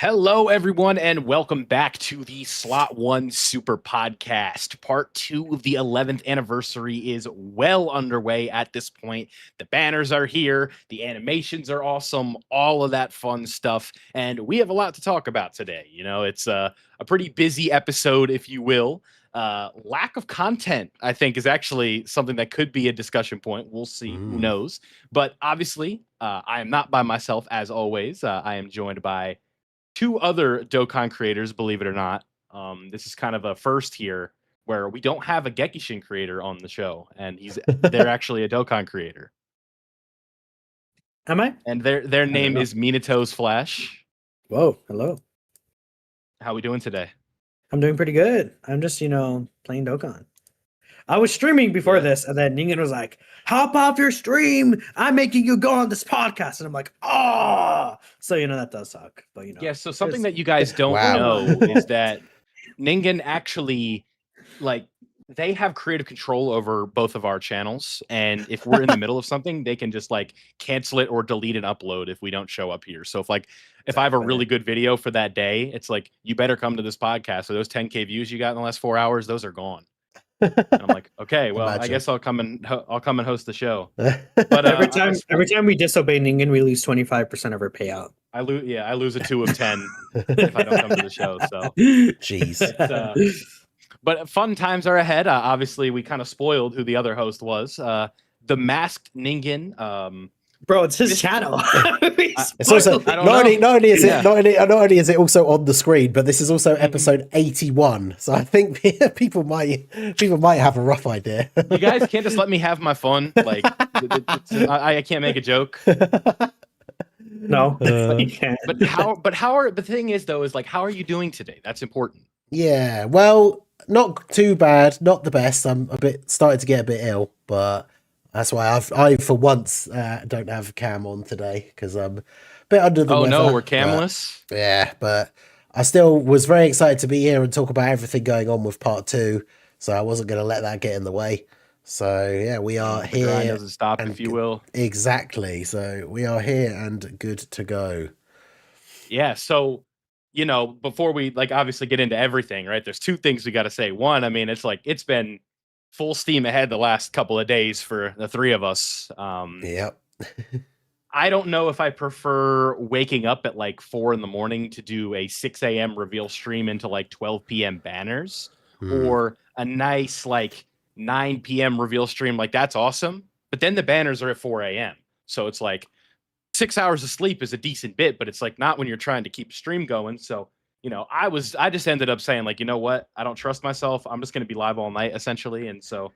Hello, everyone, and welcome back to the Slot 1 Super Podcast. Part 2 of the 11th anniversary is well underway at this point. The banners are here, the animations are awesome, all of that fun stuff, and we have a lot to talk about today. You know, it's a pretty busy episode, if you will. Lack of content, I think, is actually something that could be a discussion point. We'll see. Who knows? But obviously, I am not by myself, as always. I am joined by two other Dokkan creators, believe it or not. This is kind of a first here where we don't have a Gekishin creator on the show, and they're actually a Dokkan creator. Am I? And their name is Minato's Flash. Whoa, hello. How we doing today? I'm doing pretty good. I'm just, playing Dokkan. I was streaming before this, and then Ningen was like, hop off your stream. I'm making you go on this podcast. And I'm like, oh. So, that does suck. But, Yeah, so something that you guys don't know is that Ningen actually, they have creative control over both of our channels. And if we're in the middle of something, they can just, cancel it or delete an upload if we don't show up here. So if I have a really good video for that day, it's like, you better come to this podcast. So those 10K views you got in the last 4 hours, those are gone. And I'm like, okay, well, I guess I'll come and host the show. But every time we disobey Ningen, we lose 25% of our payout. I lose a 2 of 10 if I don't come to the show. So, jeez. But fun times are ahead. Obviously, we kind of spoiled who the other host was. The masked Ningen. Bro, it's his channel. It's also not only is it also on the screen, but this is also episode 81. So I think people might have a rough idea. You guys can't just let me have my fun. I can't make a joke. No, you can't. But the thing is though is how are you doing today? That's important. Yeah, well, not too bad, not the best. I'm started to get a bit ill, but that's why I for once don't have Cam on today because I'm a bit under the weather. Oh no, we're camless. But I still was very excited to be here and talk about everything going on with part 2. So I wasn't going to let that get in the way. So yeah, we are here. The grind doesn't stop, if you will. Exactly. So we are here and good to go. Yeah. So before we obviously get into everything, right? There's 2 things we got to say. One, I mean, it's been full steam ahead the last couple of days for the 3 of us. Yep. I don't know if I prefer waking up at 4 a.m. to do a 6 a.m. reveal stream into 12 p.m. banners or a nice 9 p.m. reveal stream. That's awesome. But then the banners are at 4 a.m. So it's 6 hours of sleep is a decent bit, but it's not when you're trying to keep a stream going. So I just ended up saying you know what? I don't trust myself. I'm just going to be live all night essentially. And so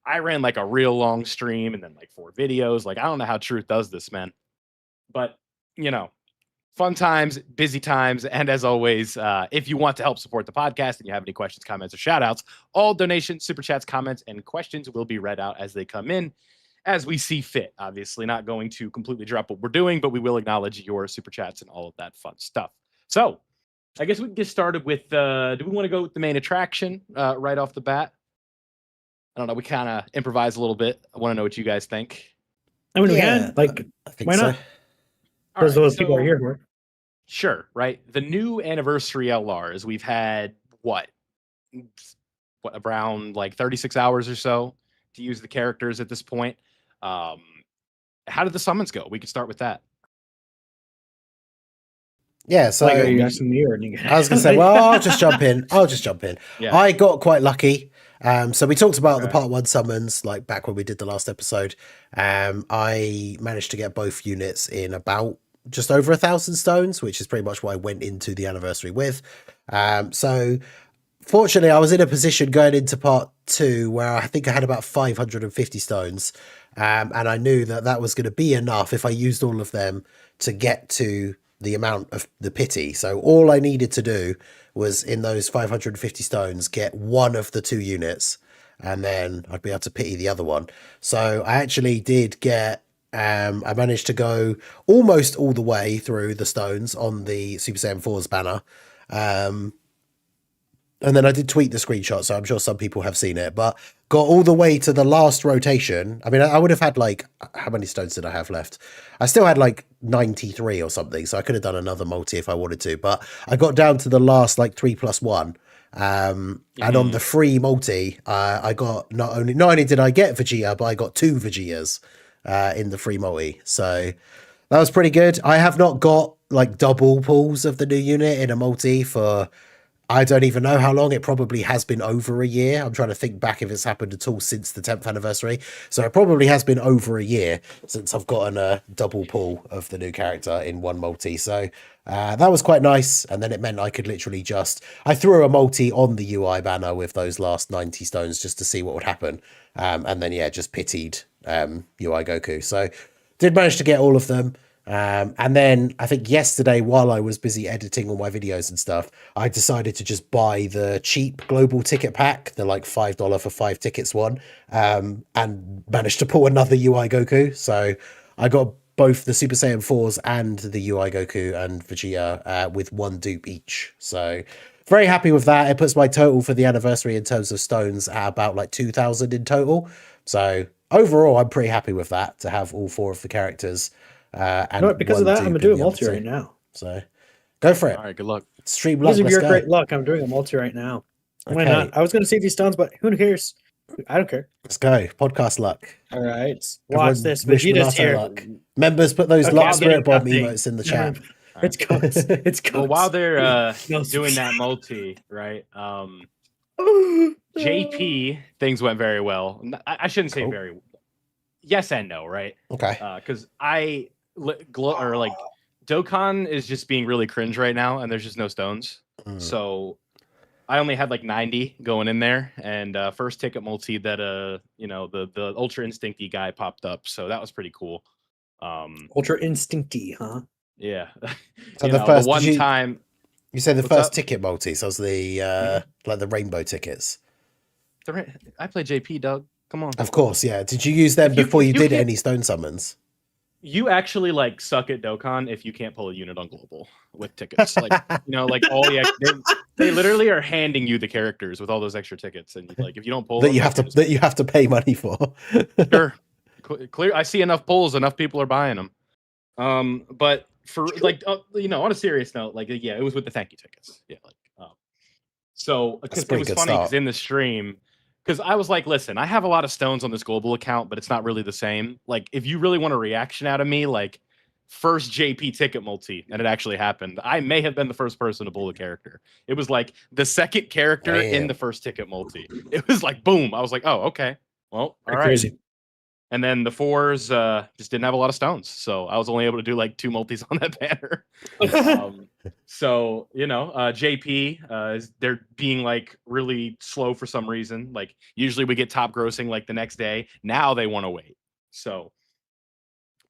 I ran a real long stream and then 4 videos. I don't know how Truth does this, man. But, fun times, busy times. And as always, if you want to help support the podcast and you have any questions, comments, or shout outs, all donations, super chats, comments, and questions will be read out as they come in as we see fit. Obviously not going to completely drop what we're doing, but we will acknowledge your super chats and all of that fun stuff. So I guess we can get started with, do we want to go with the main attraction right off the bat? I don't know. We kind of improvise a little bit. I want to know what you guys think. I mean, we can. I think why not? Because those people are here for. Sure, right? The new anniversary LRs, we've had, what around 36 hours or so to use the characters at this point. How did the summons go? We could start with that. Yeah, so are you asking me or Ningen? I was going to say, well, I'll just jump in. Yeah. I got quite lucky. So we talked about the part 1 summons, back when we did the last episode. I managed to get both units in about just over 1,000 stones, which is pretty much what I went into the anniversary with. So fortunately, I was in a position going into part 2 where I think I had about 550 stones. And I knew that was going to be enough if I used all of them to get to the amount of the pity. So all I needed to do was in those 550 stones get one of the 2 units, and then I'd be able to pity the other one. So I actually did get I managed to go almost all the way through the stones on the Super Saiyan 4's banner. And then I did tweet the screenshot, so I'm sure some people have seen it, but got all the way to the last rotation. I mean, I would have had how many stones did I have left? I still had 93 or something, so I could have done another multi if I wanted to, but I got down to the last like 3+1. And on the free multi, I got not only did I get Vegeta, but I got 2 Vegetas in the free multi. So that was pretty good. I have not got like double pulls of the new unit in a multi for I don't even know how long. It probably has been over a year. I'm trying to think back if it's happened at all since the 10th anniversary. So it probably has been over a year since I've gotten a double pull of the new character in one multi. So that was quite nice. And then it meant I could literally I threw a multi on the UI banner with those last 90 stones just to see what would happen. And then, yeah, just pitied UI Goku. So did manage to get all of them. And then I think yesterday, while I was busy editing all my videos and stuff, I decided to just buy the cheap global ticket pack, the like $5 for 5 tickets one, and managed to pull another UI Goku. So I got both the Super Saiyan 4s and the UI Goku and Vegeta with 1 dupe each. So very happy with that. It puts my total for the anniversary in terms of stones at about like 2,000 in total. So overall, I'm pretty happy with that, to have all 4 of the characters. And because of that, I'm gonna do a multi right now. So go for it. All right, good luck. Stream luck. Because of your great luck, I'm doing a multi right now. Why not? I was gonna save these stones, but who cares? I don't care. Let's go. Podcast luck. All right. Watch this. Vegeta's here. Luck. Members, put those luck spirit bomb emotes in the chat. It's coming. It's coming. Well, while they're doing that multi, right? JP, things went very well. I shouldn't say very well. Yes and no, right? Okay. Because Dokkan is just being really cringe right now, and there's just no stones. So I only had like 90 going in there, and first ticket multi that the Ultra Instincty guy popped up, so that was pretty cool. Ultra Instincty, huh? Yeah. So the first time you said the first ticket multi, so it was the like the rainbow tickets. I played JP, Doug. Come on. Of course, yeah. Did you use them before you did any stone summons? You actually like suck at Dokkan if you can't pull a unit on global with tickets. Like they literally are handing you the characters with all those extra tickets, and like if you don't pull that you have to pay money for. Sure, clear. I see enough pulls, enough people are buying them. But for on a serious note, like it was with the thank you tickets. Yeah, so because it was funny because in the stream. Because I was like, listen, I have a lot of stones on this global account, but it's not really the same. Like, if you really want a reaction out of me, like, first JP ticket multi, and it actually happened, I may have been the first person to pull a character. It was like the second character in the first ticket multi. It was like, boom. I was like, oh, okay. Well, all right. Crazy. And then the 4s just didn't have a lot of stones. So I was only able to do like 2 multis on that banner. So, JP, they're being like really slow for some reason. Like usually we get top grossing like the next day. Now they want to wait. So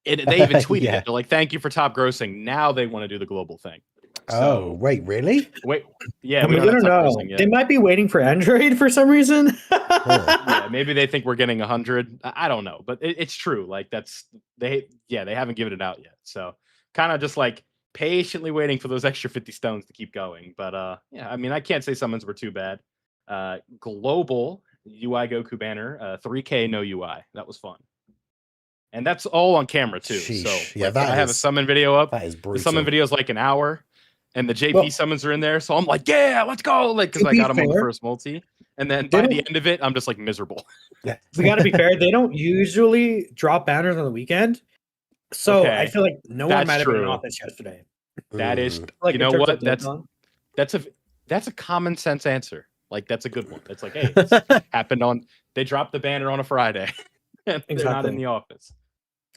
they even tweeted it. They're like, thank you for top grossing. Now they want to do the global thing. So, wait, really? Wait, yeah. We don't know. They might be waiting for Android for some reason. Yeah, maybe they think we're getting 100. I don't know, but it's true. Like they haven't given it out yet. So kind of just like patiently waiting for those extra 50 stones to keep going. But I mean, I can't say summons were too bad. Global UI Goku banner, 3K no UI. That was fun. And that's all on camera too. Sheesh. So I have a summon video up. That is brutal. The summon video is like an hour. And the JP summons are in there, so I'm like, yeah, let's go, like, because I got him on the first multi, and then by the end of it, I'm just like miserable. Yeah, we got to be fair. They don't usually drop banners on the weekend, so I feel like no one might have been in office yesterday. That is, you know what? That's a common sense answer. Like that's a good one. It's like, hey, this happened on. They dropped the banner on a Friday, and they're not in the office.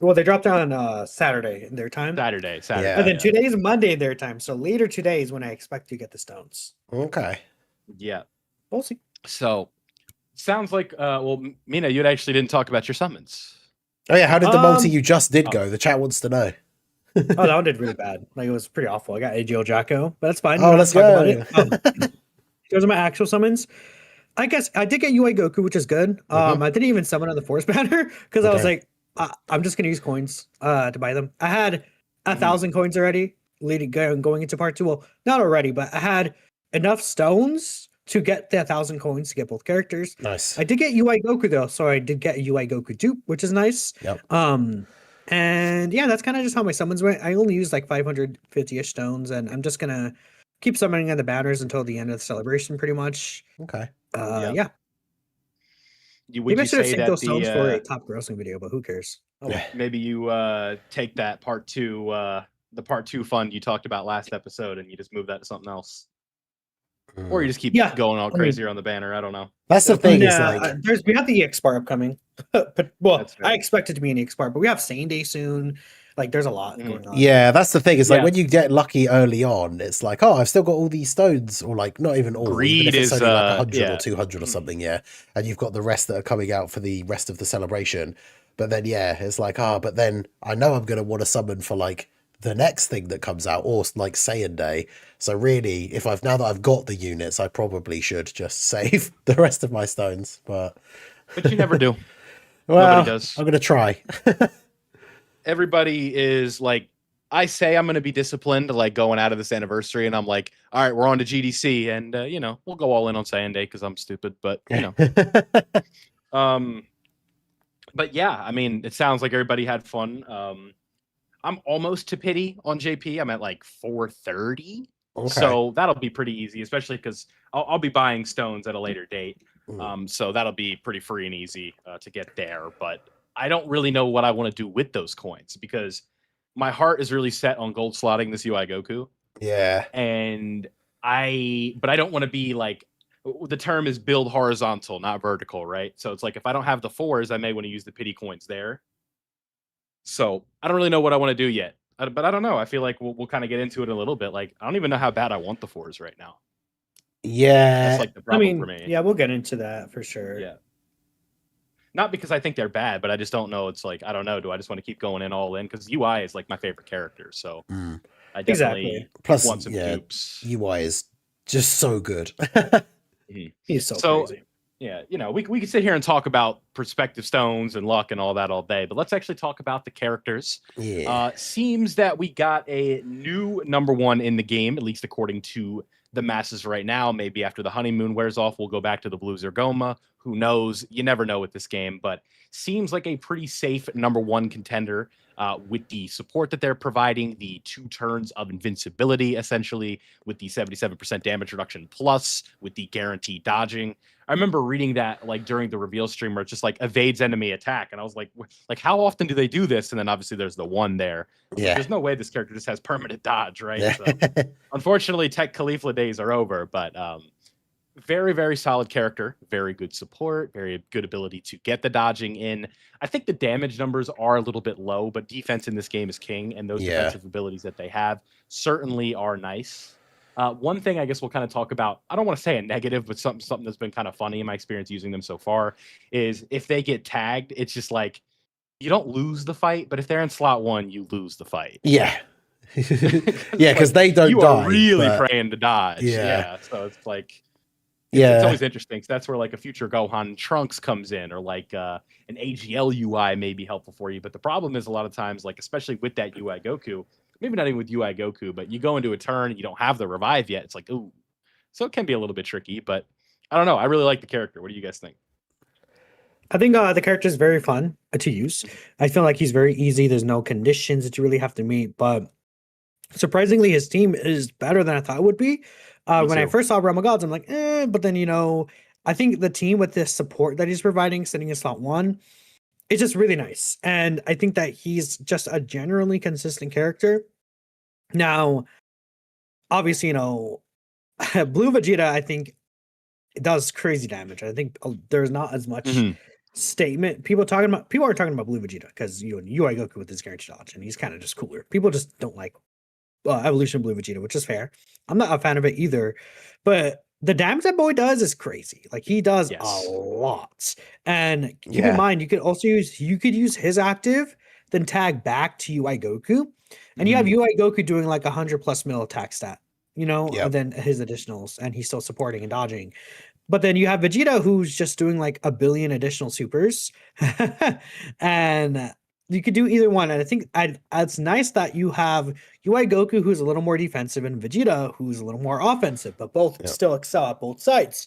Well, they dropped on Saturday in their time. Saturday. Yeah. And then today is Monday in their time. So later today is when I expect to get the stones. Okay. Yeah. We'll see. So sounds like, Mina, you actually didn't talk about your summons. Oh, yeah. How did the multi you just did go? The chat wants to know. That one did really bad. Like it was pretty awful. I got AGL Jacko, but that's fine. Oh, let's go. Those are my actual summons. I guess I did get UI Goku, which is good. I didn't even summon on the Force banner because I was like, I'm just gonna use coins to buy them. I had 1,000 coins already going into part 2. Well, not already, but I had enough stones to get the 1,000 coins to get both characters. Nice. I did get UI Goku though, so I did get UI Goku dupe, which is nice. Yep. And yeah, that's kind of just how my summons went. I only used like 550-ish stones, and I'm just gonna keep summoning on the banners until the end of the celebration, pretty much. Okay. Yeah. Would Maybe I you should have say saved that those stones for a top grossing video, but who cares? Oh, well. maybe you take that part 2, the part 2 fund you talked about last episode, and you just move that to something else, or you just keep going all crazier on the banner? I don't know. That's the thing. Is like we have the EX bar upcoming, but well, That's fair. I expect it to be an EX bar, but we have same day soon. Like, there's a lot going on. Yeah, that's the thing. It's like when you get lucky early on, it's like, oh, I've still got all these stones, or like not even all. Greed even if it's is only like 100 or 200 or something. Yeah, and you've got the rest that are coming out for the rest of the celebration. But then it's like, but then I know I'm gonna want to summon for like the next thing that comes out, or like Saiyan Day. So really, now that I've got the units, I probably should just save the rest of my stones. But you never do. Well, nobody does. I'm gonna try. Everybody is like, I say I'm going to be disciplined, like going out of this anniversary, and I'm like, all right, we're on to GDC, and we'll go all in on Saiyan Day because I'm stupid, but but yeah, I mean, it sounds like everybody had fun. I'm almost to pity on JP. I'm at like 430, so that'll be pretty easy, especially because I'll be buying stones at a later date. So that'll be pretty free and easy to get there, but I don't really know what I want to do with those coins because my heart is really set on gold slotting this UI Goku. Yeah. But I don't want to be like, the term is build horizontal, not vertical, right? So it's like, if I don't have the 4s, I may want to use the pity coins there. So I don't really know what I want to do yet, but I don't know. I feel like we'll kind of get into it a little bit. Like, I don't even know how bad I want the 4s right now. Yeah. That's like the problem for me. Yeah, we'll get into that for sure. Yeah. Not because I think they're bad, but I just don't know. It's like, I don't know. Do I just want to keep going in all in? Because UI is like my favorite character. So I definitely want some dupes. UI is just so good. He's so crazy. Yeah, we could sit here and talk about perspective stones and luck and all that all day, but let's actually talk about the characters. Yeah. Seems that we got a new #1 in the game, at least according to the masses right now. Maybe after the honeymoon wears off, we'll go back to the Blue Zergoma. Who knows? You never know with this game, but seems like a pretty safe #1 contender with the support that they're providing, the 2 turns of invincibility, essentially, with the 77% damage reduction plus, with the guaranteed dodging. I remember reading that like during the reveal stream where it's just like evades enemy attack, and I was like how often do they do this? And then obviously there's the 1 there. Yeah. There's no way this character just has permanent dodge, right? So, unfortunately, Tech Caulifla days are over, but very, very solid character, very good support, very good ability to get the dodging in. I think the damage numbers are a little bit low, but defense in this game is king, and those defensive abilities that they have certainly are nice. One thing I guess we'll kind of talk about, I don't want to say a negative, but something that's been kind of funny in my experience using them so far is if they get tagged, it's just like, you don't lose the fight, but if they're in slot 1, you lose the fight. Yeah. Yeah, because they don't you die. You are really praying to dodge. Yeah. So it's like, it's always interesting. So that's where like a future Gohan Trunks comes in, or like an AGL UI may be helpful for you. But the problem is a lot of times, like especially with that UI Goku, maybe not even with UI Goku, but you go into a turn and you don't have the revive yet. It's like, ooh. So it can be a little bit tricky, but I don't know. I really like the character. What do you guys think? I think the character is very fun to use. I feel like he's very easy. There's no conditions that you really have to meet, but surprisingly, his team is better than I thought it would be. When I first saw Realm of Gods, I'm like, but then, I think the team with this support that he's providing, sitting in slot 1, it's just really nice. And I think that he's just a generally consistent character. Now, obviously, Blue Vegeta, I think, does crazy damage. I think there's not as much statement. People are talking about Blue Vegeta because UI Goku with his guaranteed dodge, and he's kind of just cooler. People just don't like Evolution Blue Vegeta, which is fair. I'm not a fan of it either, but the damage that boy does is crazy. Like, he does a lot. And keep in mind, you could use his active, then tag back to UI Goku, and you have UI Goku doing like 100+ mil attack stat, and then his additionals, and he's still supporting and dodging. But then you have Vegeta, who's just doing like 1 billion additional supers, and you could do either one. And I think it's nice that you have UI Goku, who's a little more defensive, and Vegeta, who's a little more offensive, but both still excel at both sides,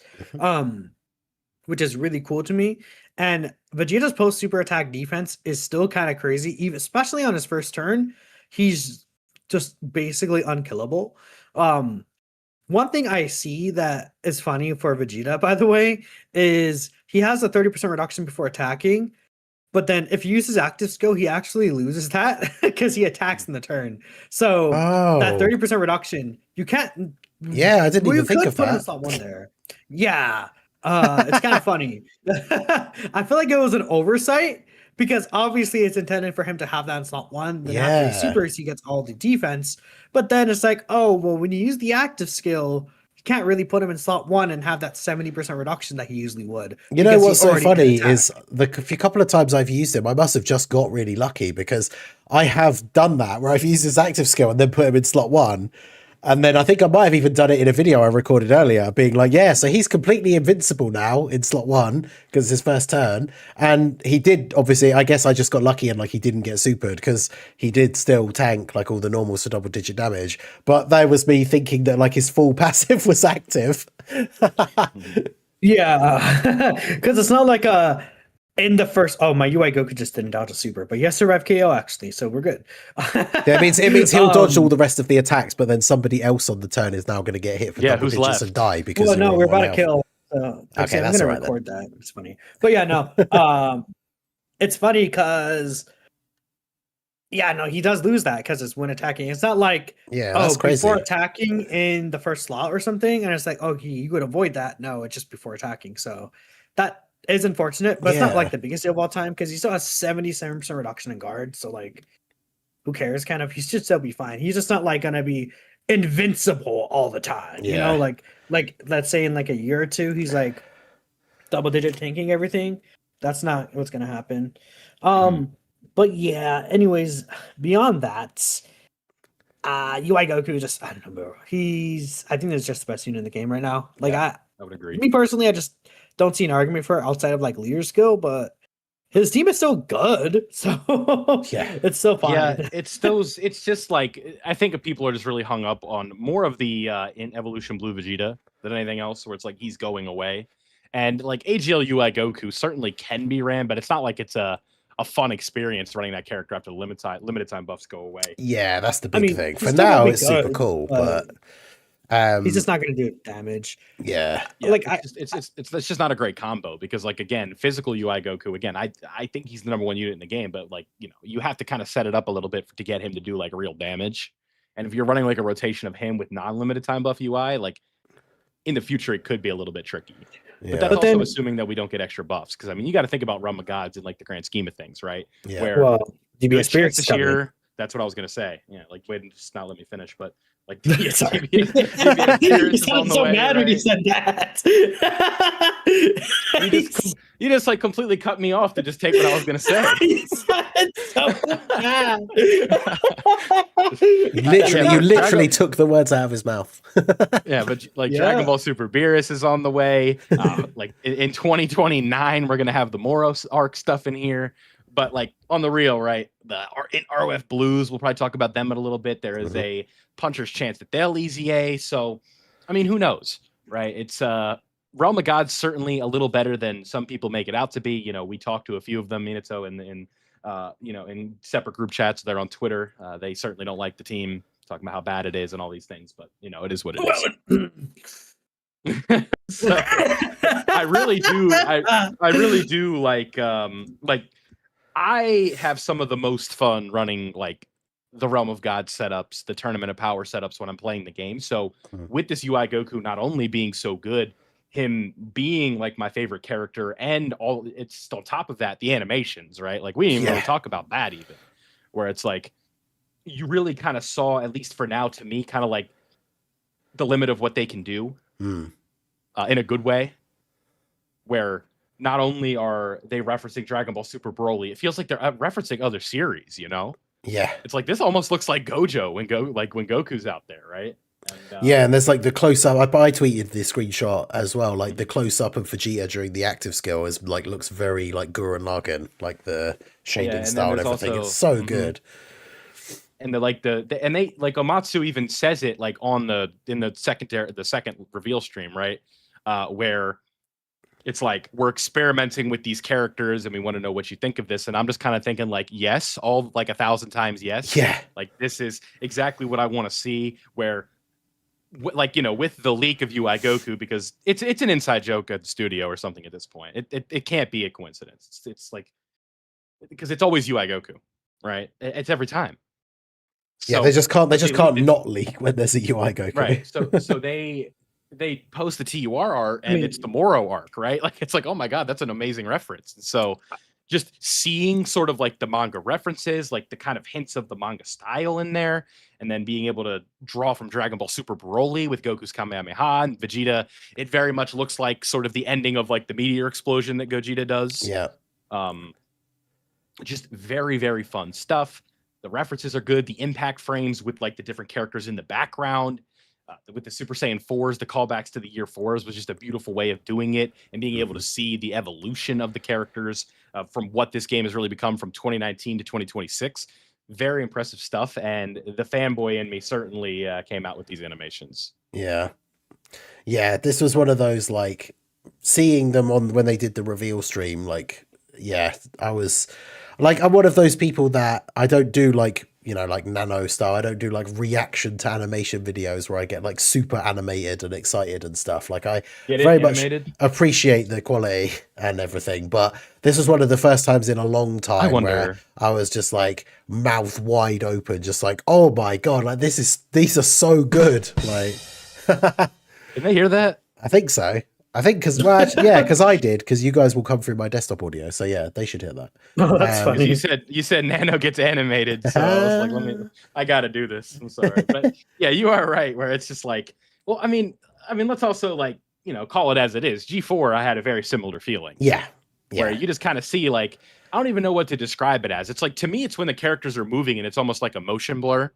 which is really cool to me. And Vegeta's post super attack defense is still kind of crazy, even especially on his first turn. He's just basically unkillable. One thing I see that is funny for Vegeta, by the way, is he has a 30% reduction before attacking. But then if you use his active skill, he actually loses that because he attacks in the turn. So that 30% reduction, you can't. Yeah, I didn't even think of put him in that. slot 1 there. Yeah. It's kind of funny. I feel like it was an oversight because obviously it's intended for him to have that in slot 1. Then after he supers, he gets all the defense. But then it's like, oh, well, when you use the active skill, you can't really put him in slot 1 and have that 70% reduction that he usually would. You know what's so funny is the couple of times I've used him, I must have just got really lucky because I have done that where I've used his active skill and then put him in slot 1. And then I think I might have even done it in a video I recorded earlier, being like, yeah, so he's completely invincible now in slot 1 because it's his first turn. And he did, obviously, I guess I just got lucky and like he didn't get supered because he did still tank like all the normals for double digit damage. But that was me thinking that like his full passive was active. Yeah, because it's not like in the first. Oh, my UI Goku just didn't dodge a super, but he has survived KO actually, so we're good. Yeah, it means he'll dodge all the rest of the attacks, but then somebody else on the turn is now going to get hit for double digits and die because. Well, no, we're about to kill. Okay, I'm that's gonna all right. record that. It's funny, but yeah, no. It's funny because. Yeah, no, he does lose that because it's when attacking. It's not like that's crazy. Before attacking in the first slot or something, and it's like, oh, you would avoid that. No, it's just before attacking. So that is unfortunate, but it's not like the biggest deal of all time because he still has 77% reduction in guard. So like, who cares? Kind of, he should still be fine. He's just not like gonna be invincible all the time. You know, like let's say in like a year or two, he's like double digit tanking everything. That's not what's gonna happen. But yeah, anyways, beyond that, UI Goku just, I don't know, bro. I think that's just the best unit in the game right now. Like I would agree. Me personally, I just don't see an argument for it outside of like leader skill, but his team is still good. So it's still fine. Yeah, it's just like, I think people are just really hung up on more of the in Evolution Blue Vegeta than anything else, where it's like he's going away. And like AGL UI Goku certainly can be ran, but it's not like it's a fun experience running that character after limited time buffs go away. Yeah, that's the big thing. For now, it's super cool, but he's just not going to do damage. Yeah, like it's just not a great combo because like again, physical UI Goku again, I think he's the #1 unit in the game, but like you have to kind of set it up a little bit to get him to do like real damage. And if you're running like a rotation of him with non-limited time buff UI, like in the future it could be a little bit tricky. Yeah. But that's also assuming that we don't get extra buffs. Because I mean, you got to think about Realm of Gods in like the grand scheme of things, right? Yeah. Where DBS Spirits this year, that's what I was gonna say. Yeah, like wait and just not let me finish. But like DBS Spirits you sound so mad when you said that. you just like completely cut me off to just take what I was gonna say. You sounded so mad. You literally took the words out of his mouth. Yeah, but like Dragon Ball Super Beerus is on the way. Like in 2029, we're gonna have the Moros arc stuff in here. But like on the real, right? In ROF Blues, we'll probably talk about them in a little bit. There is a puncher's chance that they'll easy A. So, I mean, who knows, right? It's Realm of Gods certainly a little better than some people make it out to be. You know, we talked to a few of them, Minato, in separate group chats. They're on Twitter. They certainly don't like the team, talking about how bad it is and all these things. But it is what it is. So I really do like I have some of the most fun running like the Realm of God setups, the Tournament of Power setups when I'm playing the game. So with this UI Goku not only being so good, him being like my favorite character, and it's on top of that, the animations, right? Like we didn't even really talk about that even, where it's like you really kind of saw, at least for now to me, kind of like the limit of what they can do in a good way, where not only are they referencing Dragon Ball Super Broly, it feels like they're referencing other series, Yeah. It's like this almost looks like Gojo when Goku's out there, right? And, and there's like the close up. I tweeted the screenshot as well. Like the close up of Vegeta during the active skill is like looks very like Gurren Lagann, like the shading style and everything. It's so good. And they Omatsu even says it like in the second reveal stream, right? Where it's like we're experimenting with these characters and we want to know what you think of this. And I'm just kind of thinking like, yes, all like 1,000 times yes. Yeah. Like this is exactly what I want to see, where like, you know, with the leak of UI Goku, because it's an inside joke at the studio or something at this point. It can't be a coincidence. It's like, because it's always UI Goku, right? It's every time. Yeah, So they just can't leaked not leak when there's a UI Goku. right. So they post the TUR art and it's the Moro arc, right? Like it's like, oh my god, that's an amazing reference. And so just seeing sort of like the manga references, like the kind of hints of the manga style in there, and then being able to draw from Dragon Ball Super Broly with Goku's Kamehameha and Vegeta, it very much looks like sort of the ending of like the meteor explosion that Gogeta does. Yeah. Just very, very fun stuff. The references are good. The impact frames with like the different characters in the background, with the Super Saiyan 4s, the callbacks to the year 4s was just a beautiful way of doing it, and being able to see the evolution of the characters from what this game has really become from 2019 to 2026. Very impressive stuff. And the fanboy in me certainly came out with these animations. Yeah. Yeah. This was one of those, like, seeing them on when they did the reveal stream, like, yeah, I was like, I'm one of those people that I don't do like, you know, like nano style. I don't do like reaction to animation videos where I get like super animated and excited and stuff. Like I very much appreciate the quality and everything, but this was one of the first times in a long time where I was just like mouth wide open, just like, oh my god, like these are so good. Like, did they hear that? I think so. I think because I did, because you guys will come through my desktop audio, so yeah, they should hear that. Oh, that's funny. You said Nano gets animated, so I was like, I got to do this. I'm sorry, but yeah, you are right. Where it's just like, well, I mean, let's also like, you know, call it as it is. G4, I had a very similar feeling. Yeah. Where you just kind of see like, I don't even know what to describe it as. It's like, to me, it's when the characters are moving and it's almost like a motion blur.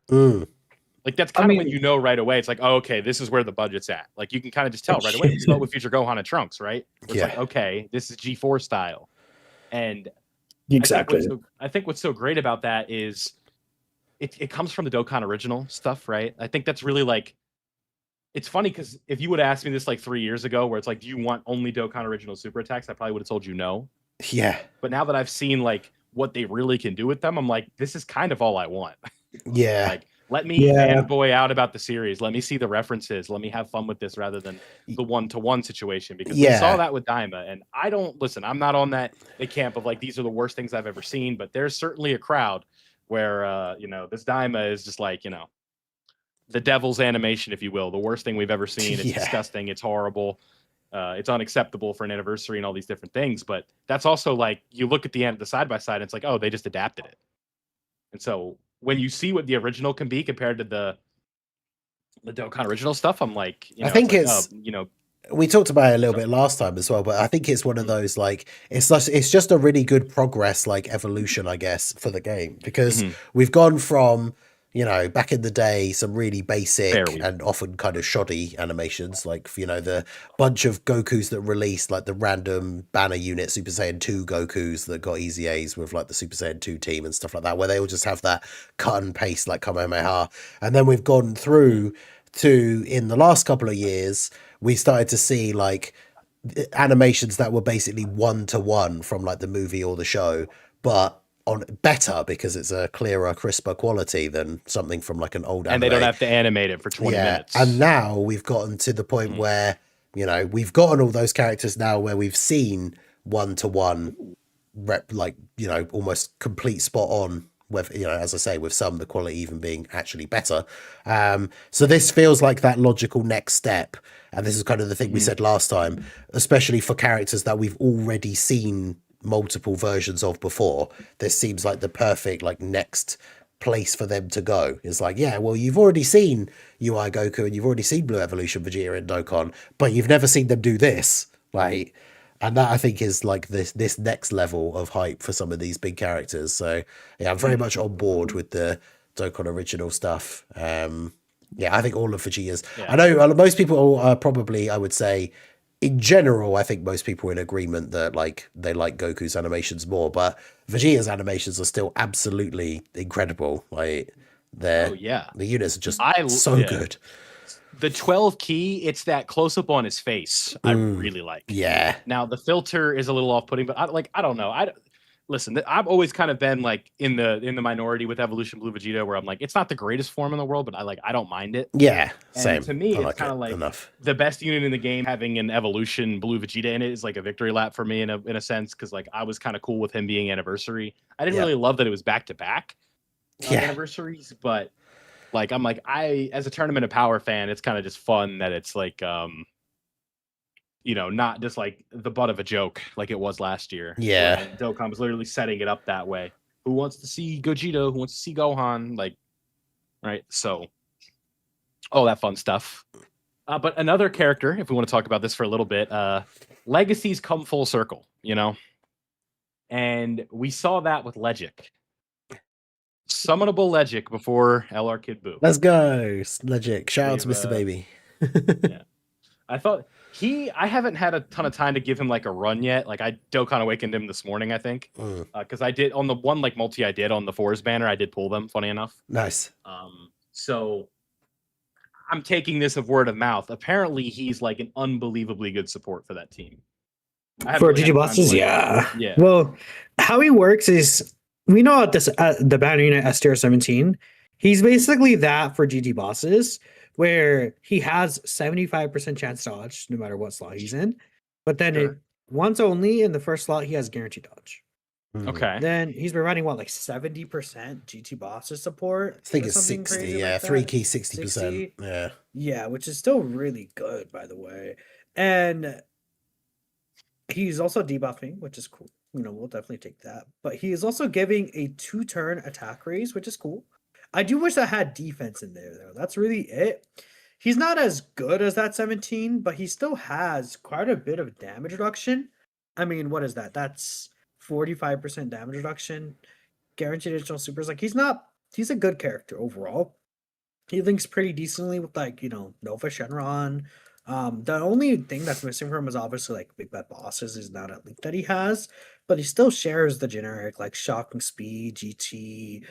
Like that's kind of when you know right away. It's like, oh, okay, this is where the budget's at. Like you can kind of just tell right away. You saw with Future Gohan and Trunks, right? It's like, okay, this is G4 style. And exactly. I think what's so great about that is it comes from the Dokkan original stuff, right? I think that's really like, it's funny because if you would have asked me this like 3 years ago, where it's like, do you want only Dokkan original super attacks? I probably would have told you no. Yeah. But now that I've seen like what they really can do with them, I'm like, this is kind of all I want. Yeah. Like, let me fanboy out about the series. Let me see the references. Let me have fun with this rather than the one-to-one situation. Because we saw that with Daima. And I'm not on the camp of like, these are the worst things I've ever seen. But there's certainly a crowd where, you know, this Daima is just like, you know, the devil's animation, if you will. The worst thing we've ever seen. It's disgusting. It's horrible. It's unacceptable for an anniversary and all these different things. But that's also like, you look at the end of the side-by-side, and it's like, oh, they just adapted it. And so when you see what the original can be compared to the Dokkan original stuff, I'm like, you know, I think you know, we talked about it a little bit last time as well, but I think it's one of those like it's just a really good progress, like evolution, I guess, for the game, because we've gone from, you know, back in the day, some really basic and often kind of shoddy animations, like, you know, the bunch of Gokus that released, like the random banner unit Super Saiyan 2 Gokus that got easy A's with like the Super Saiyan 2 team and stuff like that, where they all just have that cut and paste like Kamehameha. And then we've gone through to, in the last couple of years, we started to see like animations that were basically 1-to-1 from like the movie or the show, but on better because it's a clearer, crisper quality than something from like an old anime. And they don't have to animate it for 20 minutes. And now we've gotten to the point where, you know, we've gotten all those characters now where we've seen 1-to-1 like, you know, almost complete spot on with, you know, as I say, with some, the quality even being actually better. So this feels like that logical next step. And this is kind of the thing we said last time, especially for characters that we've already seen multiple versions of before. This seems like the perfect like next place for them to go. It's like, yeah, well, you've already seen UI Goku and you've already seen Blue Evolution Vegeta and Dokkan, but you've never seen them do this, like, and that I think is like this next level of hype for some of these big characters. So yeah, I'm very much on board with the Dokkan original stuff. Yeah, I think all of Vegeta's, I know most people are probably, I would say, in general, I think most people are in agreement that like they like Goku's animations more, but Vegeta's animations are still absolutely incredible. Like the units are just so good. The 12 key, it's that close up on his face. I really like. Yeah. Now the filter is a little off putting, but I don't know. Listen, I've always kind of been like in the minority with Evolution Blue Vegeta, where I'm like, it's not the greatest form in the world, but I don't mind it. Yeah, and same. To me, I it's kind of like enough. The best unit in the game having an Evolution Blue Vegeta in it is like a victory lap for me in a sense, because like I was kind of cool with him being anniversary. I didn't really love that it was back to back anniversaries, but like I'm like as a Tournament of Power fan, it's kind of just fun that it's like not just like the butt of a joke like it was last year. Yeah. Dokkan was literally setting it up that way. Who wants to see Gogeta? Who wants to see Gohan? Like, right? So, all that fun stuff. But another character, if we want to talk about this for a little bit, legacies come full circle, and we saw that with Legic. Summonable Legic before LR Kid Buu. Let's go, Legic. Shout out to Mr. Baby. Yeah. I thought I haven't had a ton of time to give him like a run yet. Like I Dokkan awakened him this morning, I think, because I did on the one like multi I did on the Fours banner. I did pull them. Funny enough. Nice. So I'm taking this of word of mouth. Apparently, he's like an unbelievably good support for that team. For GG bosses, yeah. Well, how he works is we know at this the banner unit STR 17. He's basically that for GG bosses, where he has 75% chance dodge no matter what slot he's in, but then once only in the first slot he has guaranteed dodge. Okay. Then he's providing like 70% GT bosses support. I think it's 60. Yeah, like 3 key 60%. Yeah. Yeah, which is still really good, by the way. And he's also debuffing, which is cool. We'll definitely take that. But he is also giving a 2-turn attack raise, which is cool. I do wish I had defense in there, though. That's really it. He's not as good as that 17, but he still has quite a bit of damage reduction. I mean, what is that? That's 45% damage reduction. Guaranteed additional supers. Like, he's a good character overall. He links pretty decently with, like, Nova Shenron. The only thing that's missing from him is obviously, like, Big Bad Bosses is not a link that he has, but he still shares the generic, like, Shocking Speed, GT,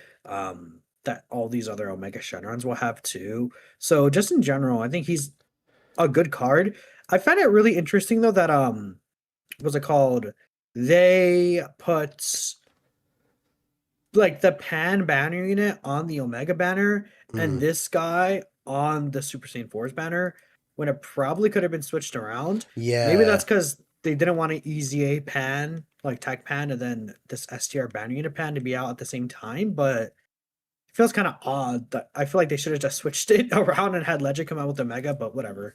that all these other Omega Shenrons will have too. So just in general, I think he's a good card. I find it really interesting though that what's it called? They put like the Pan banner unit on the Omega banner and this guy on the Super Saiyan 4's banner when it probably could have been switched around. Yeah. Maybe that's because they didn't want an EZA Pan, like Tech Pan, and then this STR banner unit Pan to be out at the same time, but it feels kind of odd that I feel like they should have just switched it around and had Legend come out with Omega, but whatever.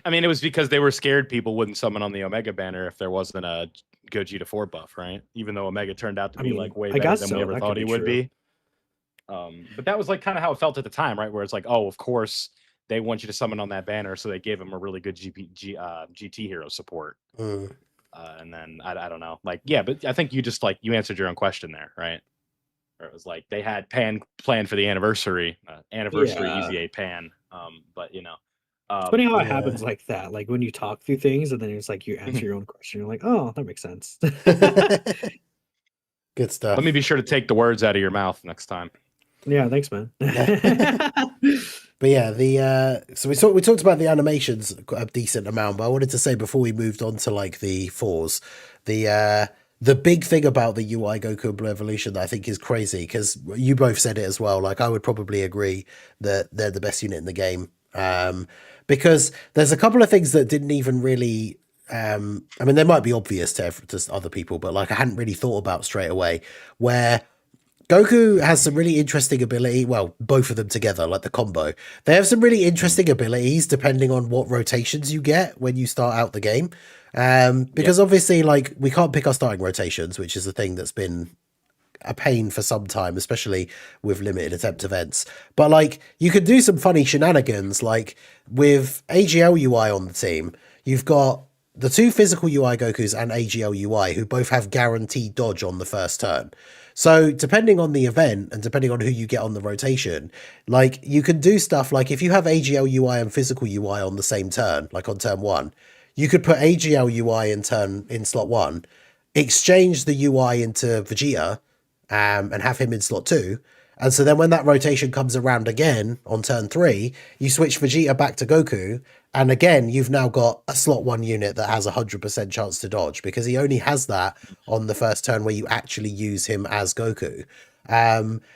I mean, it was because they were scared people wouldn't summon on the Omega banner if there wasn't a Gogeta 4 buff, right? Even though Omega turned out to be like way better than we ever thought he would be. But that was like kind of how it felt at the time, right? Where it's like, oh, of course they want you to summon on that banner, so they gave him a really good GT hero support. And then I don't know, like, yeah, but I think you just like you answered your own question there, right? Or it was like they had Pan planned for the anniversary EZA Pan. But it's funny how it happens like that. Like when you talk through things and then it's like you answer your own question. You're like, oh, that makes sense. Good stuff. Let me be sure to take the words out of your mouth next time. Yeah, thanks, man. But yeah, so we talked about the animations a decent amount, but I wanted to say before we moved on to like the fours, the big thing about the UI Goku Blue Evolution that I think is crazy, because you both said it as well, like I would probably agree that they're the best unit in the game, because there's a couple of things that didn't even really I mean, they might be obvious to other people, but like I hadn't really thought about straight away, where Goku has some really interesting ability. Well, both of them together, like the combo, they have some really interesting abilities depending on what rotations you get when you start out the game. Because obviously, like, we can't pick our starting rotations, which is a thing that's been a pain for some time, especially with limited attempt events. But like, you could do some funny shenanigans, like with AGL UI on the team, you've got the 2 physical UI Gokus and AGL UI who both have guaranteed dodge on the first turn. So depending on the event and depending on who you get on the rotation, like you can do stuff like if you have AGL UI and physical UI on the same turn, like on turn 1, you could put AGL UI in slot 1, exchange the UI into Vegeta, and have him in slot 2, And so then when that rotation comes around again on turn 3, you switch Vegeta back to Goku. And again, you've now got a slot 1 unit that has 100% chance to dodge, because he only has that on the first turn where you actually use him as Goku.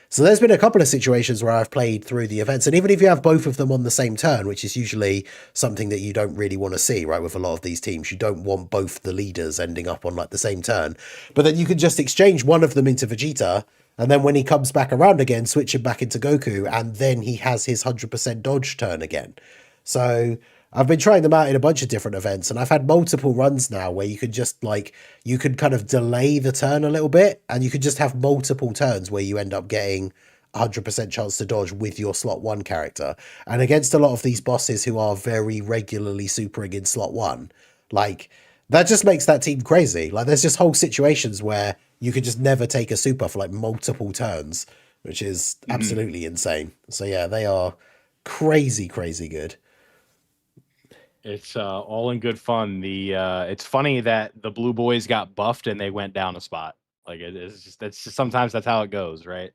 So there's been a couple of situations where I've played through the events, and even if you have both of them on the same turn, which is usually something that you don't really want to see, right? With a lot of these teams, you don't want both the leaders ending up on like the same turn, but then you can just exchange one of them into Vegeta, and then when he comes back around again, switch him back into Goku, and then he has his 100% dodge turn again. So I've been trying them out in a bunch of different events, and I've had multiple runs now where you could just you could kind of delay the turn a little bit, and you could just have multiple turns where you end up getting 100% chance to dodge with your slot 1 character. And against a lot of these bosses who are very regularly supering in slot 1, like that just makes that team crazy. Like there's just whole situations where you could just never take a super for like multiple turns, which is absolutely insane. So yeah, they are crazy good. It's all in good fun. It's funny that the Blue Boys got buffed and they went down a spot. Like that's just sometimes that's how it goes, right?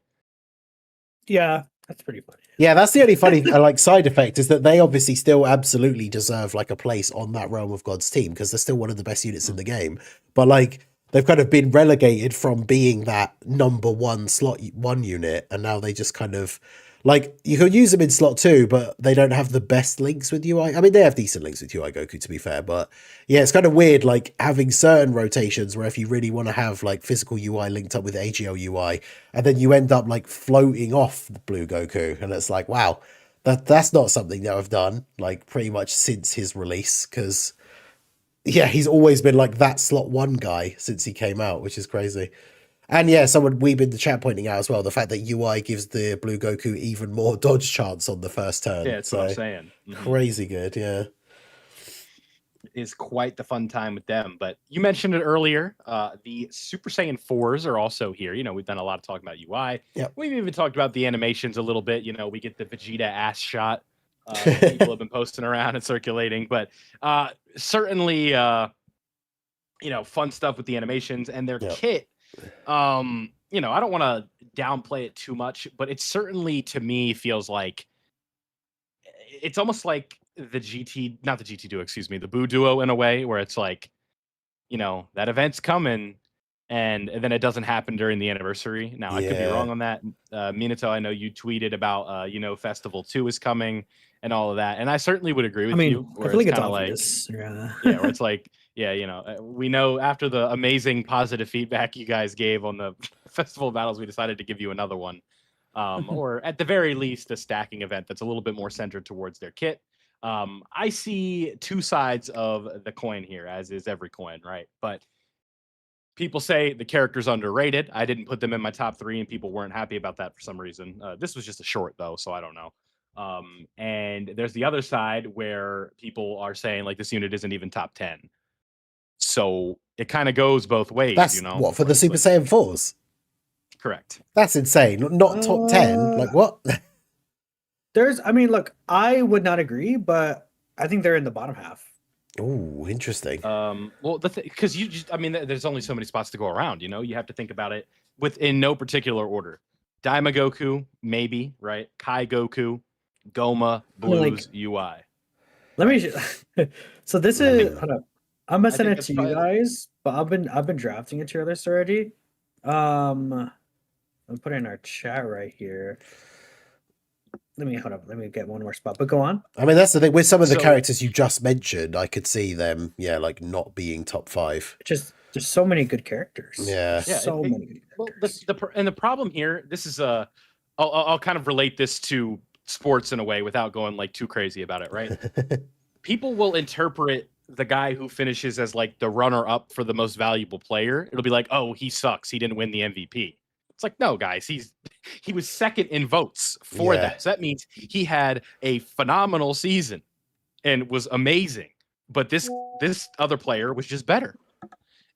Yeah, that's pretty funny. Yeah, that's the only funny side effect, is that they obviously still absolutely deserve like a place on that Realm of Gods team, because they're still one of the best units in the game. But like they've kind of been relegated from being that number 1 slot 1 unit, and now they just kind of like, you can use them in slot 2, but they don't have the best links with UI. I mean, they have decent links with UI Goku, to be fair, but yeah, it's kind of weird, like having certain rotations where if you really want to have like physical UI linked up with AGL UI, and then you end up like floating off the Blue Goku, and it's like, wow, that's not something that I've done like pretty much since his release, because yeah, he's always been like that slot 1 guy since he came out, which is crazy. And yeah, someone we've in the chat pointing out as well the fact that UI gives the Blue Goku even more dodge chance on the first turn. Yeah, that's what I'm saying. Crazy good, yeah. Is quite the fun time with them. But you mentioned it earlier. The Super Saiyan 4s are also here. You know, we've done a lot of talking about UI. Yep. We've even talked about the animations a little bit. You know, we get the Vegeta ass shot. People have been posting around and circulating. But certainly, you know, fun stuff with the animations and their kit. You know, I don't want to downplay it too much, but it certainly to me feels like it's almost like the the Boo Duo in a way, where it's like, you know, that event's coming and then it doesn't happen during the anniversary. Now I could be wrong on that. Minato, I know you tweeted about you know, Festival 2 is coming and all of that, and I certainly would agree with you. I feel like it's obvious. Yeah, where it's like, yeah, you know, we know after the amazing positive feedback you guys gave on the festival battles, we decided to give you another one. Or at the very least, a stacking event that's a little bit more centered towards their kit. I see two sides of the coin here, as is every coin, right? But people say the character's underrated. I didn't put them in my top 3, and people weren't happy about that for some reason. This was just a short, though, so I don't know. And there's the other side where people are saying, like, this unit isn't even top 10. So it kind of goes both ways, That's, you know? what, for the Super Saiyan 4s? Correct. That's insane. Not top 10. Like, what? I mean, look, I would not agree, but I think they're in the bottom half. Oh, interesting. Well, because I mean, there's only so many spots to go around, you know? You have to think about it in no particular order. Daima Goku, maybe, right? Kai Goku, Goma, Blues, UI. Let me. So this is. Hold up. I'm gonna send it to you guys, but I've been drafting it to your list already. I'll put it in our chat right here. Let me get one more spot. But go on. I mean, that's the thing with some of the characters you just mentioned. I could see them, like not being top 5. Just there's so many good characters. Yeah, so many good characters. Well, the problem here, this is I'll kind of relate this to sports in a way without going like too crazy about it, right? People will interpret the guy who finishes as like the runner-up for the most valuable player. It'll be like, oh, he sucks. He didn't win the MVP. It's like, no, guys, he was second in votes for that. So that means he had a phenomenal season and was amazing. But this other player was just better.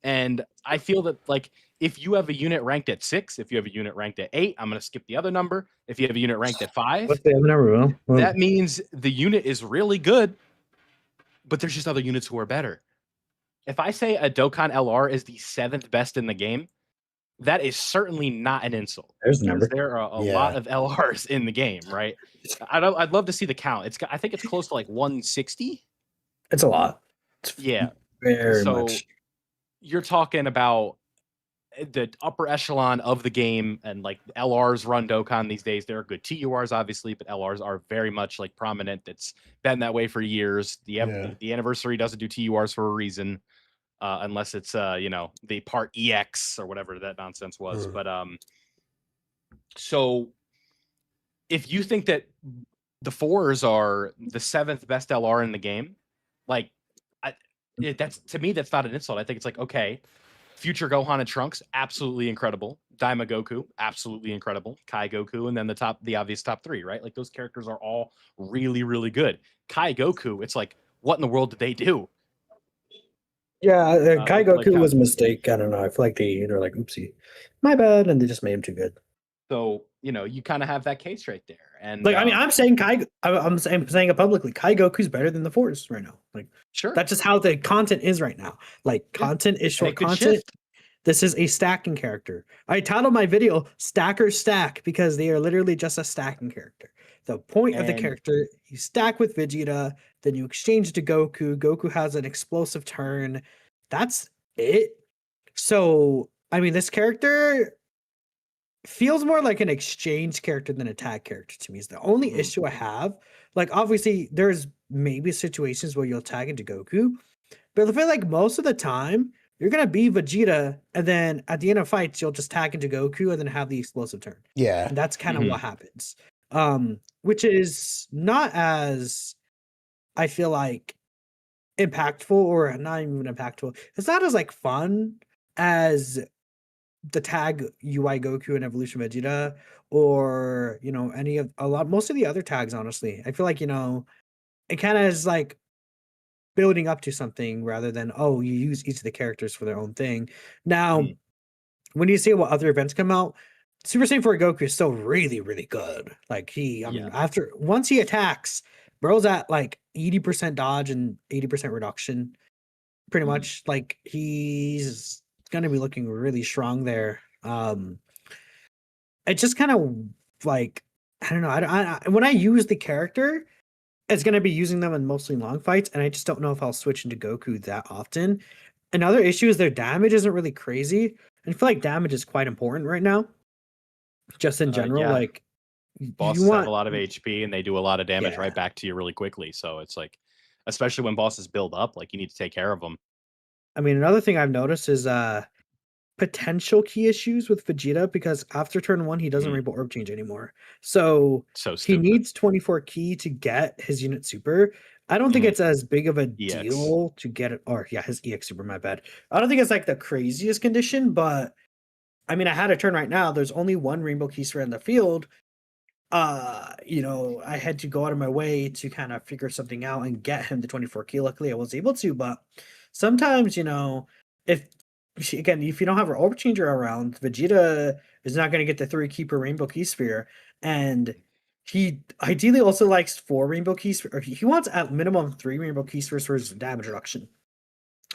And I feel that, like, if you have a unit ranked at 6, if you have a unit ranked at 8, I'm going to skip the other number. If you have a unit ranked at 5, what's the other number? Well, that means the unit is really good, but there's just other units who are better. If I say a Dokkan LR is the 7th best in the game, that is certainly not an insult. There's a number. There are a lot of LRs in the game, right? I'd love to see the count. I think it's close to like 160. It's a lot. It's very much. You're talking about the upper echelon of the game, and like LRs run Dokkan these days. There are good TURs, obviously, but LRs are very much like prominent. It's been that way for years. The anniversary doesn't do TURs for a reason, unless it's the part EX or whatever that nonsense was. But so if you think that the 4s are the 7th best LR in the game, like that's, to me, that's not an insult. I think it's like, okay, Future Gohan and Trunks, absolutely incredible. Daima Goku, absolutely incredible. Kai Goku, and then the obvious top 3, right? Like those characters are all really, really good. Kai Goku, it's like, what in the world did they do? Yeah, Kai Goku was a mistake. I don't know. I feel like they're like, oopsie, my bad, and they just made him too good. So you kind of have that case right there. And like, I'm saying I'm saying it publicly. Kai Goku's better than the 4s right now. Like, sure, that's just how the content is right now. Like, content is short content. Shift. This is a stacking character. I titled my video "Stackers Stack" because they are literally just a stacking character. The point of the character, you stack with Vegeta, then you exchange to Goku. Goku has an explosive turn. That's it. So, I mean, this character feels more like an exchange character than a tag character to me. Is the only issue I have. Like, obviously, there's maybe situations where you'll tag into Goku, but I feel like most of the time you're gonna be Vegeta, and then at the end of fights you'll just tag into Goku and then have the explosive turn. Yeah, and that's kind of what happens. Which is not as, I feel like, impactful, or not even impactful. It's not as like fun as the tag UI Goku and Evolution Vegeta, or most of the other tags. Honestly, I feel like it kind of is like building up to something rather than you use each of the characters for their own thing. Now, when you see what other events come out, Super Saiyan 4 Goku is still really, really good. Like once he attacks, bro's at like 80% dodge and 80% reduction. Pretty much, like, he's gonna be looking really strong there. It just kind of like, I don't know. I when I use the character, it's gonna be using them in mostly long fights, and I just don't know if I'll switch into Goku that often. Another issue is their damage isn't really crazy. I feel like damage is quite important right now. Just in general, like, bosses have a lot of HP and they do a lot of damage right back to you really quickly. So it's like, especially when bosses build up, like, you need to take care of them. I mean, another thing I've noticed is potential key issues with Vegeta, because after turn 1 he doesn't Rainbow Orb change anymore. So he needs 24 key to get his unit super. I don't think it's as big of a deal to get it, or his EX super, my bad. I don't think it's like the craziest condition, but I mean, I had a turn right now. There's only one Rainbow Key sphere in the field. I had to go out of my way to kind of figure something out and get him the 24 key. Luckily, I was able to, but sometimes, if you don't have an orb changer around, Vegeta is not going to get the 3 key per Rainbow Key sphere, and he ideally also likes 4 Rainbow Key sphere, or he wants at minimum 3 Rainbow Key spheres for his damage reduction.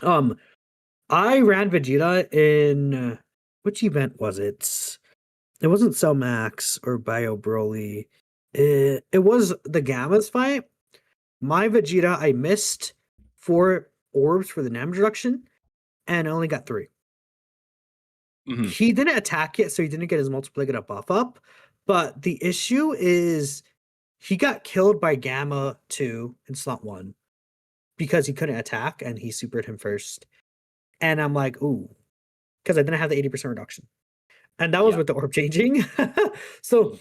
I ran Vegeta in, which event was it? It wasn't Cell Max or Bio Broly. It was the Gammas fight. My Vegeta, I missed 4 orbs for the damage reduction and I only got 3. He didn't attack it, so he didn't get his multiplicative buff up. But the issue is he got killed by Gamma 2 in slot 1 because he couldn't attack and he supered him first. And I'm like, ooh, because I didn't have the 80% reduction. And that was with the orb changing. So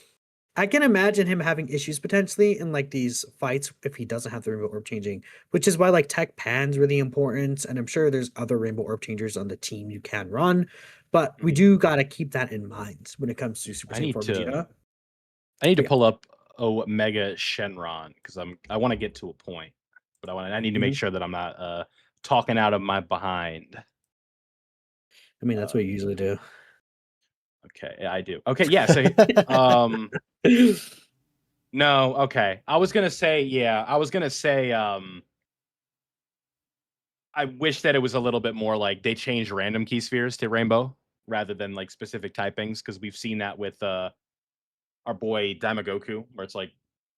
I can imagine him having issues potentially in like these fights if he doesn't have the rainbow orb changing, which is why like Tech Pan's really important. And I'm sure there's other rainbow orb changers on the team you can run, but we do got to keep that in mind when it comes to Super Saiyan 4 Vegeta. I need to pull up Omega Shenron because I want to get to a point, but I need to make sure that I'm not talking out of my behind. I mean, that's what you usually do. Okay, I do. Okay, yeah. So, no. Okay, I was gonna say, I wish that it was a little bit more like they changed random key spheres to rainbow, rather than like specific typings, because we've seen that with our boy Daimagoku, where it's like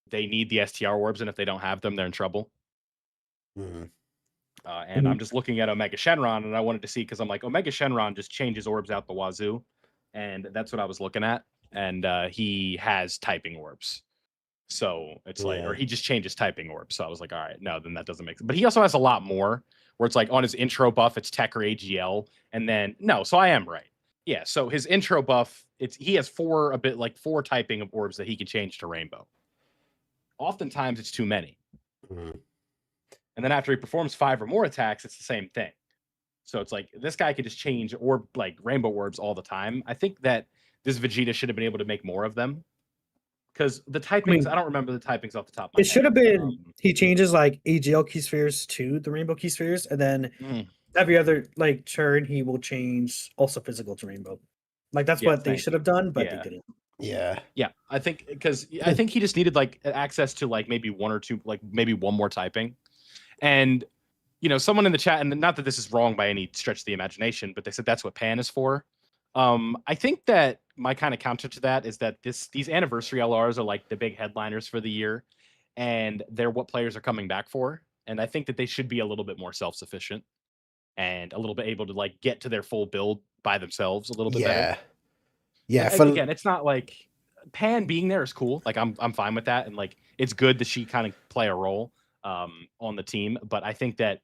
they need the STR orbs, and if they don't have them, they're in trouble. Mhm. And I'm just looking at Omega Shenron, and I wanted to see, because I'm like, Omega Shenron just changes orbs out the wazoo, and that's what I was looking at. And he has typing orbs, so it's like, or he just changes typing orbs. So I was like, all right, no, then that doesn't make sense. But he also has a lot more, where it's like on his intro buff, it's Tech or AGL, and then no, so I am right. Yeah, so his intro buff, he has four typing of orbs that he can change to rainbow. Oftentimes it's too many. Mhm. And then after he performs 5 or more attacks, it's the same thing. So it's like this guy could just change orb, like rainbow orbs, all the time. I think that this Vegeta should have been able to make more of them, because the typings, I don't remember the typings off the top of my It head. should have been he changes like AGL key spheres to the rainbow key spheres, and then every other like turn he will change also physical to rainbow. Like that's what they should have done, but they didn't. Yeah. I think because I think he just needed like access to like maybe one or two, like maybe one more typing. And someone in the chat, and not that this is wrong by any stretch of the imagination, but they said that's what Pan is for. I think that my kind of counter to that is that these anniversary LRs are like the big headliners for the year, and they're what players are coming back for. And I think that they should be a little bit more self-sufficient and a little bit able to like get to their full build by themselves a little bit better. Yeah. Again, it's not like Pan being there is cool. Like I'm fine with that, and like it's good that she kind of play a role on the team. But I think that,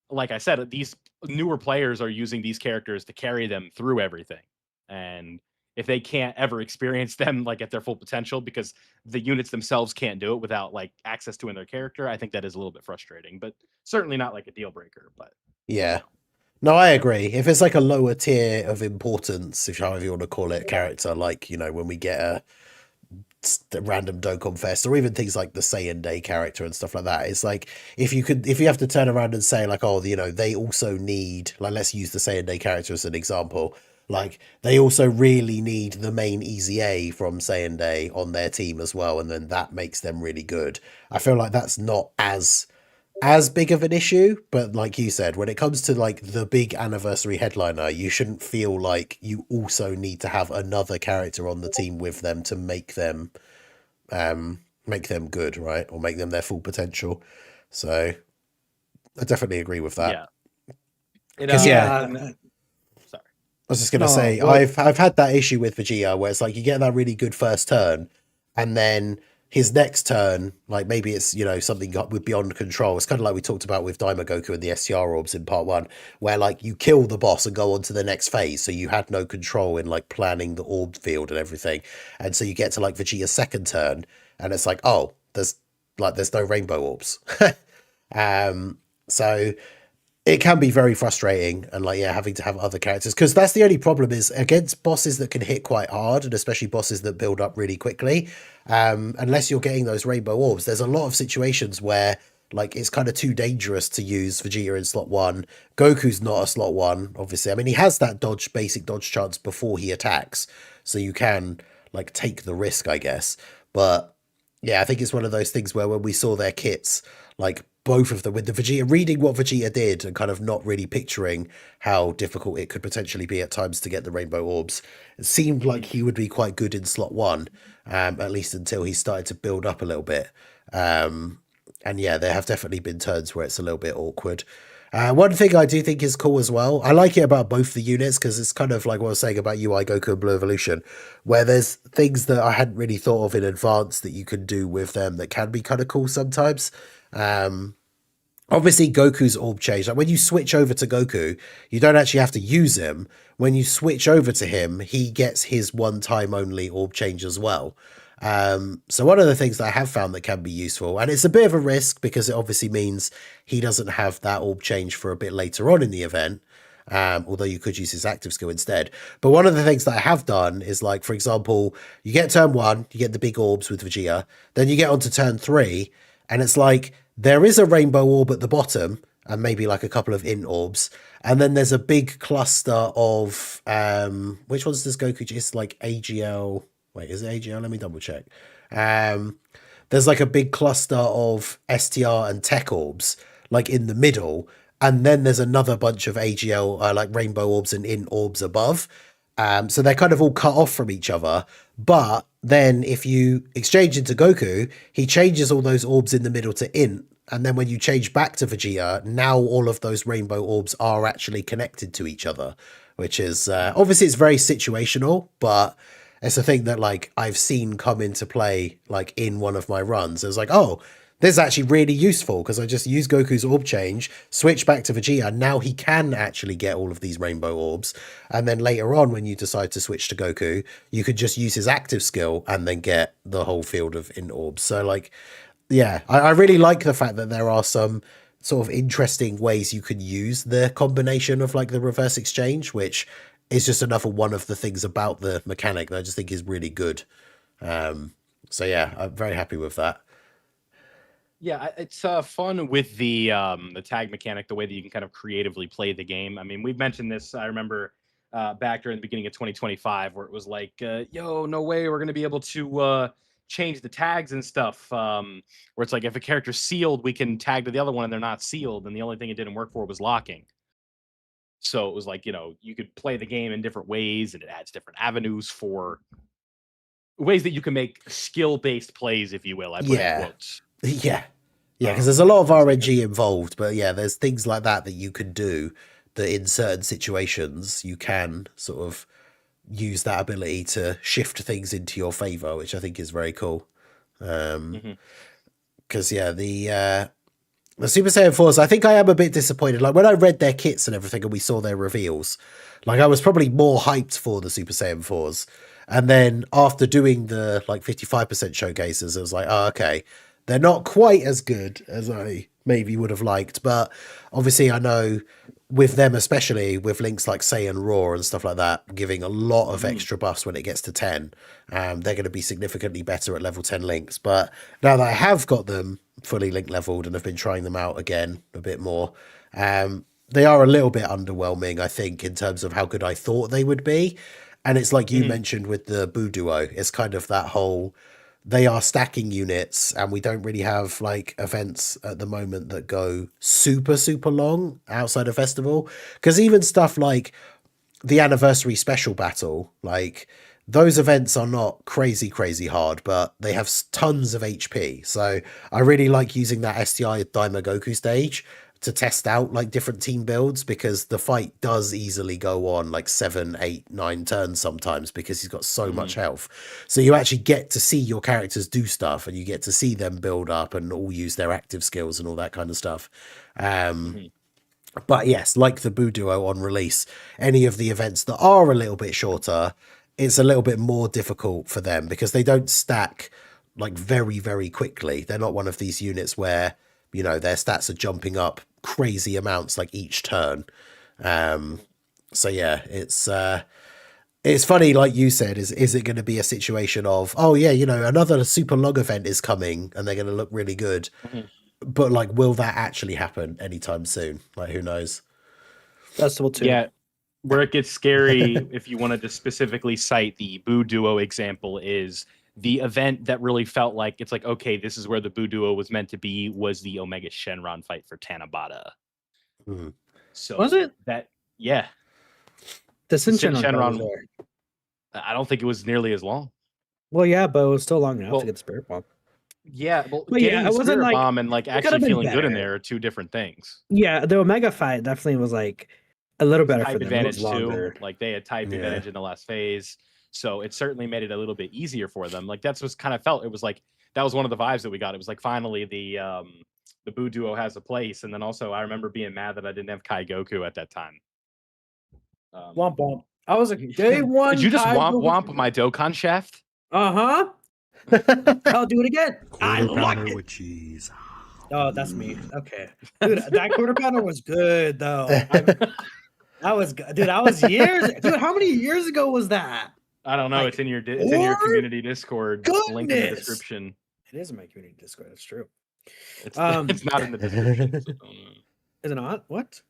like I said, these newer players are using these characters to carry them through everything. And if they can't ever experience them like at their full potential, because the units themselves can't do it without like access to in their character, I think that is a little bit frustrating, but certainly not like a deal breaker. But yeah. No, I agree. If it's like a lower tier of importance, if however you want to call it, character, like, when we get a random Dokkan Fest, or even things like the Saiyan Day character and stuff like that, it's like if you have to turn around and say like, oh, they also need, like, let's use the Saiyan Day character as an example, like they also really need the main EZA from Saiyan Day on their team as well, and then that makes them really good. I feel like that's not as big of an issue, but like you said, when it comes to like the big anniversary headliner, you shouldn't feel like you also need to have another character on the team with them to make them good, right? Or make them their full potential. So I definitely agree with that. Sorry. I was just gonna say, I've had that issue with Vegeta where it's like you get that really good first turn, and then his next turn, like maybe it's something with beyond control. It's kind of like we talked about with Daimagoku and the STR orbs in part 1, where like you kill the boss and go on to the next phase, so you had no control in like planning the orb field and everything, and so you get to like Vegeta's second turn, and it's like, oh, there's no rainbow orbs. So it can be very frustrating, and like having to have other characters, because that's the only problem is against bosses that can hit quite hard, and especially bosses that build up really quickly, unless you're getting those rainbow orbs, there's a lot of situations where like it's kind of too dangerous to use Vegeta in slot 1. Goku's not a slot 1, obviously. I mean, he has that basic dodge chance before he attacks, so you can like take the risk, I guess. But yeah, I think it's one of those things where when we saw their kits, like both of them, with the Vegeta, reading what Vegeta did and kind of not really picturing how difficult it could potentially be at times to get the rainbow orbs, it seemed like he would be quite good in slot 1, at least until he started to build up a little bit. And yeah, there have definitely been turns where it's a little bit awkward. One thing I do think is cool as well, I like it about both the units, because it's kind of like what I was saying about UI Goku and Blue Evolution, where there's things that I hadn't really thought of in advance that you can do with them that can be kind of cool sometimes. Obviously Goku's orb change, like when you switch over to Goku, you don't actually have to use him. When you switch over to him, he gets his one time only orb change as well. So one of the things that I have found that can be useful, and it's a bit of a risk because it obviously means he doesn't have that orb change for a bit later on in the event, although you could use his active skill instead. But one of the things that I have done is, like, for example, you get turn 1, you get the big orbs with Vegeta, then you get onto turn 3, and it's like there is a rainbow orb at the bottom and maybe like a couple of int orbs, and then there's a big cluster of which ones does Goku just like AGL? Wait, is it AGL? Let me double check. There's like a big cluster of STR and tech orbs like in the middle, and then there's another bunch of AGL like rainbow orbs and int orbs above. So they're kind of all cut off from each other. But then if you exchange into Goku, he changes all those orbs in the middle to int. And then when you change back to Vegeta, now all of those rainbow orbs are actually connected to each other, which is obviously it's very situational, but it's a thing that like I've seen come into play like in one of my runs. It was like, oh, this is actually really useful because I just use Goku's orb change, switch back to Vegeta. Now he can actually get all of these rainbow orbs. And then later on, when you decide to switch to Goku, you could just use his active skill and then get the whole field of int orbs. So like, yeah, I really like the fact that there are some sort of interesting ways you can use the combination of like the reverse exchange, which is just another one of the things about the mechanic that I just think is really good. So yeah, I'm very happy with that. Yeah, it's fun with the tag mechanic, the way that you can kind of creatively play the game. I mean, we've mentioned this. I remember back during the beginning of 2025, where it was like, "Yo, no way, we're going to be able to change the tags and stuff." Where it's like, if a character's sealed, we can tag to the other one, and they're not sealed, and the only thing it didn't work for was locking. So it was like, you could play the game in different ways, and it adds different avenues for ways that you can make skill-based plays, if you will. I put in quotes. Yeah, because there's a lot of RNG involved, but yeah, there's things like that you can do that in certain situations you can sort of use that ability to shift things into your favor, which I think is very cool. Because yeah, the Super Saiyan 4s, I think I am a bit disappointed. Like when I read their kits and everything and we saw their reveals, like I was probably more hyped for the Super Saiyan 4s. And then after doing the like 55% showcases, I was like, oh, okay, they're not quite as good as I maybe would have liked. But obviously I know with them, especially with links like Saiyan Raw and stuff like that, giving a lot of extra buffs when it gets to 10, they're going to be significantly better at level 10 links. But now that I have got them fully link leveled and have been trying them out again a bit more, they are a little bit underwhelming, I think, in terms of how good I thought they would be. And it's like you mentioned with the Buu Duo, it's kind of that whole, they are stacking units and we don't really have like events at the moment that go super, super long outside of festival. Because even stuff like the anniversary special battle, like those events are not crazy, crazy hard, but they have tons of HP. So I really like using that STI Daima Goku stage to test out like different team builds, because the fight does easily go on like 7, 8, 9 turns sometimes because he's got so much health. So you actually get to see your characters do stuff and you get to see them build up and all use their active skills and all that kind of stuff. But yes, like the Buu Duo on release, any of the events that are a little bit shorter, it's a little bit more difficult for them because they don't stack like very, very quickly. They're not one of these units where, you know, their stats are jumping up crazy amounts like each turn. So yeah, it's funny, like you said, is it going to be a situation of, oh yeah, you know, another super log event is coming and they're going to look really good, but like, will that actually happen anytime soon? Like, who knows? Festival 2. Yeah, where it gets scary, if you wanted to specifically cite the Buu Duo example, is the event that really felt like it's like, okay, this is where the Buu Duo was meant to be, was the Omega Shenron fight for Tanabata. So was it that? Yeah, the Shenron? Shenron. I don't think it was nearly as long. Well, yeah, but it was still long enough to get the Spirit Bomb. Yeah, well, but getting yeah, the it wasn't Spirit like Bomb and like actually feeling good in there are two different things. Yeah, the Omega fight definitely was like a little better for them. Advantage too. Like they had type advantage in the last phase. So it certainly made it a little bit easier for them. Like that's what kind of felt. It was like that was one of the vibes that we got. It was like finally the Buu Duo has a place. And then also I remember being mad that I didn't have Kai Goku at that time. Womp womp. I was like, day one. Did you just womp my Dokkan shaft? Uh-huh. I'll do it again. I like it. With cheese. Oh, that's me. Okay. Dude, that quarter pounder was good though. That was good. Dude, that was years. Dude, how many years ago was that? I don't know. Like, it's in your community Discord. Goodness. Link in the description. It is in my community Discord. That's true. It's not in the description. So is it not? What?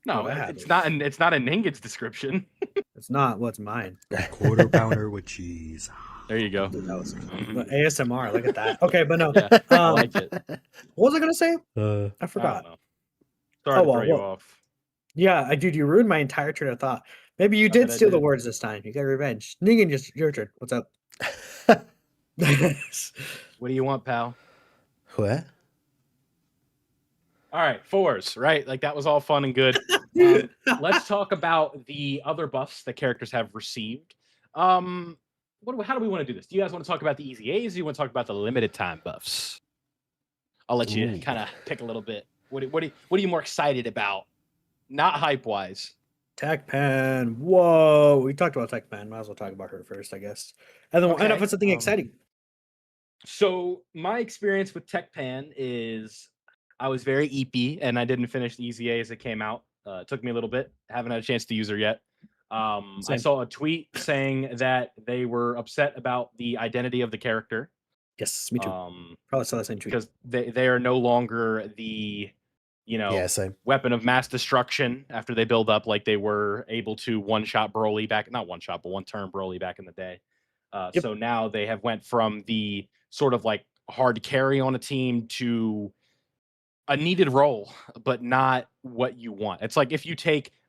No, it's not in Ningit's description. It's not. What's mine? Quarter pounder with cheese. There you go. Dude, that was ASMR. Look at that. Okay, but no. Yeah, I like it. What was I gonna say? I forgot. Sorry to well, throw you well. off. Yeah, dude, you ruined my entire train of thought. Maybe you Not did that I steal the did. words this time. You got revenge. Negan, just your turn. What's up? What do you want, pal? Where? All right, fours, right? Like that was all fun and good. Let's talk about the other buffs that characters have received. How do we want to do this? Do you guys want to talk about the easy A's? Or do you want to talk about the limited time buffs? I'll let you kind of pick a little bit. What are you more excited about? Not hype wise. Tekpan. Whoa. We talked about Tekpan. Might as well talk about her first, I guess. And then we'll end up with something exciting. So my experience with Tekpan is I was very eepy and I didn't finish the easy A as it came out. It took me a little bit. Haven't had a chance to use her yet. I saw a tweet saying that they were upset about the identity of the character. Yes, me too. Probably saw the same tweet. Because they are no longer the, weapon of mass destruction after they build up like they were able to one-shot Broly back, not one-shot, but one-turn Broly back in the day. So now they have went from the sort of like hard carry on a team to a needed role, but not what you want. It's like if you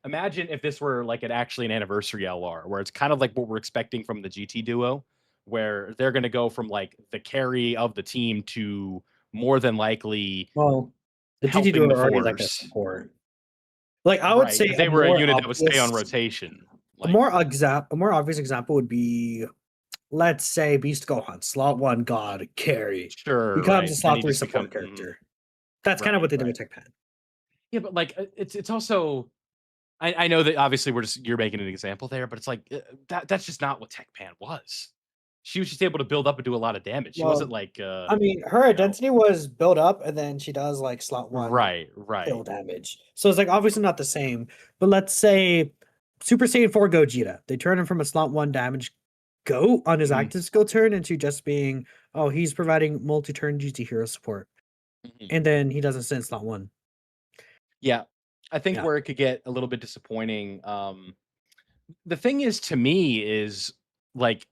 imagine if this were like actually an anniversary LR, where it's kind of like what we're expecting from the GT duo, where they're going to go from like the carry of the team to more than likely. Well, the GT duo are already like a support. Like I would say, they were a unit that would stay on rotation. Like, a more obvious example would be, let's say, Beast Gohan, slot 1 god carry, becomes a slot 3 support character. That's kind of what they did with Tekpan. Yeah, but like it's also, I know that obviously you're making an example there, but it's like that's just not what Tekpan was. She was just able to build up and do a lot of damage. She wasn't like. I mean, her identity was build up, and then she does like slot 1 right kill damage. So it's like obviously not the same. But let's say Super Saiyan 4 Gogeta, they turn him from a slot 1 damage go on his active skill turn into just being, he's providing multi-turn GT hero support, and then he doesn't sit in slot 1. Yeah, I think where it could get a little bit disappointing. The thing is, to me, is like.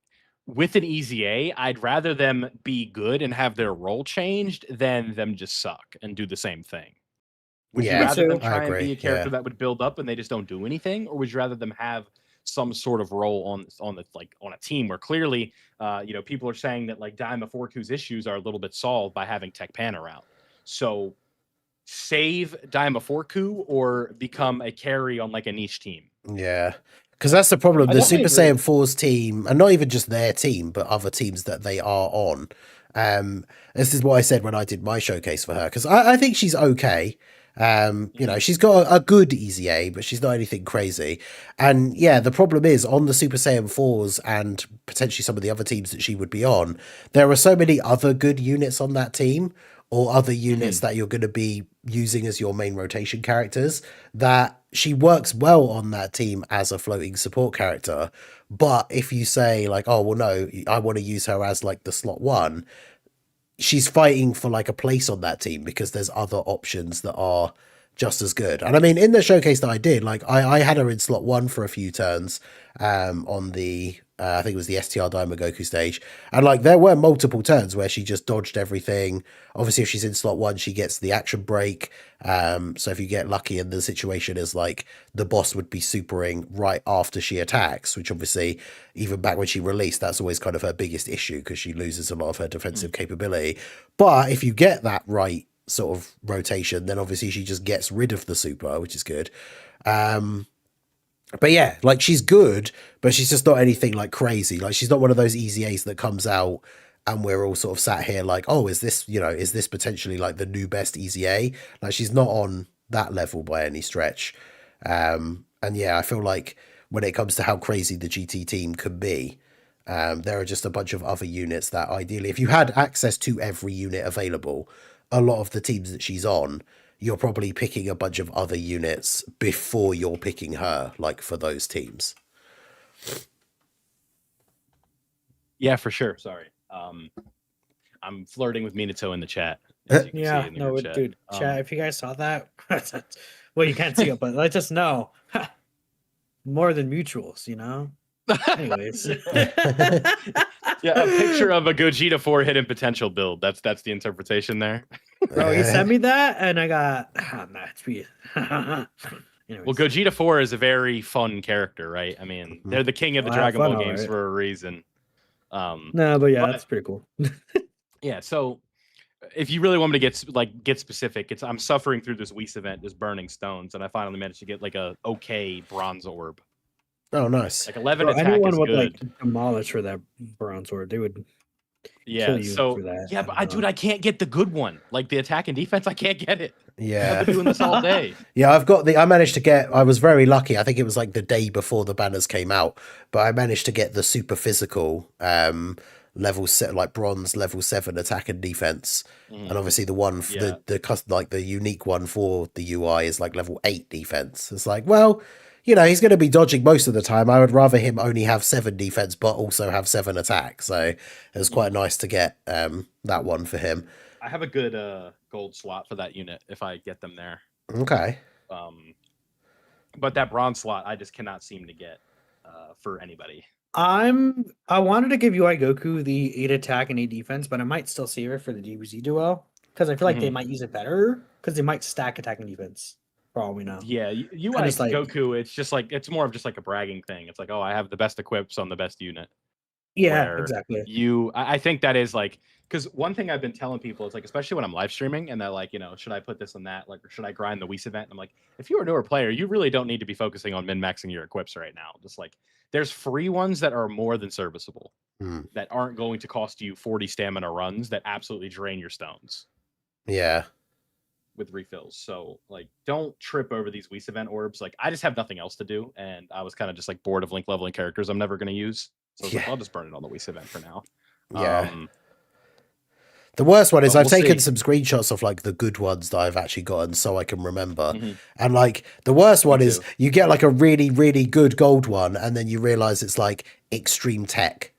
With an easy A, I'd rather them be good and have their role changed than them just suck and do the same thing. Would you rather them try and be a character that would build up and they just don't do anything, or would you rather them have some sort of role on a team where clearly, people are saying that like Daima 4-2's issues are a little bit solved by having Tekpan around. So save Daima 4-2 or become a carry on like a niche team. Yeah. Because that's the problem. The Super Saiyan 4's team, and not even just their team, but other teams that they are on. This is what I said when I did my showcase for her, because I think she's okay. She's got a good easy A, but she's not anything crazy. And yeah, the problem is on the Super Saiyan 4s and potentially some of the other teams that she would be on, there are so many other good units on that team, or other units that you're going to be using as your main rotation characters, that she works well on that team as a floating support character. But if you say like, oh, well, no, I want to use her as like the slot 1, she's fighting for like a place on that team because there's other options that are just as good. And I mean, in the showcase that I did, like I had her in slot 1 for a few turns on the I think it was the STR Daima Goku stage, and like there were multiple turns where she just dodged everything. Obviously, if she's in slot 1, she gets the action break. So if you get lucky and the situation is like the boss would be supering right after she attacks, which obviously even back when she released, that's always kind of her biggest issue because she loses a lot of her defensive capability. But if you get that right sort of rotation, then obviously she just gets rid of the super, which is good. But yeah, like she's good, but she's just not anything like crazy. Like she's not one of those easy A's that comes out and we're all sort of sat here like, oh, is this potentially like the new best easy A? Like she's not on that level by any stretch. And yeah, I feel like when it comes to how crazy the GT team could be, there are just a bunch of other units that ideally, if you had access to every unit available, a lot of the teams that she's on, you're probably picking a bunch of other units before you're picking her, like for those teams. Yeah, for sure. Sorry. I'm flirting with Minato in the chat. Yeah, no, dude, chat, if you guys saw that, well, you can't see it, but let us know. More than mutuals, you know? Anyways. Yeah, a picture of a Gogeta 4 hidden potential build. That's the interpretation there. Bro, he sent me that, and I got match me. Well, Gogeta 4 is a very fun character, right? I mean, they're the king of the Well, have Dragon fun, Ball all games right. for a reason. No, but yeah, but- that's pretty cool. Yeah, so if you really want me to get specific, I'm suffering through this Whis event, this Burning Stones, and I finally managed to get like a okay bronze orb. Oh, nice. Like 11 Bro, attack anyone is would good. like demolish for that bronze sword. They would Yeah, kill you so for that. yeah, but dude, I can't get the good one. Like the attack and defense, I can't get it. Yeah. I've been doing this all day. Yeah, I managed to get, I was very lucky. I think it was like the day before the banners came out, but I managed to get the super physical, level set, like bronze level 7 attack and defense. And obviously the one, the unique one for the UI is like level 8 defense. It's like, well, he's going to be dodging most of the time. I would rather him only have 7 defense, but also have 7 attack. So it was quite nice to get that one for him. I have a good gold slot for that unit if I get them there. Okay. But that bronze slot, I just cannot seem to get for anybody. I wanted to give UI Goku the 8 attack and 8 defense, but I might still save it for the DBZ duel because I feel like they might use it better because they might stack attack and defense. For all we know. Yeah, UI like, Goku, it's just like it's more of just like a bragging thing. It's like, oh, I have the best equips on the best unit. Yeah, exactly. I think that is like, because one thing I've been telling people is like, especially when I'm live streaming and they're like, should I put this and that? Like, or should I grind the Whis event? And I'm like, if you're a newer player, you really don't need to be focusing on min-maxing your equips right now. Just like, there's free ones that are more than serviceable that aren't going to cost you 40 stamina runs that absolutely drain your stones. Yeah. With refills. So like, don't trip over these Whis event orbs. Like, I just have nothing else to do. And I was kind of just like bored of link leveling characters I'm never going to use. So I was like, I'll just burn it on the Whis event for now. Yeah. The worst one is But I've taken some screenshots of like the good ones that I've actually gotten so I can remember. And like the worst one is you get like a really, really good gold one and then you realize it's like extreme tech.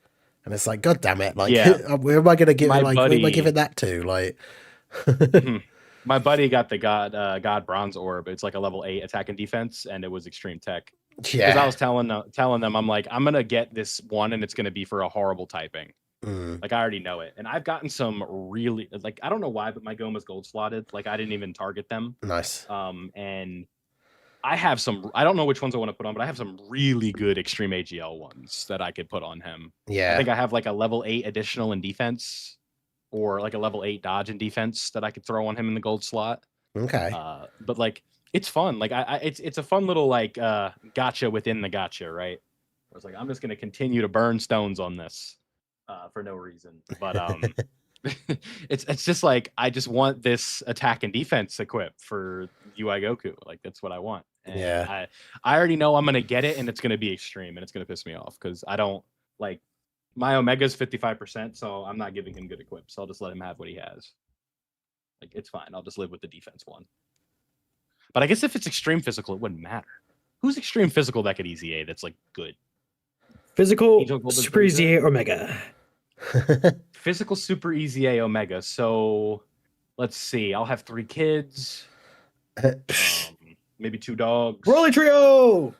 And it's like, God damn it. Like, where am I going to give it? Like, who am I giving that to? Like, my buddy got the God Bronze Orb. It's like a level 8 attack and defense, and it was extreme tech. Yeah. Because I was telling them, I'm like, I'm gonna get this one, and it's gonna be for a horrible typing. Like I already know it, and I've gotten some really like I don't know why, but my Goma's gold slotted. Like I didn't even target them. Nice. And I have some. I don't know which ones I want to put on, but I have some really good extreme AGL ones that I could put on him. Yeah. I think I have like a level 8 additional in defense. Or like a level 8 dodge and defense that I could throw on him in the gold slot. Okay. But like it's fun. Like it's a fun little like gotcha within the gotcha, right? I was like, I'm just gonna continue to burn stones on this for no reason. But it's just like I just want this attack and defense equip for UI Goku. Like that's what I want. And I already know I'm gonna get it and it's gonna be extreme and it's gonna piss me off because I don't like. My Omega's 55%, so I'm not giving him good equips. So I'll just let him have what he has. Like, it's fine. I'll just live with the defense one. But I guess if it's extreme physical, it wouldn't matter. Who's extreme physical that could EZA that's, like, good? Physical, Super EZA, Omega. Physical, Super EZA, Omega. So, let's see. I'll have 3 kids. Maybe 2 dogs. Rolling Trio!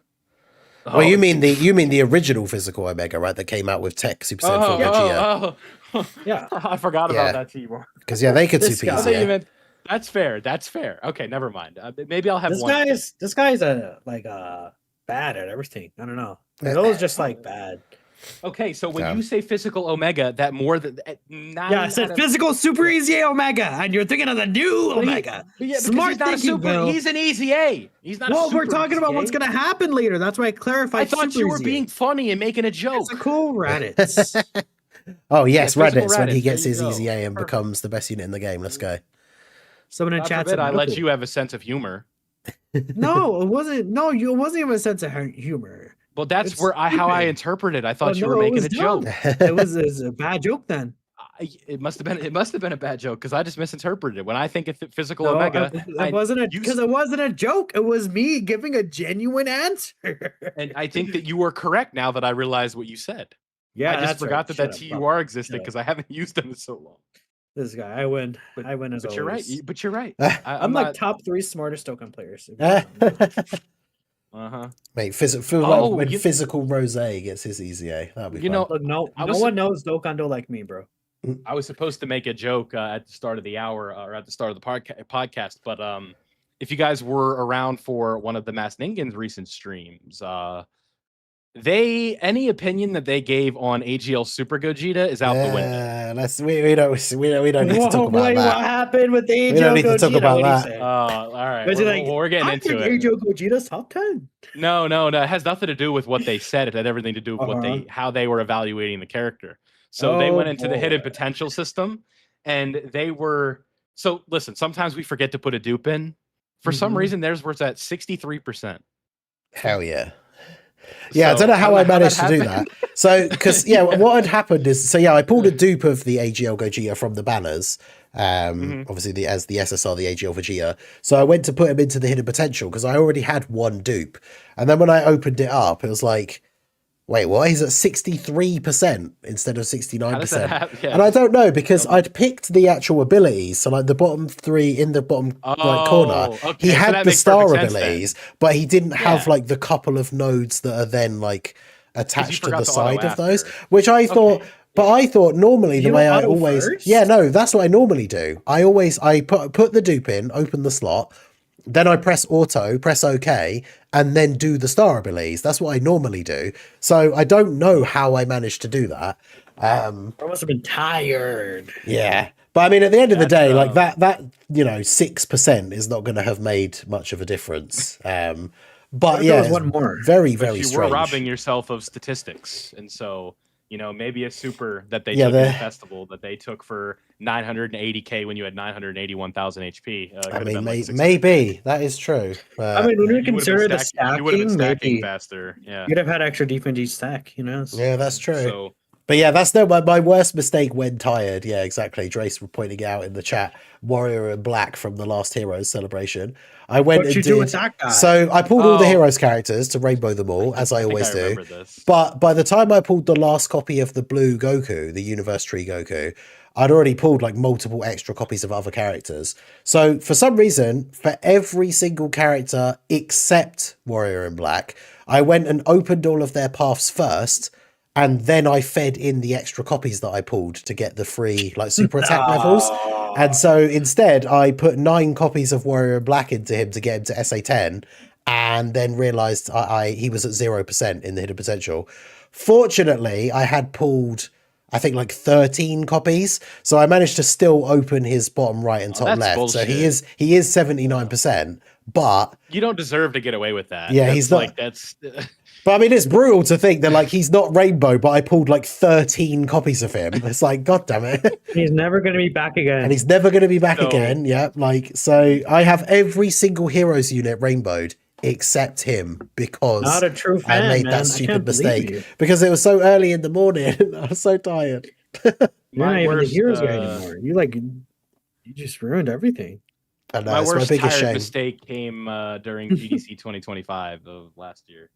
Well, you mean the original physical Omega, right? That came out with Tech Super Saiyan 4 Vegeta. Yeah, I forgot about that, T-Bar. Because they could Super EZA. That's fair. That's fair. Okay, never mind. Maybe I'll have this one. This guy's bad at everything. I don't know. Those just like bad. Okay, so when you say physical Omega, that more than I said physical Super EZA Omega, and you're thinking of the new Omega. Smart thinking, Bill. He's an EZA. He's not. Well, we're talking about what's going to happen later. That's why I clarified. I thought you were being funny and making a joke. It's a cool Raditz. Oh yes, Raditz when he gets his EZA and becomes the best unit in the game. Let's go. Someone in chat said, I let you have a sense of humor. No, it wasn't. No, it wasn't even a sense of humor. Well, that's how I interpreted. I thought you were making a joke. It was a bad joke then. It must have been a bad joke because I just misinterpreted it. When I think of physical Omega, it wasn't a joke. It was me giving a genuine answer. And I think that you were correct now that I realized what you said. Yeah, I just forgot that TUR existed because I haven't used them in so long. This guy, I win. I win as always. You're right. But you're right. I'm like top 3 smartest Dokkan players. Mate, physical Rose gets his EZA. That'd be fun. Look, no one knows Dokkan don't like me, bro. I was supposed to make a joke at the start of the hour or at the start of the podcast, but if you guys were around for one of the Masked Ninja's recent streams, any opinion that they gave on AGL Super Gogeta is out the window. We don't need to talk about Wait, that. what happened with the AGL Gogeta? We don't need to talk about that. All right. Was it like, we're getting into it. AGL Gogeta's top 10? No. It has nothing to do with what they said. It had everything to do with how they were evaluating the character. So they went into the hidden potential system, and they were. So listen, sometimes we forget to put a dupe in. For some reason, theirs was at 63%. Hell yeah. Yeah, I don't know how I managed to do that. So, because what had happened is, I pulled a dupe of the AGL Gogeta from the banners. Obviously, as the SSR, the AGL Vegeta. So I went to put him into the hidden potential because I already had one dupe, and then when I opened it up, it was like, wait, what? He's at 63% instead of 69%. And I don't know, because I'd picked the actual abilities. So like the bottom three in the bottom right corner, he had the star abilities, but he didn't have like the couple of nodes that are then like attached to the side of those, which I thought, but I thought normally the way I always, that's what I normally do. I put the dupe in, open the slot, then I press auto, press OK, and then do the star abilities. That's what I normally do. So I don't know how I managed to do that. I must have been tired. Yeah. But I mean, at the end of the day, like that 6% is not going to have made much of a difference. But yeah, one more. Very you strange. were robbing yourself of statistics. And so, maybe a super that they took in the festival that they took for 980k when you had 981,000 HP. I mean, maybe that is true. I mean, when you consider the stacking, you would have been stacking faster. Yeah, you'd have had extra defense stack. Yeah, that's true. So, but yeah, that's my worst mistake when tired. Yeah, exactly. Drace were pointing out in the chat, Warrior in Black from the last Heroes celebration. I went What'd you do with that guy? So I pulled all the Heroes characters to rainbow them all, as I always do. But by the time I pulled the last copy of the blue Goku, the Universe Tree Goku, I'd already pulled like multiple extra copies of other characters. So for some reason, for every single character except Warrior in Black, I went and opened all of their paths first, and then I fed in the extra copies that I pulled to get the free like super attack levels. And so instead, I put 9 copies of Warrior in Black into him to get him to SA10, and then realized he was at 0% in the hidden potential. Fortunately, I had pulled, I think, like 13 copies, so I managed to still open his bottom right and top left. Bullshit. So he is 79%, but you don't deserve to get away with that. Yeah, he's not. But I mean, it's brutal to think that like he's not rainbow, but I pulled like 13 copies of him. It's like, God damn it. He's never going to be back again. And he's never going to be back again. Yeah. Like, so I have every single Heroes unit rainbowed except him because not a true fan, I made that stupid mistake because it was so early in the morning. I was so tired. You're not even the Heroes guy anymore. You just ruined everything. I know, my worst biggest tired shame. mistake came during GDC 2025 of last year.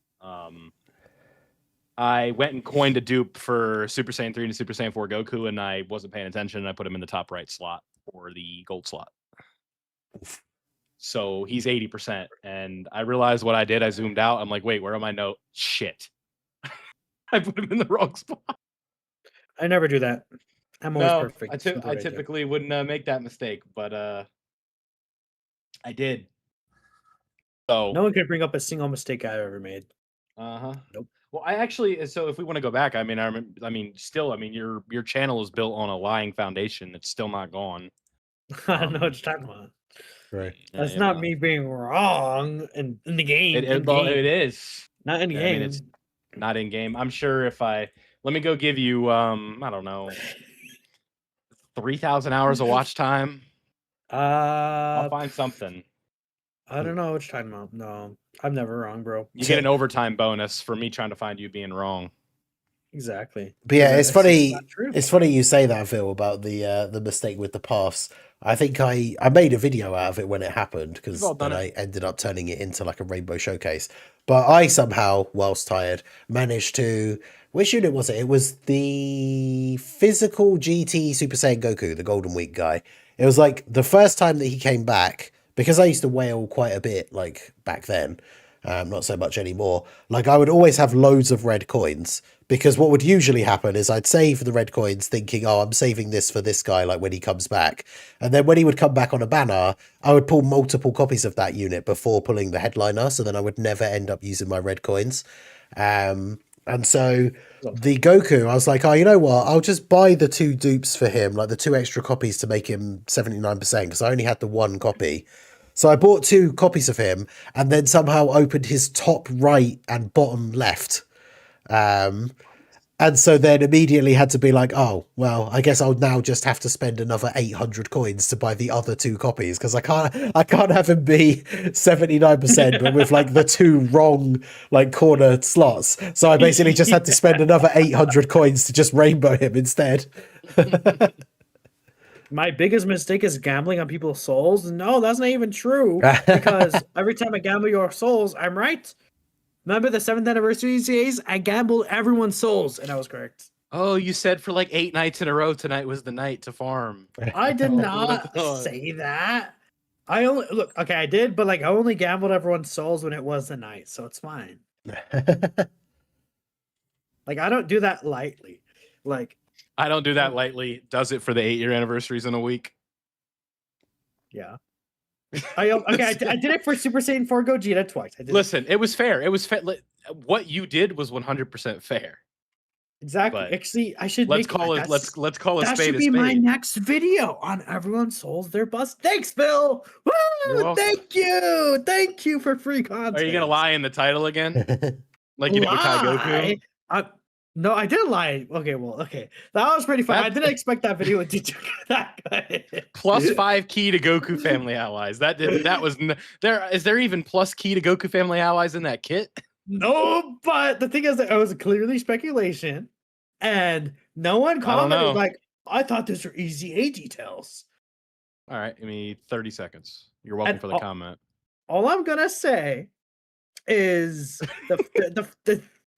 I went and coined a dupe for Super Saiyan 3 and Super Saiyan 4 Goku, and I wasn't paying attention, and I put him in the top right slot for the gold slot. So he's 80%, and I realized what I did. I zoomed out. I'm like, wait, where are my notes? Shit. I put him in the wrong spot. I never do that. I'm always perfect. I typically wouldn't make that mistake, but I did. So no one could bring up a single mistake I've ever made. Nope. Well, I actually, so if we want to go back, I mean, your channel is built on a lying foundation. It's still not gone. I know what you're talking about. Right. That's not me being wrong in the game. It is not in game. I mean, it's not in game. I'm sure if let me go give you, I don't know, 3,000 hours of watch time. I'll find something. I don't know what you're talking about. No, I'm never wrong, bro. You get an overtime bonus for me trying to find you being wrong. Exactly. But yeah, it's funny. It's funny you say that, Phil, about the mistake with the paths. I think I made a video out of it when it happened because then I ended up turning it into like a rainbow showcase. But I somehow, whilst tired, managed to. Which unit was it? It was the physical GT Super Saiyan Goku, the Golden Week guy. It was like the first time that he came back, because I used to wail quite a bit like back then. not so much anymore. Like I would always have loads of red coins, because what would usually happen is I'd save the red coins thinking, oh, I'm saving this for this guy, like when he comes back. And then when he would come back on a banner, I would pull multiple copies of that unit before pulling the headliner. So then I would never end up using my red coins. And so the Goku, I was like, oh, you know what? I'll just buy the 2 dupes for him, like the 2 extra copies to make him 79%, because I only had the 1 copy. So I bought 2 copies of him and then somehow opened his top right and bottom left. And so then immediately had to be like, oh, well, I guess I'll now just have to spend another 800 coins to buy the other 2 copies, because I can't have him be 79%, but with like the 2 wrong like corner slots. So I basically just had to spend another 800 coins to just rainbow him instead. My biggest mistake is gambling on people's souls. No, that's not even true, because every time I gamble your souls, I'm right. Remember the 7th anniversary days? I gambled everyone's souls, and I was correct. Oh, you said for like 8 nights in a row tonight was the night to farm. I did not say that. I only look, okay, I did, but like I only gambled everyone's souls when it was the night, so it's fine. Like I don't do that lightly. Like I don't do that lightly. Does it for the 8-year anniversaries in a week? Yeah. I did it for Super Saiyan 4 Gogeta twice. Listen, it was fair. It was fair. What you did was 100% fair. Exactly. But Actually, I should let's call it. Let's call a that spade should a be spade. my next video on everyone's souls their bus. Thanks, Bill. Woo! Thank you for free content. Are you gonna lie in the title again, like you did with Tai Goku? No, I didn't lie. Okay, that was pretty fun. I didn't expect that video to do that good. +5 key to Goku family allies. That was there. Is there even plus key to Goku family allies in that kit? No, but the thing is that it was clearly speculation, and no one commented. Like, I thought these were easy A details. All right, give me 30 seconds. You're welcome for the comment. All I'm gonna say is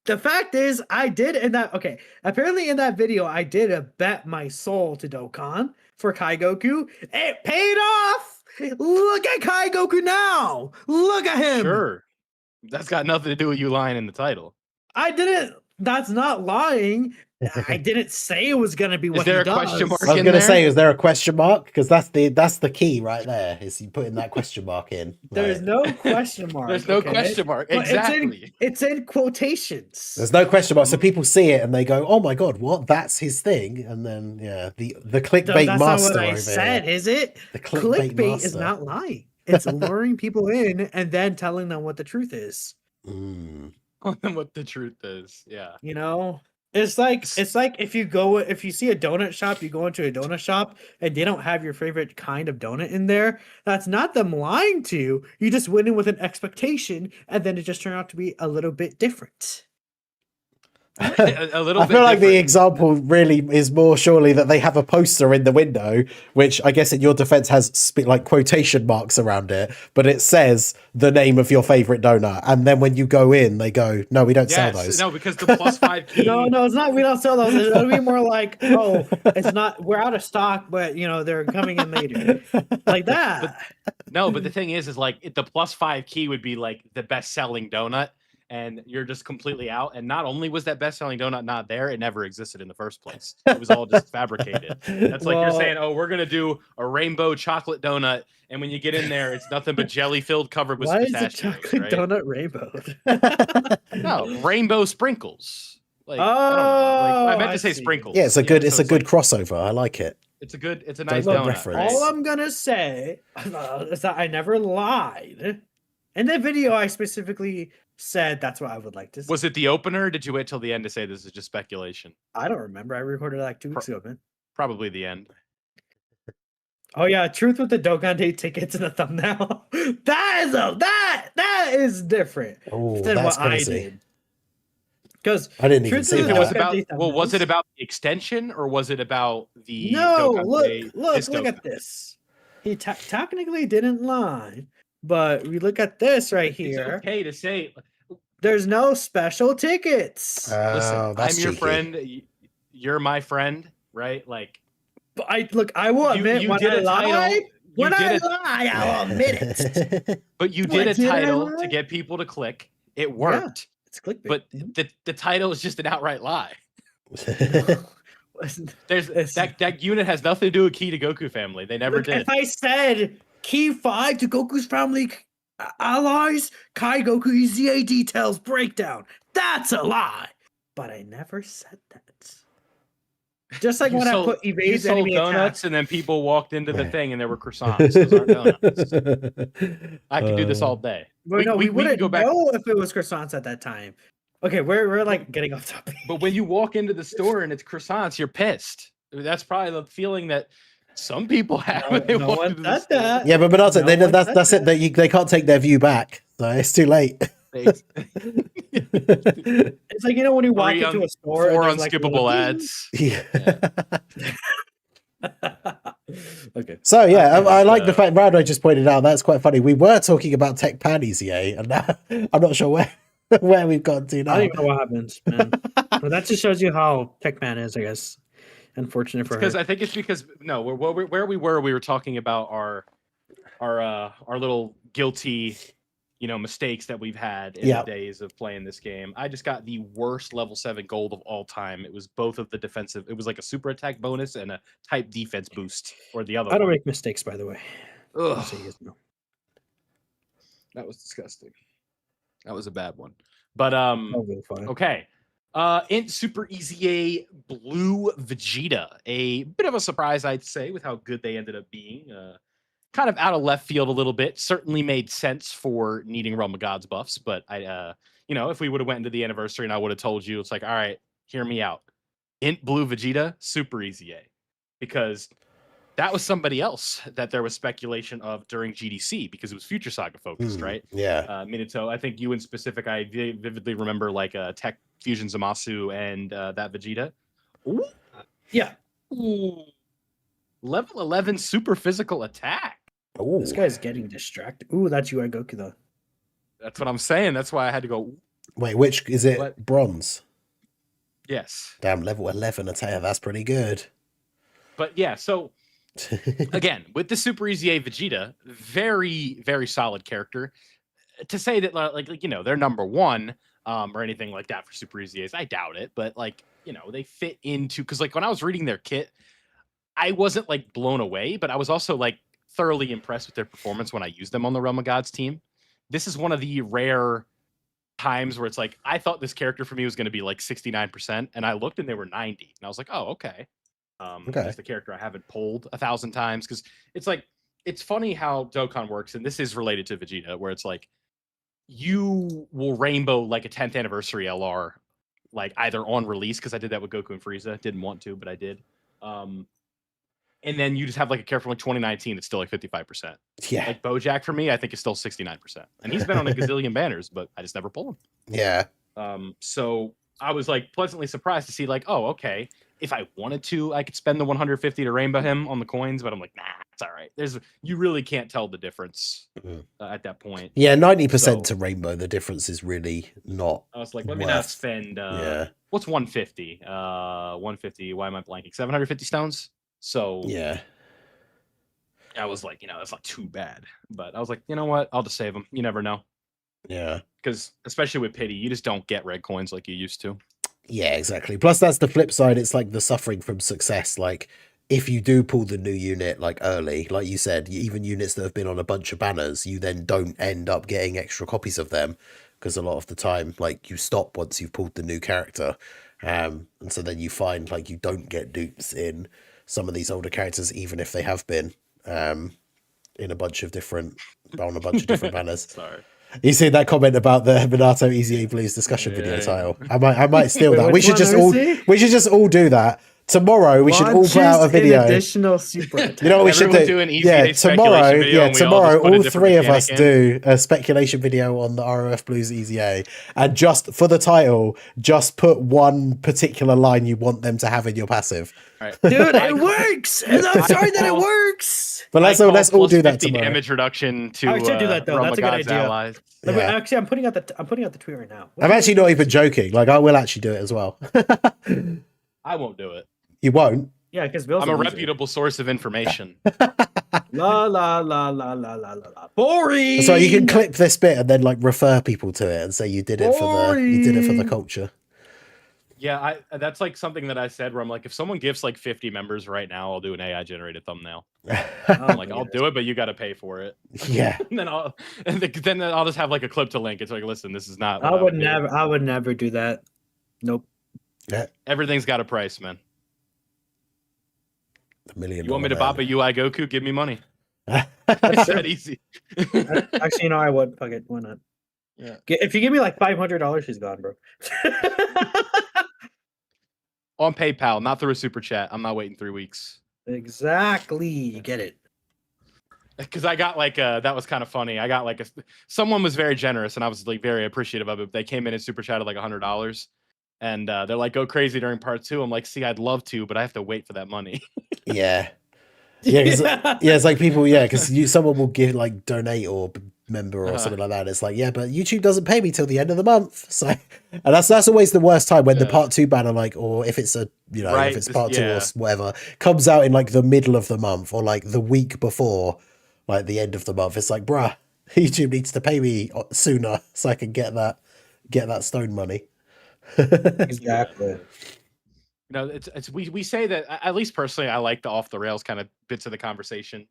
the fact is I did in that. Okay, apparently in that video I did bet my soul to Dokkan for Kai Goku. It paid off. Look at Kai Goku now. Look at him. Sure. That's got nothing to do with you lying in the title. I didn't. That's not lying. I didn't say it was gonna be what he does. Is there a question mark? I was gonna say, is there a question mark? Because that's the key right there. Is you putting that question mark in? There's no question mark. There's no question mark. But Exactly. It's in quotations. There's no question mark. So people see it and they go, "Oh my god, what? That's his thing." And then the clickbait that's master. Not what I said, is it? The clickbait is not lying. It's luring people in and then telling them what the truth is. What the truth is, yeah. You know, it's like if you see a donut shop, you go into a donut shop and they don't have your favorite kind of donut in there. That's not them lying to you. You just went in with an expectation, and then it just turned out to be a little bit different. a little I bit feel like the different. example really is more surely that they have a poster in the window, which I guess in your defense has like quotation marks around it, but it says the name of your favorite donut. And then when you go in, they go, no, we don't sell those. No, because the +5 key. No, it's not. We don't sell those. It'll be more like, oh, it's not. We're out of stock, but they're coming in later, like that. But the thing is like the +5 key would be like the best-selling donut. And you're just completely out. And not only was that best-selling donut not there, it never existed in the first place. It was all just fabricated. That's like you're saying, oh, we're gonna do a rainbow chocolate donut, and when you get in there, it's nothing but jelly filled, covered with pistachios. Why is the chocolate donut rainbow? No, rainbow sprinkles. Like, I meant to say sprinkles. Yeah, it's a good crossover. I like it. It's a nice donut. Reference. All I'm gonna say is that I never lied. In the video, I specifically said that's what I would like to say. Was it the opener? Or did you wait till the end to say this is just speculation? I don't remember. I recorded it like 2 weeks ago, man. Probably the end. Oh yeah, truth with the Dokkan Day tickets in the thumbnail. That is different than what I did. Because I didn't even see that. Was it about the extension or was it about the? No, Dokkan look at this. He technically didn't lie. But we look at this right here. It's okay to say. There's no special tickets. Listen, I'm your cheeky. friend. You're my friend, right? Like, but I will admit when I lied. you When I did lie, I'll admit it. but you What, did a did I title lie? to get people to click. It worked, It's clickbait. but the title is just an outright lie. There's It's- that unit has nothing to do with Key to Goku family. They never Look, did. if I said key 5 to Goku's family allies, Kai Goku EZA details breakdown, that's a lie. But I never said that. Just like You when sold- I put you evades sold enemy donuts, attacks. and then people walked into the thing, and there were croissants. Those aren't donuts. I could do this all day. Well, no, we could wouldn't go back. know if it was croissants at that time. Okay, we're like getting off topic. But when you walk into the store and it's croissants, you're pissed. That's probably the feeling that some people have when they No walk one into the said store. that. Yeah, but Minato, No one that's said it. They can't take their view back. So it's too late. It's like, you know, when you walk Three into a store, Four and there's, unskippable like, ads. Okay. So yeah, I like the uh, fact Brad just pointed out that's quite funny. We were talking about Tech Pan EZA, and now I'm not sure where we've gotten to I now. don't even know what happens, man. But that just shows you how Techman is, I guess. Unfortunate for Because her. I think it's because no, where we were talking about our little guilty, mistakes that we've had in Yeah. the days of playing this game. I just got the worst level 7 gold of all time. It was both of the defensive. It was like a super attack bonus and a type defense boost, or the other I don't one. make mistakes, by the way. Ugh, Just so you guys know. that was disgusting. That was a bad one. But Oh, really fine. okay. In Super EZA Blue Vegeta, a bit of a surprise, I'd say, with how good they ended up being. Kind of out of left field a little bit. Certainly made sense for needing Realm of Gods buffs, but if we would have went into the anniversary and I would have told you, it's like, all right, hear me out. Int Blue Vegeta, Super EZA, because that was somebody else that there was speculation of during GDC because it was Future Saga focused, right? Yeah. Minato, I think you in specific, I vividly remember like Tech Fusion Zamasu and that Vegeta. Ooh. Yeah. Ooh. Level 11 super physical attack. Ooh. This guy's getting distracted. Ooh, that's UI Goku, though. That's what I'm saying. That's why I had to go. Wait, which is it? What? Bronze. Yes. Damn, level 11 attack. That's pretty good. But yeah, so again, with the Super EZA Vegeta, very, very solid character. To say that, they're number one or anything like that for Super EZAs, I doubt it. But, they fit into... Because, when I was reading their kit, I wasn't, blown away, but I was also, thoroughly impressed with their performance when I used them on the Realm of Gods team. This is one of the rare times where it's I thought this character for me was going to be, 69%, and I looked and they were 90. And I was like, oh, okay. Okay. Just the character I haven't pulled 1,000 times because it's funny how Dokkan works, and this is related to Vegeta, where it's you will rainbow a 10th anniversary LR either on release, because I did that with Goku and Frieza. Didn't want to, but I did. And then you just have a character from 2019 that's still 55%. Yeah. Bojack for me, I think is still 69%, and he's been on a gazillion banners, but I just never pull him. Yeah. So I was pleasantly surprised to see oh, okay. If I wanted to, I could spend the 150 to rainbow him on the coins, but I'm nah, it's all right. You really can't tell the difference at that point. Yeah, 90% So- to rainbow, the difference is really not. I was let me not worth- spend. Yeah. What's 150? 150. Why am I blanking? 750 stones. So Yeah. I was that's not too bad. But I was you know what? I'll just save them. You never know. Yeah. Because especially with pity, you just don't get red coins like you used to. Yeah, exactly. Plus, that's the flip side. It's the suffering from success. If you do pull the new unit early, like you said, even units that have been on a bunch of banners, you then don't end up getting extra copies of them because a lot of the time, you stop once you've pulled the new character, and so then you find you don't get dupes in some of these older characters, even if they have been in a bunch of different banners. Sorry. You see that comment about the Minato EZA Blues discussion video title? I might steal that. Which We should one, just let me see? we should just all do that. Tomorrow we should all put out a Launches video. an additional super attack. You know what we should Everyone do? do an EZA Yeah, tomorrow. speculation video Yeah, and we all tomorrow. just put a All different three of us mechanic do a speculation video on the ROF Blues EZA, and just for the title, just put one particular line you want them to have in your passive. All right. Dude, it works! And I'm sorry that it works! But let's all do that tomorrow. Damage reduction to I should do that, though. Realm That's of a good Gods idea. allies. Yeah. Actually, I'm putting out the tweet right now. I'm actually not even joking. I will actually do it as well. I won't do it. You won't. Yeah, because Bill's I'm a loser. reputable source of information. La la la la la la la la. Boring. So you can clip this bit and then like refer people to it and say you did it for the Boring. culture. Yeah, that's like something that I said where I'm like, if someone gives like 50 members right now, I'll do an AI generated thumbnail. I'm like, I'll do it, but you got to pay for it. Yeah. And then I'll just have like a clip to link. It's like, listen, this is not. What I would do. never. I would never do that. Nope. Yeah. Everything's got a price, man. $1 million. You want me to bop a UI Goku? Give me money. Man. It's that easy. Actually, I would. Fuck it. Why not? Yeah. If you give me like $500, she's gone, bro. On PayPal, not through a super chat. I'm not waiting 3 weeks. Exactly. You get it. Because I got like that was kind of funny. I got like someone was very generous and I was like very appreciative of it. They came in and super chatted like $100, and they're like, go crazy during part 2. I'm like, see, I'd love to, but I have to wait for that money. Yeah. Yeah, it's like people, because someone will give like donate or member or something like that. It's like, yeah, but YouTube doesn't pay me till the end of the month. So, and that's always the worst time when the part 2 banner, like, or if it's if it's part 2 or whatever, comes out in like the middle of the month or like the week before, like the end of the month. It's like, bruh, YouTube needs to pay me sooner so I can get that stone money. Exactly. It's we say that, at least personally, I like the off the rails kind of bits of the conversation.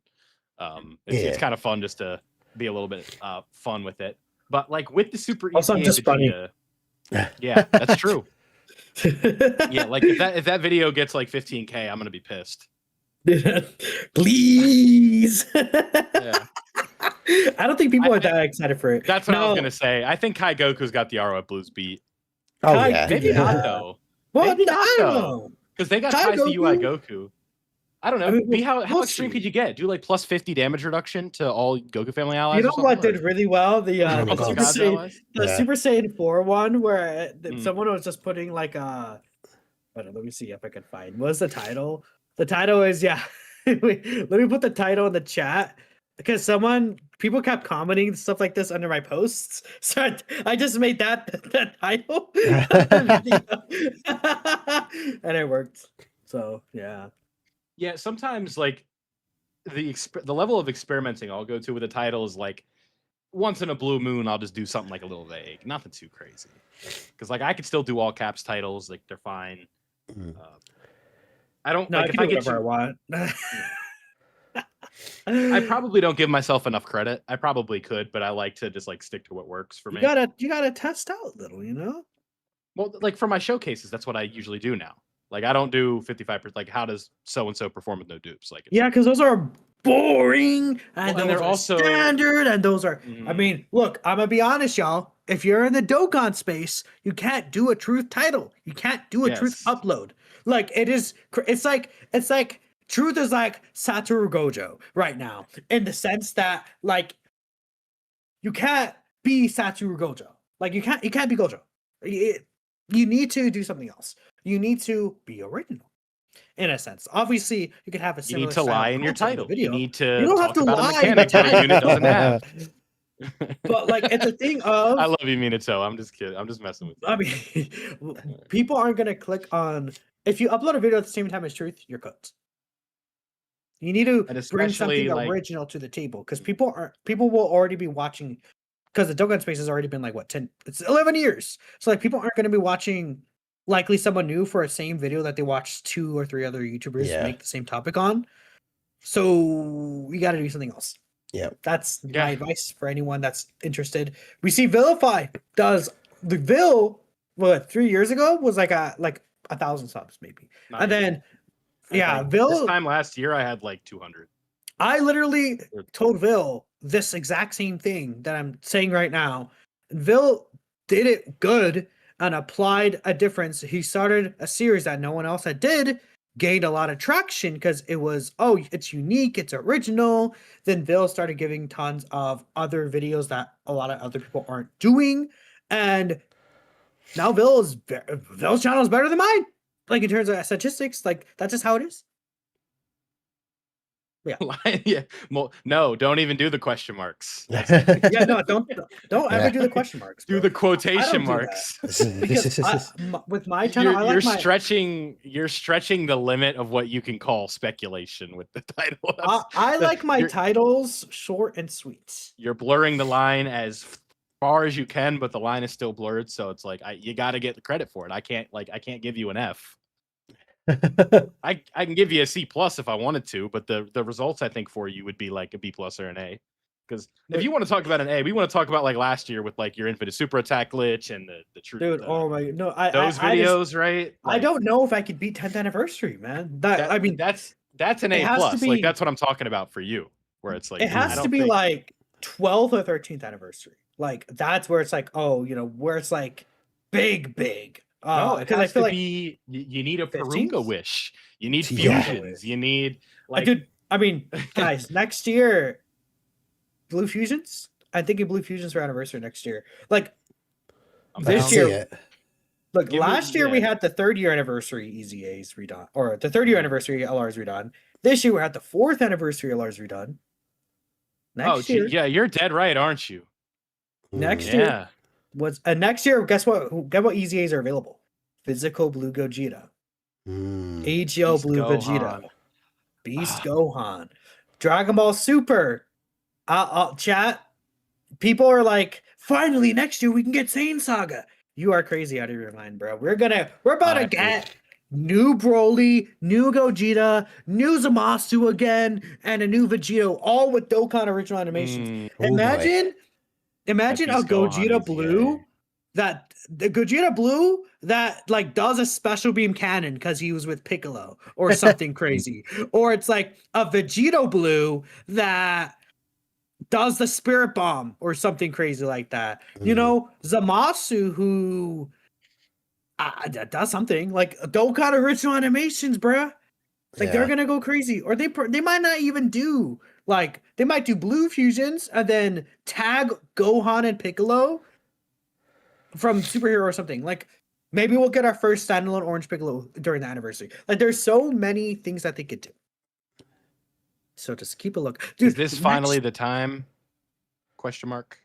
It's kind of fun just to be a little bit fun with it. But like with the super easy, also, I'm just funny. Yeah, that's true. Yeah, like if that video gets like 15K, I'm gonna be pissed. Please. Yeah. I don't think people are that excited for it. That's what I was gonna say. I think Kai Goku's got the RO Blues beat. Oh yeah, maybe not though. Well, maybe I don't though. know. Because they got Kai ties to UI Goku? Goku. I don't know. I mean, how we'll extreme see. could you get? Do like plus 50 damage reduction to all Goku family allies? You know or what something, did really well? The my Super God. Saiyan, Yeah. Super Saiyan 4 one where someone was just putting like a. Let me see if I can find. What's the title? The title is Wait, let me put the title in the chat because people kept commenting stuff like this under my posts, so I just made that title, and it worked. So yeah. Yeah, sometimes like the level of experimenting I'll go to with a title is like once in a blue moon I'll just do something like a little vague, nothing too crazy. Because like I could still do all caps titles, like they're fine. I don't No, like I if can I do get whatever I want. I probably don't give myself enough credit. I probably could, but I like to just like stick to what works for me. You gotta test out a little, you know. Well, like for my showcases, that's what I usually do now. Like I don't do 55%. Like how does so and so perform with no dupes? Like Yeah, because those are boring and Well, and those they're are also- standard and those are. I Mhm. mean, look, I'm gonna be honest, y'all. If you're in the Dokkan space, you can't do a truth title. You can't do a truth Yes. upload. Like it is. It's like truth is like Satoru Gojo right now in the sense that like you can't be Satoru Gojo. Like you can't be Gojo. You need to do something else. You need to be original. In a sense, obviously, you could have a You similar need to style lie of in your content title. video. You need to You don't have talk to about lie a in the mechanic that a unit doesn't have. But like it's a thing of I love you, Minato. I'm just kidding. I'm just messing with you. I mean people aren't gonna click on if you upload a video at the same time as truth, you're cooked. You need to And bring especially, something like- original to the table because people will already be watching because the Dokkan space has already been like what 10 it's 11 years. So like people aren't gonna be watching likely someone new for a same video that they watched 2 or 3 other YouTubers make the same topic on. So we gotta do something else. Yeah. That's my advice for anyone that's interested. We see Vilify does the Vil 3 years ago was like 1,000 subs maybe. Not And even. then Like, Vil this time last year I had like 200. I literally told Vil this exact same thing that I'm saying right now. Vil did it good and applied a difference. He started a series that no one else had did, gained a lot of traction because it was, it's unique, it's original. Then Vil started giving tons of other videos that a lot of other people aren't doing. And now Vil's channel is better than mine. Like in terms of statistics, like that's just how it is. Yeah. No, don't even do the question marks. Yeah, no, don't ever do the question marks. Do Bro. the quotation do that. marks. Because with my channel, I You're like my. stretching the limit of what you can call speculation with the title. I like my titles short and sweet. You're blurring the line as far as you can, but the line is still blurred. So it's like you got to get the credit for it. I can't give you an F. I can give you a C+ if I wanted to, but the results I think for you would be like a B+ or an A. Because if you want to talk about an A, we want to talk about like last year with like your infinite super attack glitch and the truth. Dude, oh my no, those videos, right? Like, I don't know if I could beat 10th anniversary, man. I mean, that's an A+. Like that's what I'm talking about for you, where it's like it has to be like 12th or 13th anniversary. Like that's where it's like, oh, where it's like big. No, it because has I feel to like be. You need a 15th? Perunga wish. You need fusions. You need like. Dude, I mean, guys, next year, Blue Fusions. I think Blue Fusions for anniversary next year. Like this year. Look, last year we had the 3rd year anniversary EZAs redone, or the 3rd year anniversary LRs redone. This year we had the 4th anniversary LRs redone. Next year, yeah, you're dead right, aren't you? Next year. Next year, guess what? Guess what EZAs are available? Physical Blue Gogeta, AGL Blue Vegeta, Beast Gohan, Dragon Ball Super. Chat. People are like, finally next year we can get Saiyan Saga. You are crazy out of your mind, bro. We're about to get new Broly, new Gogeta, new Zamasu again, and a new Vegito, all with Dokkan original animations. Imagine a Gogeta Blue the Gogeta Blue that like does a special beam cannon because he was with Piccolo or something crazy. Or it's like a Vegito Blue that does the Spirit Bomb or something crazy like that. Zamasu who does something like Dokkan original animations, bruh. Like they're gonna go crazy, or they might not even do like they might do Blue Fusions and then tag Gohan and Piccolo from Superhero or something. Like maybe we'll get our first standalone Orange Piccolo during the anniversary. Like there's so many things that they could do. So just keep a look. Dude, is this finally the time? Question mark.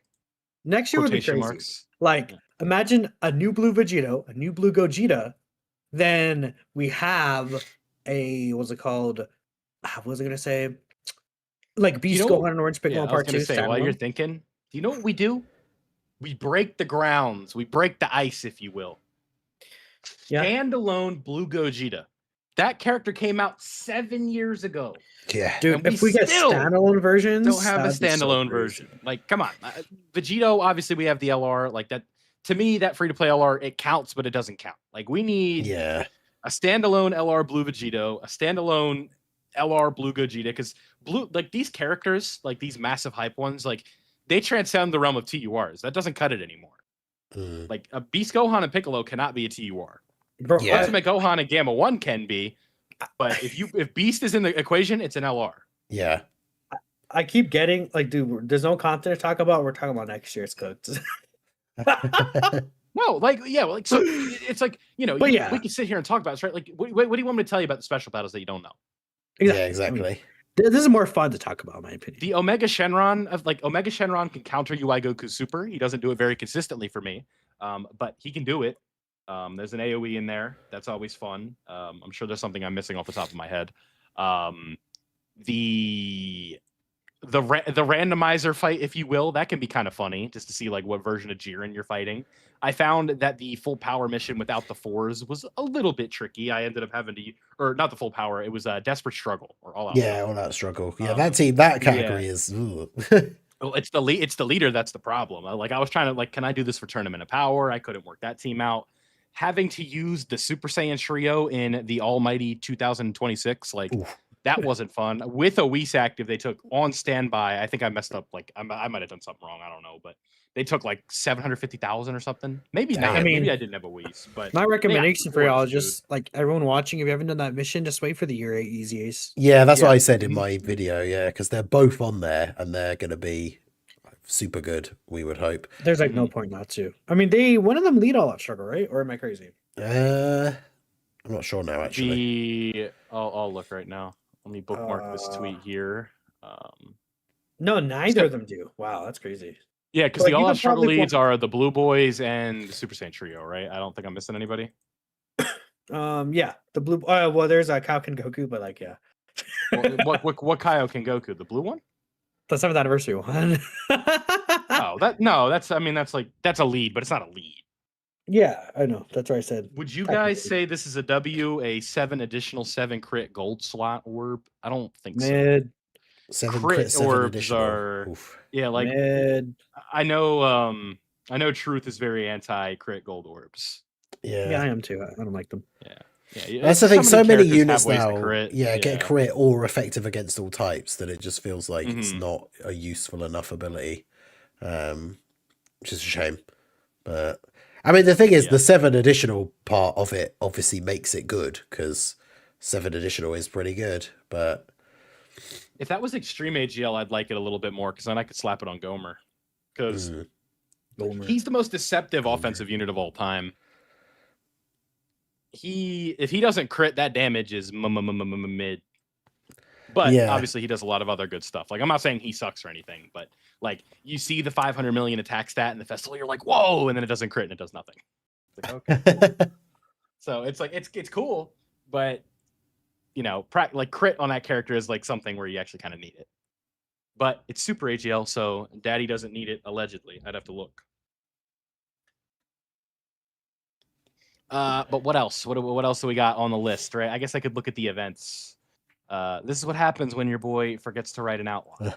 Next year would be crazy. Marks. Like imagine a new Blue Vegito, a new Blue Gogeta. Then we have what's it called? What was I gonna say? Like Beast Gohan and Orange Piccolo Part 2. Say, while you're thinking, do you know what we do? We break the grounds. We break the ice, if you will. Yeah. Standalone Blue Gogeta. That character came out 7 years ago. Yeah, dude. If we get standalone versions, don't have a standalone version. Like, come on, Vegito. Obviously, we have the LR. Like that. To me, that free to play LR it counts, but it doesn't count. Like we need a standalone LR Blue Vegito, a standalone LR Blue Gogeta, because these characters, like these massive hype ones, like they transcend the realm of TURs. That doesn't cut it anymore. Like a Beast Gohan and Piccolo cannot be a TUR. Ultimate Gohan and Gamma 1 can be, but if Beast is in the equation, it's an LR. Yeah. I keep getting like, dude, there's no content to talk about. We're talking about next year's cooked. No, so it's like, we can sit here and talk about it, right? Like, what do you want me to tell you about the special battles that you don't know? Yeah, exactly. This is more fun to talk about, in my opinion. The Omega Shenron can counter UI Goku Super. He doesn't do it very consistently for me, but he can do it. There's an AoE in there. That's always fun. I'm sure there's something I'm missing off the top of my head. The randomizer fight, if you will, that can be kind of funny just to see like what version of Jiren you're fighting. I found that the full power mission without the fours was a little bit tricky. I ended up having to, or not the full power. It was a Desperate Struggle or All Out. Yeah, All Out Struggle. Yeah, that category is. Well, it's the leader that's the problem. Like I was trying to can I do this for Tournament of Power? I couldn't work that team out. Having to use the Super Saiyan Trio in the Almighty 2026, that wasn't fun. With a Whis active, they took on standby. I think I messed up. Like I might have done something wrong. I don't know, but they took like 750,000 or something. Maybe not. I mean, maybe I didn't have a Whis. But my recommendation for y'all, just like everyone watching, if you haven't done that mission, just wait for the Year 8 EZAs. Yeah, that's what I said in my video. Yeah, because they're both on there and they're gonna be super good. We would hope. There's like no point not to. I mean, one of them lead All Out Struggle, right? Or am I crazy? I'm not sure now. Actually, I'll look right now. Let me bookmark this tweet here. No, neither of them do. Wow, that's crazy. Yeah, because But the you All could Out Struggle probably leads are the Blue Boys and the Super Saiyan Trio, right? I don't think I'm missing anybody. Yeah, the blue. Well, there's a Kaioken Goku, but like, yeah, what Kaioken Goku? The blue one? the 7th anniversary one. Oh, that's a lead, but it's not a lead. Yeah, I know. That's what I said. Would you guys say this is a W, a 7 crit gold slot orb? I don't think so. Mid, 7 Crit crit, 7 orbs additional. are- Oof. Yeah, like mid. I know Truth is very anti crit gold orbs. Yeah, I am too. I don't like them. Yeah, That's the thing. So many characters units have ways to now, crit. get crit or effective against all types. That it just feels like it's Mhm. not a useful enough ability, which is a shame. But I mean, the thing is, Yeah. the 7 additional part of it obviously makes it good because 7 additional is pretty good. But If that was Extreme AGL, I'd like it a little bit more because then I could slap it on Gomer. Because he's the most deceptive offensive unit of all time. If he doesn't crit, that damage is mid. But Yeah. obviously he does a lot of other good stuff. Like I'm not saying he sucks or anything, but like you see the 500 million attack stat in the festival, you're like, whoa, and then it doesn't crit and it does nothing. It's like, okay. So it's like it's cool, but you know, like crit on that character is like something where you actually kind of need it. But it's Super AGL, so Daddy doesn't need it allegedly. I'd have to look. But what else? What else do we got on the list? Right? I guess I could look at the events. This is what happens when your boy forgets to write an outline.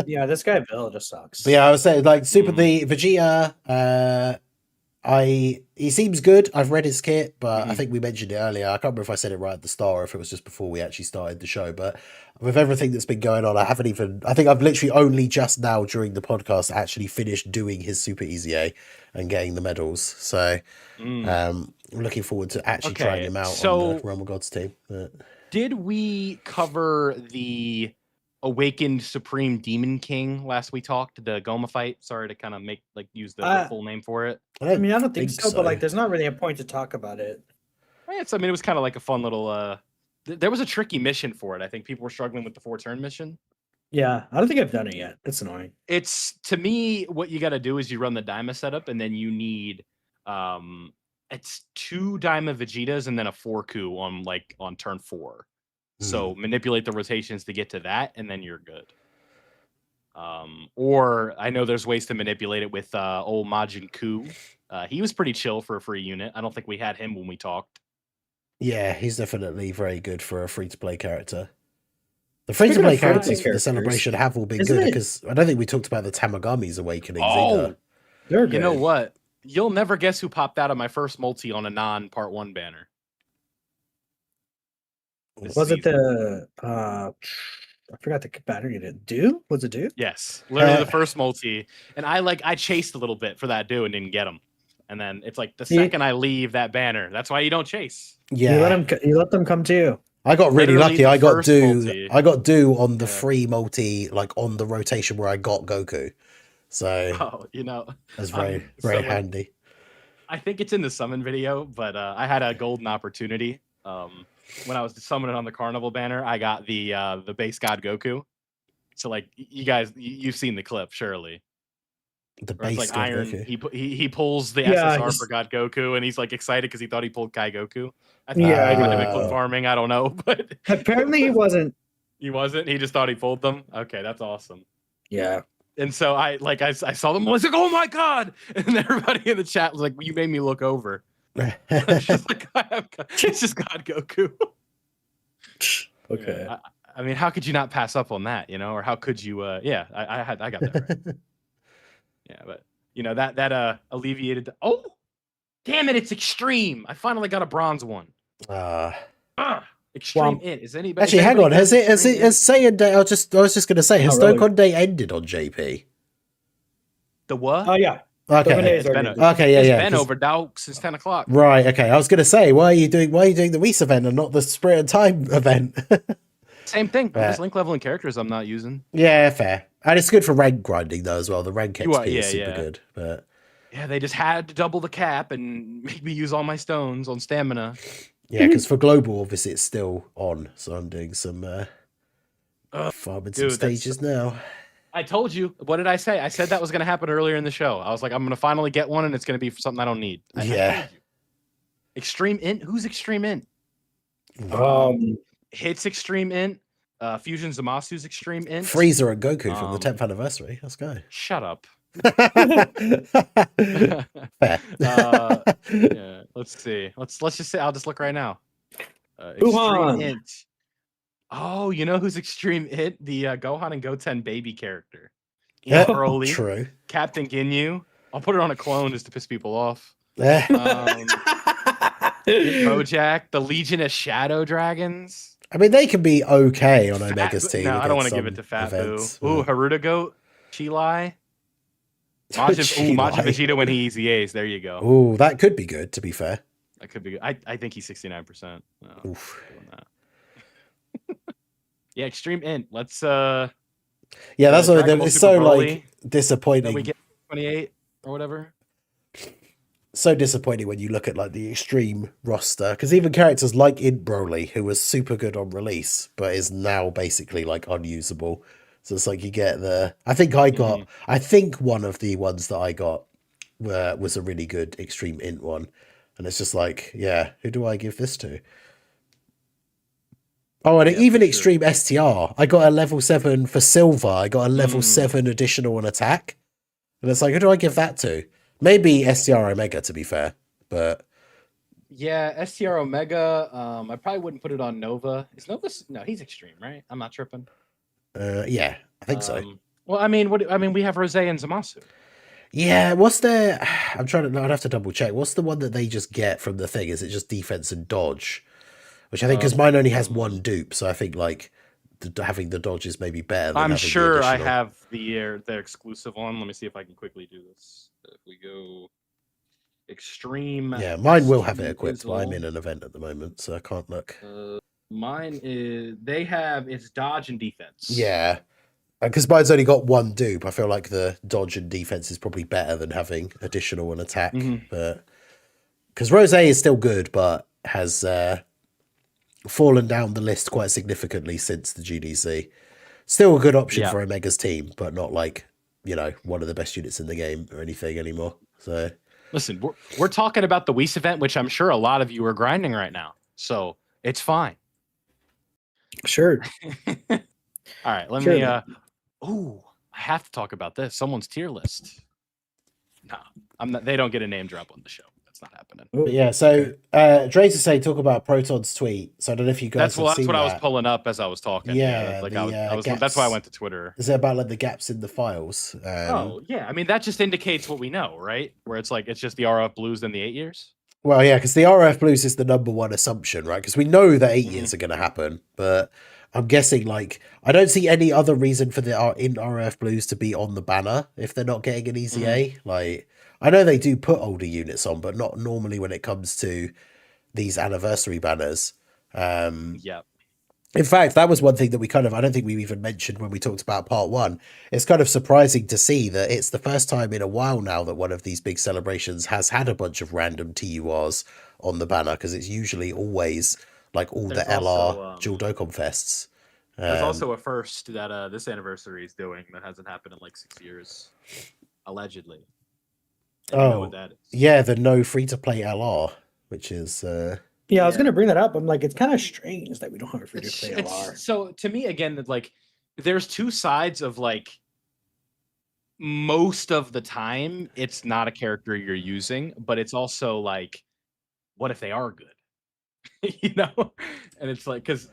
Yeah, this guy Bill just sucks. But yeah, I was saying like the Vegeta. He seems good. I've read his kit, but I think we mentioned it earlier. I can't remember if I said it right at the start or if it was just before we actually started the show. But with everything that's been going on, I think I've literally only just now during the podcast actually finished doing his Super Easy A and getting the medals. So I'm looking forward to actually trying him out on the Realm of Gods team. But did we cover the Awakened Supreme Demon King last we talked? The Goma fight? Sorry to kind of use the full name for it. I mean, I don't think so, but like, there's not really a point to talk about it. It was kind of like a fun little. There was a tricky mission for it. I think people were struggling with the 4-turn mission. Yeah, I don't think I've done it yet. It's annoying. It's to me, what you got to do is you run the Daima setup, and then you need it's 2 Daima Vegetas and then a 4-coup on turn 4. So manipulate the rotations to get to that, and then you're good. Or I know there's ways to manipulate it with old Majin Ku. He was pretty chill for a free unit. I don't think we had him when we talked. Yeah, he's definitely very good for a free-to-play character. The free-to-play characters for the celebration have all been good because I don't think we talked about the Tamagami's awakenings either. They're good. You know what? You'll never guess who popped out of my first multi on a non-part 1 banner. Was it the I forgot the banner you did. Do? Was it Do? Yes. Literally the first multi. And I chased a little bit for that Do and didn't get him. And then it's like the second I leave that banner, that's why you don't chase. Yeah. You let them come to you. I got really lucky. I got Do on the Yeah. free multi, like on the rotation where I got Goku. So that's very handy. I think it's in the summon video, but I had a golden opportunity. When I was summoning on the Carnival banner, I got the base god Goku. So like you guys, you've seen the clip, surely. The Where it's base like god Iron, Goku. he pulls the Yeah, SSR for God Goku, and he's like excited because he thought he pulled Kai Goku. I think Yeah, he I might have been know. clip farming. I don't know, but Apparently he wasn't. he wasn't. He just thought he pulled them. Okay, that's awesome. Yeah. And so I saw them. I was like, oh my god! And everybody in the chat was like, you made me look over. It's just like it's just God Goku. Okay. Yeah, I mean, how could you not pass up on that? Or how could you? I got that right. Yeah, but that alleviated. Oh, damn it! It's extreme. I finally got a bronze one. Extreme it. Is anybody Actually, hang on. Has Saiyan Day? I was just going to say, has Not really. Dokkan Day ended on JP? the what? Oh yeah. Okay. Dokkan Day is It's been already- Okay, yeah, It's yeah. been 'cause- over now since 10 o'clock. Right. Okay. I was going to say, why are you doing the Whis event and not the Spirit and Time event? Same thing. Yeah. There's link leveling characters I'm not using. Yeah, fair. And it's good for rank grinding though as well. The rank You are- XP is yeah, super yeah. good. But Yeah, they just had to double the cap and make me use all my stones on stamina. Yeah, because for global, obviously, it's still on. So I'm doing some farming some dude, stages now. I told you. What did I say? I said that was going to happen earlier in the show. I was like, I'm going to finally get one, and it's going to be for something I don't need. I told you. Extreme Int? Who's Extreme Int? Hits Extreme Int. Fusion Zamasu's Extreme Int. Frieza and Goku from the 10th anniversary. Let's go. Shut up. Fair. Yeah. Let's see. Let's just say I'll just look right now. Extreme Int. Oh, you know who's Extreme Int? The Gohan and Goten baby character. Yeah, Broly, true. Captain Ginyu. I'll put it on a clone just to piss people off. Bojack, the Legion of Shadow Dragons. I mean, they can be okay on Omega's team. No, I don't want to give it to Fat Boo. Ooh, Haruta Goat, Chilai. Majin Vegeta when he easy A's. There you go. Ooh, that could be good, to be fair. That could be good. I think he's 69%. No, Oof. Yeah, Extreme Int. Let's yeah, that's what it's so like disappointing. We get 28 or whatever. So disappointing when you look at like the Extreme roster, because even characters like Int Broly, who was super good on release, but is now basically like unusable. So it's like you get I think one of the ones that I got was a really good Extreme Int one, and it's just like, yeah, who do I give this to? Oh, and even Extreme STR, I got a level 7 for Silver. I got a level 7 additional on attack. And it's like, who do I give that to? Maybe STR Omega, to be fair. But yeah, STR Omega, I probably wouldn't put it on Nova. Is Nova? No, he's Extreme, right? I'm not tripping. Yeah, I think so. Well, I mean, we have Rose and Zamasu. Yeah, what's their... I'd have to double check. What's the one that they just get from the thing? Is it just defense and dodge? Which I think, because mine only has one dupe, so I think like having the dodge is maybe better than I'm sure I have their exclusive on. Let me see if I can quickly do this. If we go Extreme... Yeah, mine will have it equipped, but I'm in an event at the moment, so I can't look. Mine is... It's dodge and defense. Yeah. Because mine's only got one dupe, I feel like the dodge and defense is probably better than having additional and attack. But because Rose is still good, but has fallen down the list quite significantly since the GDC. Still a good option for Omega's team, but not like, one of the best units in the game or anything anymore. So listen, we're talking about the Whis event, which I'm sure a lot of you are grinding right now. So it's fine. Sure. All right, let me I have to talk about this. Someone's tier list. No, I'm not. They don't get a name drop on the show. That's not happening. But yeah, so Dre's is saying talk about Proton's tweet. So I don't know if you guys that's what I was pulling up as I was talking. Yeah, that's why I went to Twitter. Is it about like the gaps in the files? Oh yeah, I mean that just indicates what we know, right? Where it's like it's just the RF Blues in the 8 years. Well, yeah, because the RF Blues is the number one assumption, right? Because we know that 8 years are going to happen, but I'm guessing like I don't see any other reason for the RF Blues to be on the banner if they're not getting an easy A. Like I know they do put older units on, but not normally when it comes to these anniversary banners. Yeah. In fact, that was one thing that I don't think we even mentioned when we talked about part 1. It's kind of surprising to see that it's the first time in a while now that one of these big celebrations has had a bunch of random TURs on the banner, because it's usually always like all the LR dual Dokkan Fests. There's also a first that this anniversary is doing that hasn't happened in like 6 years, allegedly. And you know what that is. Yeah, the no free-to-play LR, which is... Yeah, I was gonna bring that up. I'm like, it's kind of strange that we don't have a free-to-play LR. So to me, again, that like, there's two sides of like. Most of the time, it's not a character you're using, but it's also like, what if they are good? And it's like, because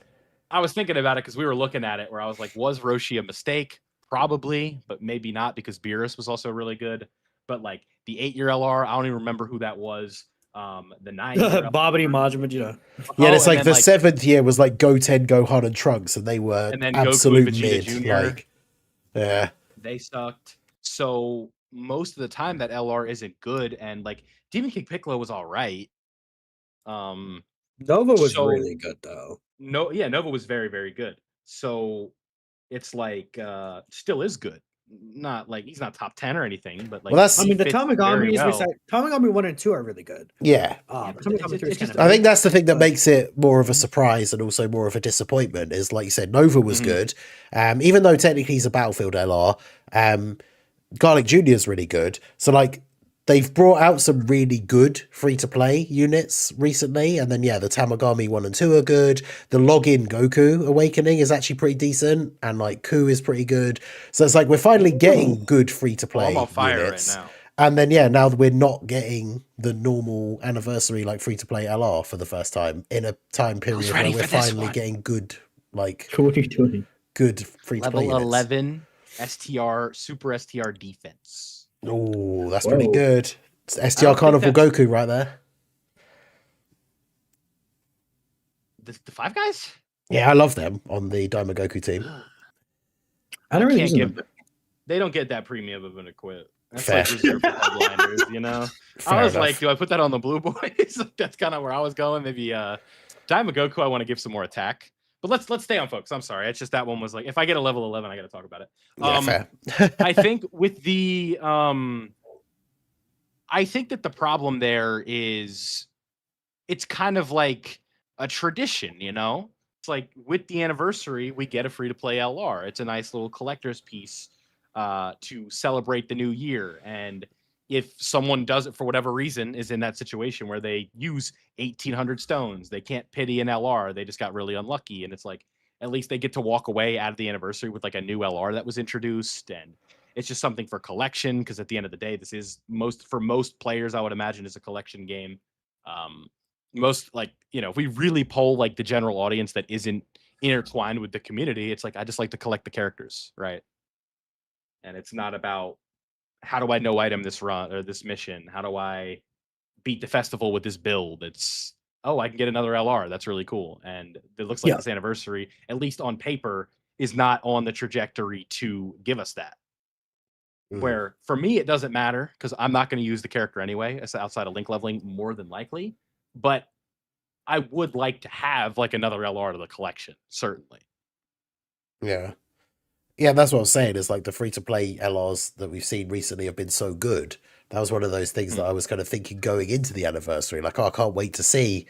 I was thinking about it because we were looking at it where I was like, was Roshi a mistake? Probably, but maybe not, because Beerus was also really good. But like the 8-year LR, I don't even remember who that was. The 9-year Bobbity Majima. Yeah, it's like the 7th year was like Goten, Gohan, and Trunks, and they were absolute mid. Like, yeah, they sucked. So most of the time that LR isn't good, and like Demon King Piccolo was all right. Nova was really good though. Nova was very, very good. So it's like still is good. not like he's not top 10 or anything, but like Well, that's- I mean, the he fits very Tamagomis, well. Tamagami 1 and 2 are really good. Yeah. but Tamagami 3 is it's kind just- of. I think that's the thing that makes it more of a surprise and also more of a disappointment is, like you said, Nova was good. Even though technically he's a Battlefield LR, Garlic Jr. is really good. So, like, they've brought out some really good free-to-play units recently. And then, yeah, the Tamagami 1 and 2 are good. The Login Goku Awakening is actually pretty decent. And, like, Ku is pretty good. So it's like we're finally getting good free-to-play I'm on fire units. right now. And then, yeah, now we're not getting the normal anniversary, like, free-to-play LR for the first time in a time period where ready we're for this finally one. getting good, like, What are you doing? good free-to-play Level units. 11 STR, Super STR defense. Oh, that's pretty Whoa. good. It's I STR don't think Carnival Goku right there. The Five Guys? Yeah, I love them on the Daima Goku team. I don't really can't use give them. They don't get that premium of an equip. That's Fair. like reserved for headliners, you know? Fair I was enough. like, do I put that on the Blue Boys? That's kind of where I was going. Maybe Daima Goku, I want to give some more attack. But let's stay on focus. I'm sorry. It's just that one was like, if I get a level 11, I got to talk about it. Yeah, fair. I think with the I think that the problem there is it's kind of like a tradition, you know? It's like with the anniversary, we get a free to play LR. It's a nice little collector's piece to celebrate the new year. And if someone does it for whatever reason, is in that situation where they use 1,800 stones, they can't pity an LR. They just got really unlucky. And it's like, at least they get to walk away out of the anniversary with like a new LR that was introduced. And it's just something for collection. Because at the end of the day, this is for most players, I would imagine, is a collection game. Most like, you know, if we really poll like the general audience that isn't intertwined with the community, it's like, I just like to collect the characters. Right. And it's not about, how do I no item this run or this mission? How do I beat the festival with this build? It's, oh, I can get another LR. That's really cool. And it looks like this anniversary, at least on paper, is not on the trajectory to give us that. Where for me, it doesn't matter because I'm not going to use the character anyway, outside of link leveling, more than likely. But I would like to have like another LR to the collection, certainly. Yeah. Yeah, that's what I was saying, is like the free-to-play LRs that we've seen recently have been so good. That was one of those things that I was kind of thinking going into the anniversary. Like, oh, I can't wait to see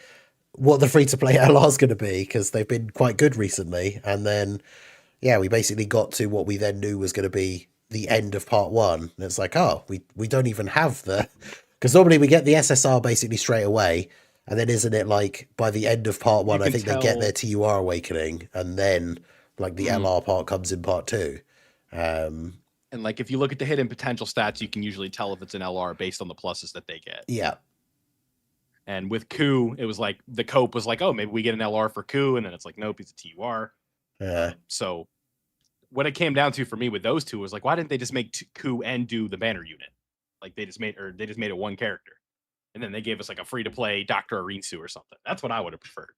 what the free-to-play LR is going to be because they've been quite good recently. And then, yeah, we basically got to what we then knew was going to be the end of part 1. And it's like, oh, we don't even have the... Because normally we get the SSR basically straight away. And then isn't it like by the end of part 1, I think they get their TUR Awakening and then... like the LR part comes in part 2. And like if you look at the hidden potential stats, you can usually tell if it's an LR based on the pluses that they get. Yeah. And with Ku, it was like the cope was like, oh, maybe we get an LR for Ku, and then it's like, nope, he's a TUR. So what it came down to for me with those two was like, why didn't they just make Ku and do the banner unit? Like they just made it one character, and then they gave us like a free to play Dr. Arinsu or something. That's what I would have preferred.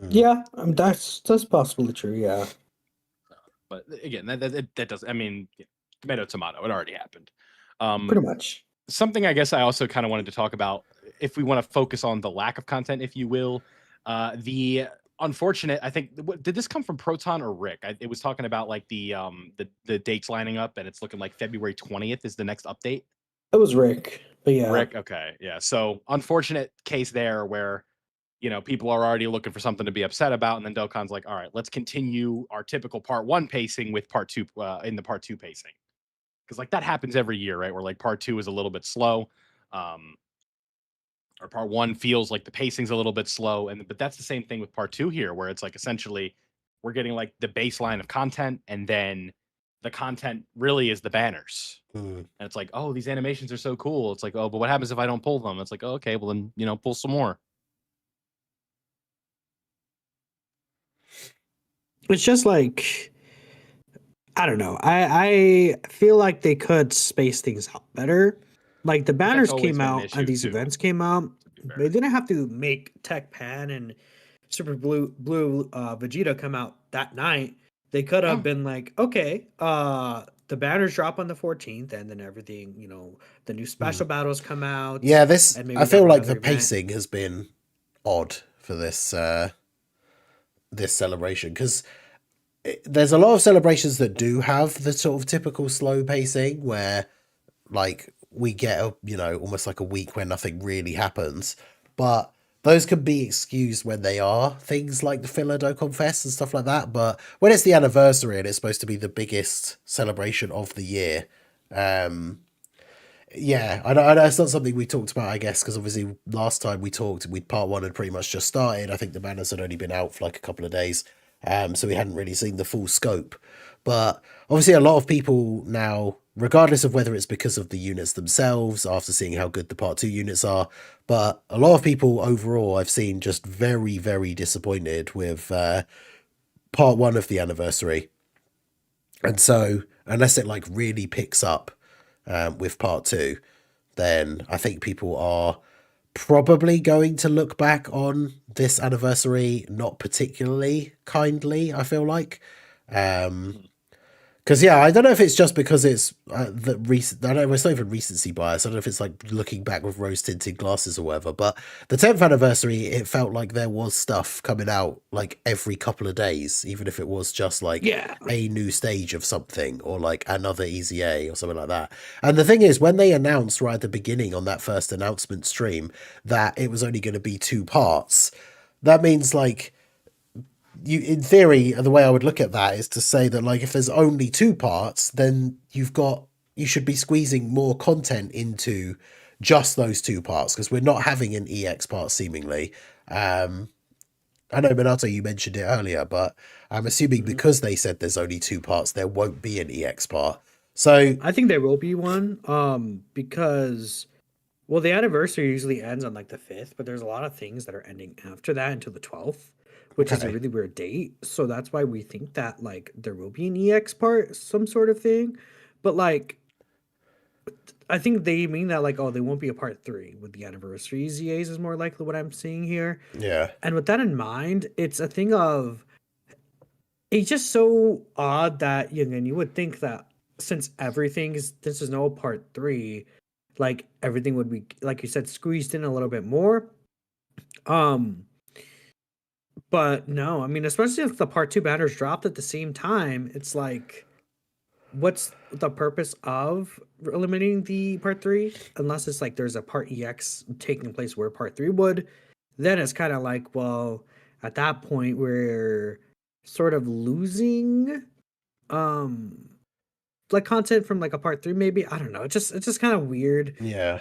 Yeah, that's possibly true. Yeah, but again, that does. I mean, tomato, tomato. It already happened. pretty much. Something I guess I also kind of wanted to talk about, if we want to focus on the lack of content, if you will, the unfortunate. I think did this come from Proton or Rick? It was talking about like the dates lining up, and it's looking like February 20th is the next update. It was Rick, but yeah, Rick. Okay, yeah. So unfortunate case there where, you know, people are already looking for something to be upset about, and then Dokkan's like, all right, let's continue our typical part 1 pacing with part 2 in the part 2 pacing. Because like that happens every year, right? Where like part 2 is a little bit slow. Or part 1 feels like the pacing's a little bit slow. But that's the same thing with part 2 here, where it's like essentially we're getting like the baseline of content, and then the content really is the banners. And it's like, oh, these animations are so cool. It's like, oh, but what happens if I don't pull them? It's like, oh, okay, well then, you know, pull some more. it's just like, I don't know. I feel like they could space things out better. Like the banners always came been an out issue, and these too, events came out. to be fair. They didn't have to make Tech Pan and Super Blue Vegeta come out that night. They could have been like, okay, the banners drop on the 14th, and then everything, you know, the new special battles come out. Yeah, and maybe I feel have like the another event. pacing has been odd for this this celebration, because there's a lot of celebrations that do have the sort of typical slow pacing where like we get almost like a week where nothing really happens, but those can be excused when they are things like the filler Dokkan Fest and stuff like that. But when it's the anniversary and it's supposed to be the biggest celebration of the year, yeah, I know it's not something we talked about, I guess, because obviously last time we talked, part one had pretty much just started. I think the banners had only been out for like a couple of days, so we hadn't really seen the full scope. But obviously, a lot of people now, regardless of whether it's because of the units themselves, after seeing how good the part two units are, but a lot of people overall I've seen just very, very disappointed with part one of the anniversary. And so, unless it like really picks up with part two, then I think people are probably going to look back on this anniversary not particularly kindly, I feel like. Because yeah, I don't know if it's just because it's the recent. I don't know, it's not even recency bias. I don't know if it's like looking back with rose tinted glasses or whatever. But the 10th anniversary, it felt like there was stuff coming out like every couple of days, even if it was just like a new stage of something or like another Easy A or something like that. And the thing is, when they announced right at the beginning on that first announcement stream that it was only going to be 2 parts, that means like, you, in theory, the way I would look at that is to say that like if there's only 2 parts, then you should be squeezing more content into just those 2 parts, because we're not having an EX part seemingly. I know, Minato, you mentioned it earlier, but I'm assuming because they said there's only 2 parts, there won't be an EX part. So I think there will be one, because well, the anniversary usually ends on like the 5th, but there's a lot of things that are ending after that until the 12th. Which is a really weird date. So that's why we think that like there will be an EX part, some sort of thing. But like I think they mean that like, oh, there won't be a part 3 with the anniversary ZAs is more likely what I'm seeing here. yeah. And with that in mind, it's a thing of it's just so odd that you would think that since this is no part 3, like everything would be, like you said, squeezed in a little bit more. But no, I mean, especially if the part 2 banners dropped at the same time, it's like, what's the purpose of eliminating the part 3? Unless it's like there's a part EX taking place where part 3 would, then it's kind of like, well, at that point we're sort of losing like content from like a part 3 maybe. I don't know. It's just kind of weird. Yeah.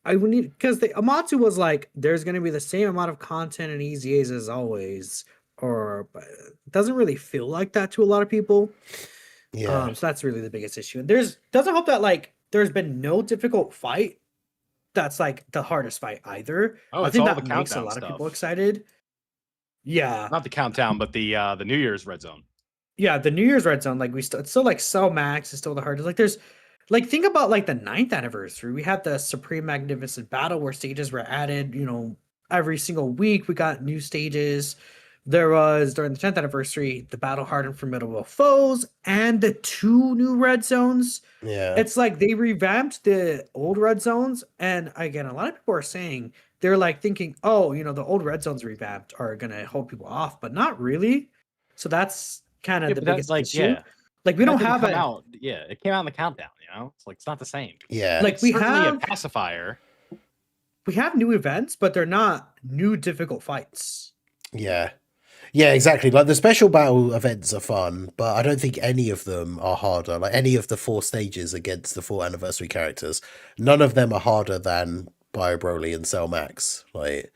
I would need, because the Amatsu was like, there's going to be the same amount of content in Easy A's as always, but it doesn't really feel like that to a lot of people. Yeah. So that's really the biggest issue. And doesn't help that like there's been no difficult fight that's like the hardest fight either. Oh, I it's think all that the makes a countdown lot stuff. of people excited. Yeah. Not the countdown, but the New Year's red zone. Yeah, the New Year's red zone, like it's still like Cell Max is still the hardest. Like there's like think about like the 9th anniversary. We had the Supreme Magnificent Battle where stages were added, every single week we got new stages. There was during the 10th anniversary, the Battle Hardened Formidable Foes and the 2 new red zones. Yeah. It's like they revamped the old red zones, and again, a lot of people are saying they're like thinking, oh, the old red zones revamped are gonna hold people off, but not really. So that's kind of the biggest issue. Yeah. Like we don't have it came out in the countdown, it's like it's not the same. Yeah. Like it's we certainly have a pacifier. We have new events, but they're not new difficult fights. Yeah. Yeah, exactly. Like the special battle events are fun, but I don't think any of them are harder. Like any of the 4 stages against the 4 anniversary characters, none of them are harder than Bio Broly and Cell Max. Like,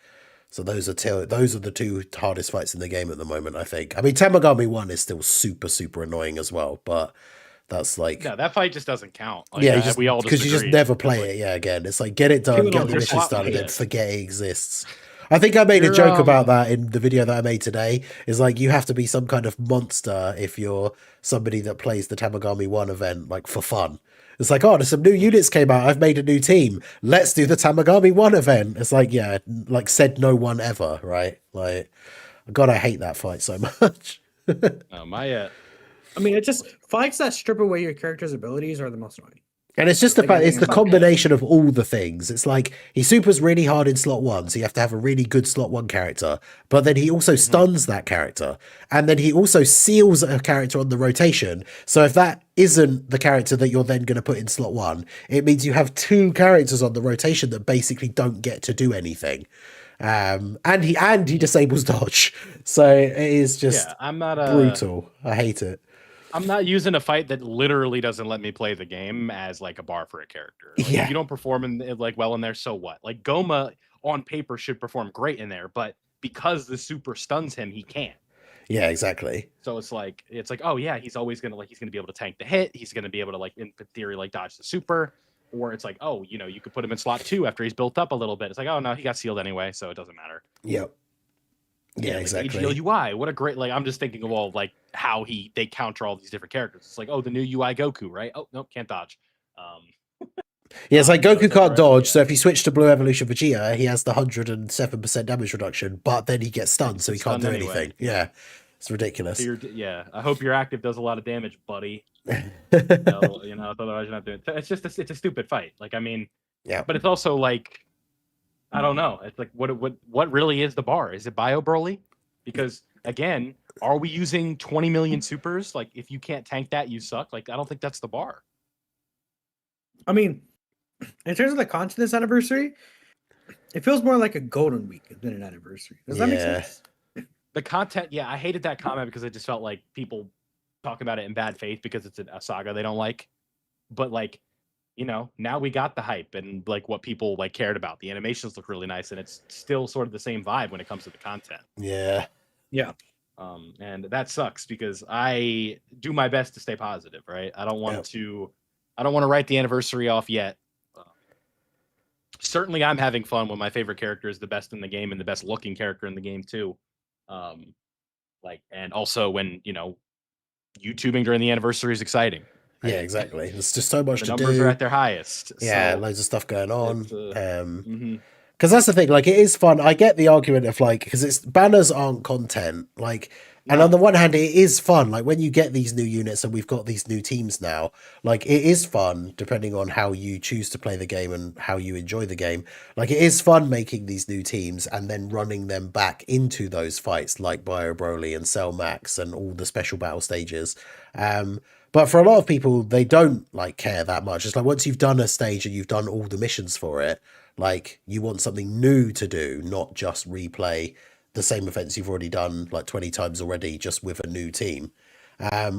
so those are the 2 hardest fights in the game at the moment, I think. I mean, Tamagami 1 is still super, super annoying as well, but that's like... No, that fight just doesn't count. Like, yeah, we all because you just never play it. Yeah, again, it's like get it done, get the missions done, and then forget it exists. I think I made a joke about that in the video that I made today. Is like you have to be some kind of monster if you're somebody that plays the Tamagami 1 event like for fun. It's like, oh, there's some new units came out. I've made a new team. Let's do the Tamagami 1 event. It's like, yeah, like said no one ever, right? Like, God, I hate that fight so much. Oh, my I mean, it just fights that strip away your character's abilities are the most annoying. And it's just about it's the combination of all the things. It's like he supers really hard in slot 1, so you have to have a really good slot 1 character. But then he also stuns that character, and then he also seals a character on the rotation. So if that isn't the character that you're then going to put in slot 1, it means you have 2 characters on the rotation that basically don't get to do anything. And he disables dodge, so it is just I'm not brutal. I hate it. I'm not using a fight that literally doesn't let me play the game as like a bar for a character. Like, if you don't perform well in there, so what? Like Goma on paper should perform great in there, but because the super stuns him, he can't. Yeah, exactly. So it's like, oh yeah, he's always gonna be able to tank the hit. He's gonna be able to in theory dodge the super. Or it's like, oh, you could put him in slot 2 after he's built up a little bit. It's like, oh no, he got sealed anyway, so it doesn't matter. Yep. Yeah, exactly. AGL UI, what a great I'm just thinking of all how they counter all these different characters. It's like, oh, the new UI Goku, right? Oh nope, can't dodge. Yeah, it's like Goku can't dodge, so if you switch to Blue Evolution Vegeta, he has the 107% damage reduction, but then he gets stunned, so he can't do anything. Yeah, it's ridiculous. So I hope your active does a lot of damage, buddy. Otherwise you're not doing. It's just it's a stupid fight. Yeah, but it's also I don't know. It's like what really is the bar? Is it Bio Broly? Because again, are we using 20 million supers? If you can't tank that, you suck. I don't think that's the bar. I mean, in terms of the content this anniversary, it feels more like a golden week than an anniversary. Does that make sense? The content, yeah, I hated that comment because it just felt like people talk about it in bad faith because it's a saga they don't like. But now we got the hype and what people cared about. The animations look really nice, and it's still sort of the same vibe when it comes to the content. Yeah. And that sucks because I do my best to stay positive, right? I don't want to write the anniversary off yet. Certainly I'm having fun when my favorite character is the best in the game and the best looking character in the game too. And also when, YouTubing during the anniversary is exciting. Right? Yeah, exactly. There's just so much to do. The numbers are at their highest. Yeah, so loads of stuff going on. Because that's the thing, it is fun. I get the argument of because banners aren't content. And on the one hand, it is fun. When you get these new units and we've got these new teams now, it is fun depending on how you choose to play the game and how you enjoy the game. It is fun making these new teams and then running them back into those fights like Bio Broly and Cell Max and all the special battle stages. But for a lot of people, they don't care that much. It's once you've done a stage and you've done all the missions for it, you want something new to do, not just replay the same events you've already done 20 times already, just with a new team,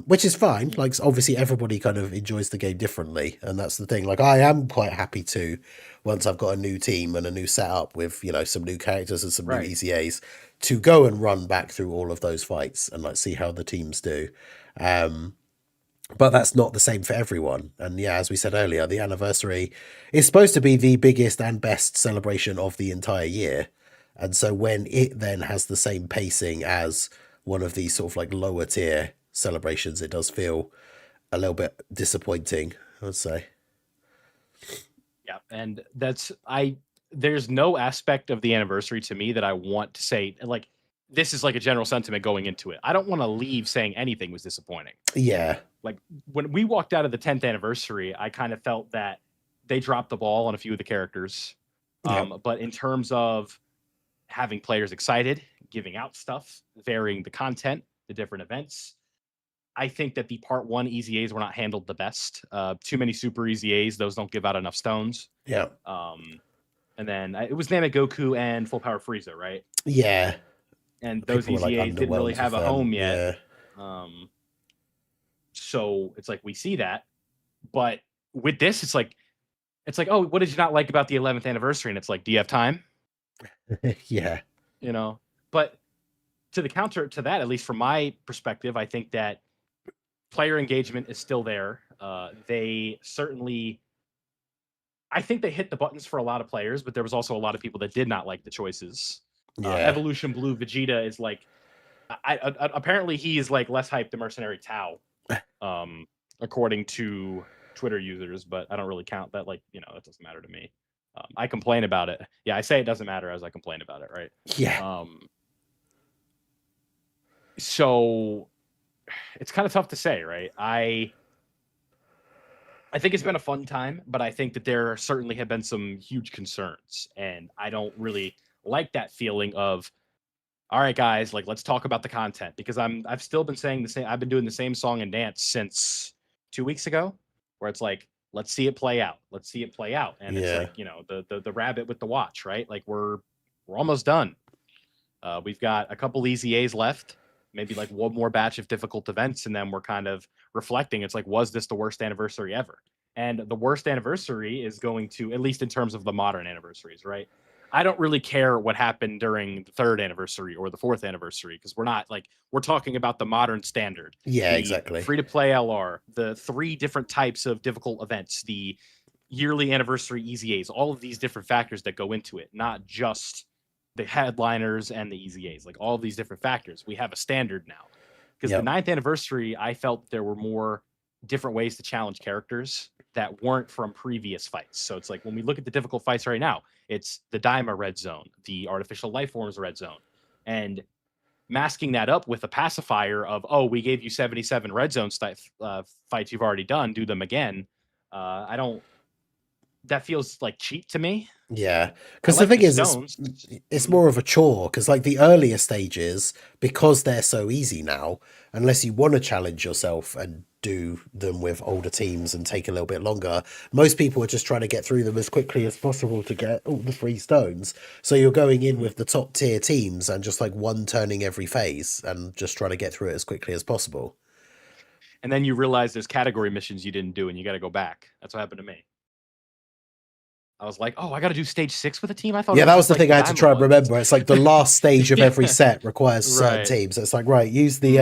which is fine. Obviously everybody kind of enjoys the game differently, and that's the thing. I am quite happy to, once I've got a new team and a new setup with some new characters and some new EZAs, to go and run back through all of those fights and see how the teams do. But that's not the same for everyone. And yeah, as we said earlier, the anniversary is supposed to be the biggest and best celebration of the entire year. And so when it then has the same pacing as one of these sort of lower tier celebrations, it does feel a little bit disappointing, I would say. Yeah, and there's no aspect of the anniversary to me that I want to say this is a general sentiment going into it. I don't want to leave saying anything was disappointing. Yeah. When we walked out of the 10th anniversary, I kind of felt that they dropped the ball on a few of the characters. But in terms of having players excited, giving out stuff, varying the content, the different events, I think that the part 1 EZAs were not handled the best. Too many super EZAs, those don't give out enough stones. Yeah. And then it was Namek Goku and Full Power Frieza, right? Yeah. And those EZAs didn't really have a home yet. Yeah. So it's we see that, but with this, it's oh, what did you not like about the 11th anniversary? And it's do you have time? Yeah. But to the counter to that, at least from my perspective, I think that player engagement is still there. They certainly, I think they hit the buttons for a lot of players, but there was also a lot of people that did not like the choices. Yeah. Evolution Blue Vegeta is apparently he is less hyped than Mercenary Tao, according to Twitter users, but I don't really count that. That doesn't matter to me. I complain about it. Yeah, I say it doesn't matter as I complain about it, right? Yeah. So it's kind of tough to say, right? I I think it's been a fun time, but I think that there certainly have been some huge concerns, and I don't really like that feeling of, all right, guys, like let's talk about the content, because I've still been saying the same. I've been doing the same song and dance since 2 weeks ago, where it's like, let's see it play out. Let's see it play out, and it's Yeah. like, the rabbit with the watch, right? Like we're almost done. We've got a couple easy A's left, maybe like one more batch of difficult events, and then we're kind of reflecting. It's like, was this the worst anniversary ever? And the worst anniversary is going to, at least in terms of the modern anniversaries, right? I don't really care what happened during the third anniversary or the fourth anniversary, because we're talking about the modern standard. Yeah, The exactly. free to play LR, the 3 different types of difficult events, the yearly anniversary easy A's, all of these different factors that go into it, not just the headliners and the easy A's, like all of these different factors. We have a standard now, because Yep. the 9th anniversary, I felt there were more different ways to challenge characters that weren't from previous fights. So it's like, when we look at the difficult fights right now, it's the Daima red zone, the artificial life forms red zone, and masking that up with a pacifier of, oh, we gave you 77 red zone fights you've already done, do them again. That feels like cheap to me. Yeah, because I the like thing the is, stones. it's more of a chore. Because like the earlier stages, because they're so easy now, unless you want to challenge yourself and do them with older teams and take a little bit longer, most people are just trying to get through them as quickly as possible to get all the 3 stones. So you're going in with the top tier teams and just like one turning every phase and just trying to get through it as quickly as possible. And then you realize there's category missions you didn't do, and you got to go back. That's what happened to me. I was like, oh, I got to do stage 6 with a team. I thought. Yeah, that was just the thing I had to Diamond try and ones. remember. It's like the last stage of every set requires certain Right. teams. So it's like, right, use the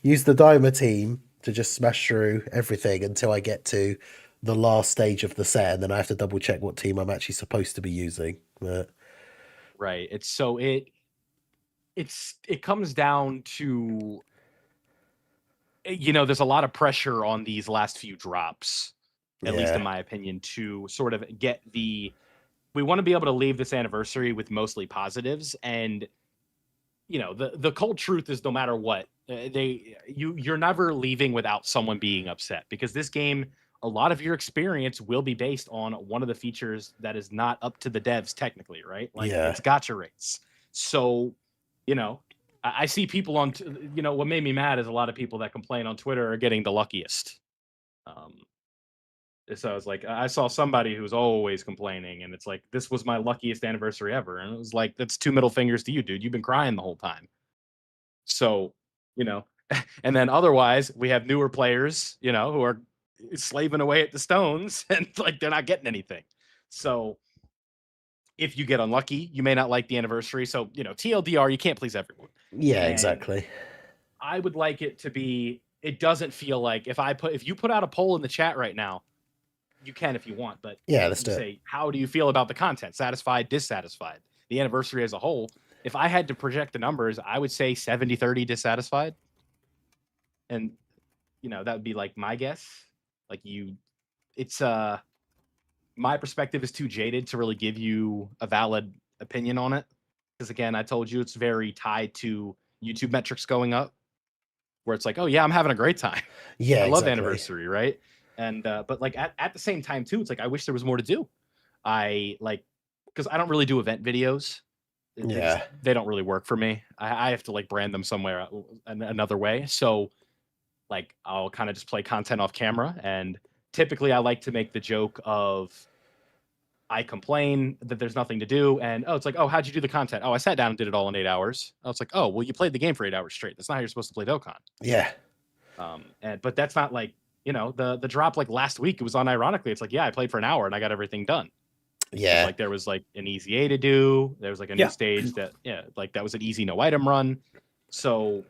Daima team to just smash through everything until I get to the last stage of the set, and then I have to double check what team I'm actually supposed to be using. But Right. It's so it comes down to, there's a lot of pressure on these last few drops, at least in my opinion, to sort of get we want to be able to leave this anniversary with mostly positives. And the cold truth is, no matter what, you're never leaving without someone being upset, because this game, a lot of your experience will be based on one of the features that is not up to the devs technically, right? Like, Yeah. it's gacha rates. So, I see people on, what made me mad is a lot of people that complain on Twitter are getting the luckiest. So I was like, I saw somebody who's always complaining, and it's like, this was my luckiest anniversary ever. And it was like, that's 2 middle fingers to you, dude. You've been crying the whole time. So, and then otherwise we have newer players, who are slaving away at the stones, and like, they're not getting anything. So if you get unlucky, you may not like the anniversary. So, TLDR, you can't please everyone. yeah, And exactly. I would like it to be, it doesn't feel like, if you put out a poll in the chat right now, you can if you want, but Yeah, let's you do it. say, how do you feel about the content? Satisfied, dissatisfied, the anniversary as a whole. If I had to project the numbers, I would say 70-30 dissatisfied. And, that would be like my guess. Like, it's my perspective is too jaded to really give you a valid opinion on it. Because again, I told you, it's very tied to YouTube metrics going up, where it's like, oh yeah, I'm having a great time. Yeah, I love exactly. anniversary, right? And but like at the same time too, it's like, I wish there was more to do. Because I don't really do event videos. Yeah. They don't really work for me. I have to like brand them somewhere another way. So like, I'll kind of just play content off camera, and typically I like to make the joke of, I complain that there's nothing to do, and it's like, oh, how'd you do the content? Oh, I sat down and did it all in 8 hours. Oh, it's like, oh, well, you played the game for 8 hours straight. That's not how you're supposed to play Dokkan. Yeah. But that's not like, the drop like last week, it was unironically, it's like, yeah, I played for an hour and I got everything done. Yeah. Like, there was like an easy A to do. There was like a new stage that was an easy no item run. So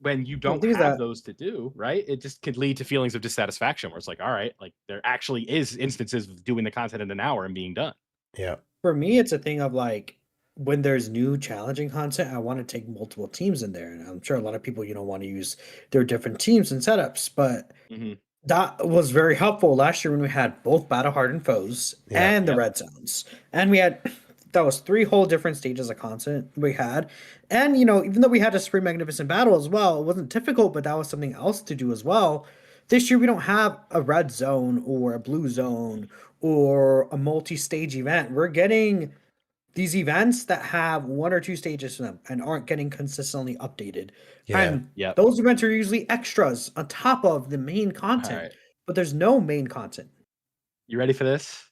when you don't have those to do, right, it just could lead to feelings of dissatisfaction, where it's like, all right, like, there actually is instances of doing the content in an hour and being done. Yeah. For me, it's a thing of like, when there's new challenging content, I want to take multiple teams in there. And I'm sure a lot of people, want to use their different teams and setups, but that was very helpful last year when we had both battle hardened foes and the red zones. And we had, that was 3 whole different stages of content we had. And, even though we had a Supreme Magnificent Battle as well, it wasn't difficult, but that was something else to do as well. This year we don't have a red zone or a blue zone or a multi-stage event. We're getting these events that have one or two stages to them and aren't getting consistently updated. Yeah. And Yep. those events are usually extras on top of the main content, Alright. but there's no main content. You ready for this?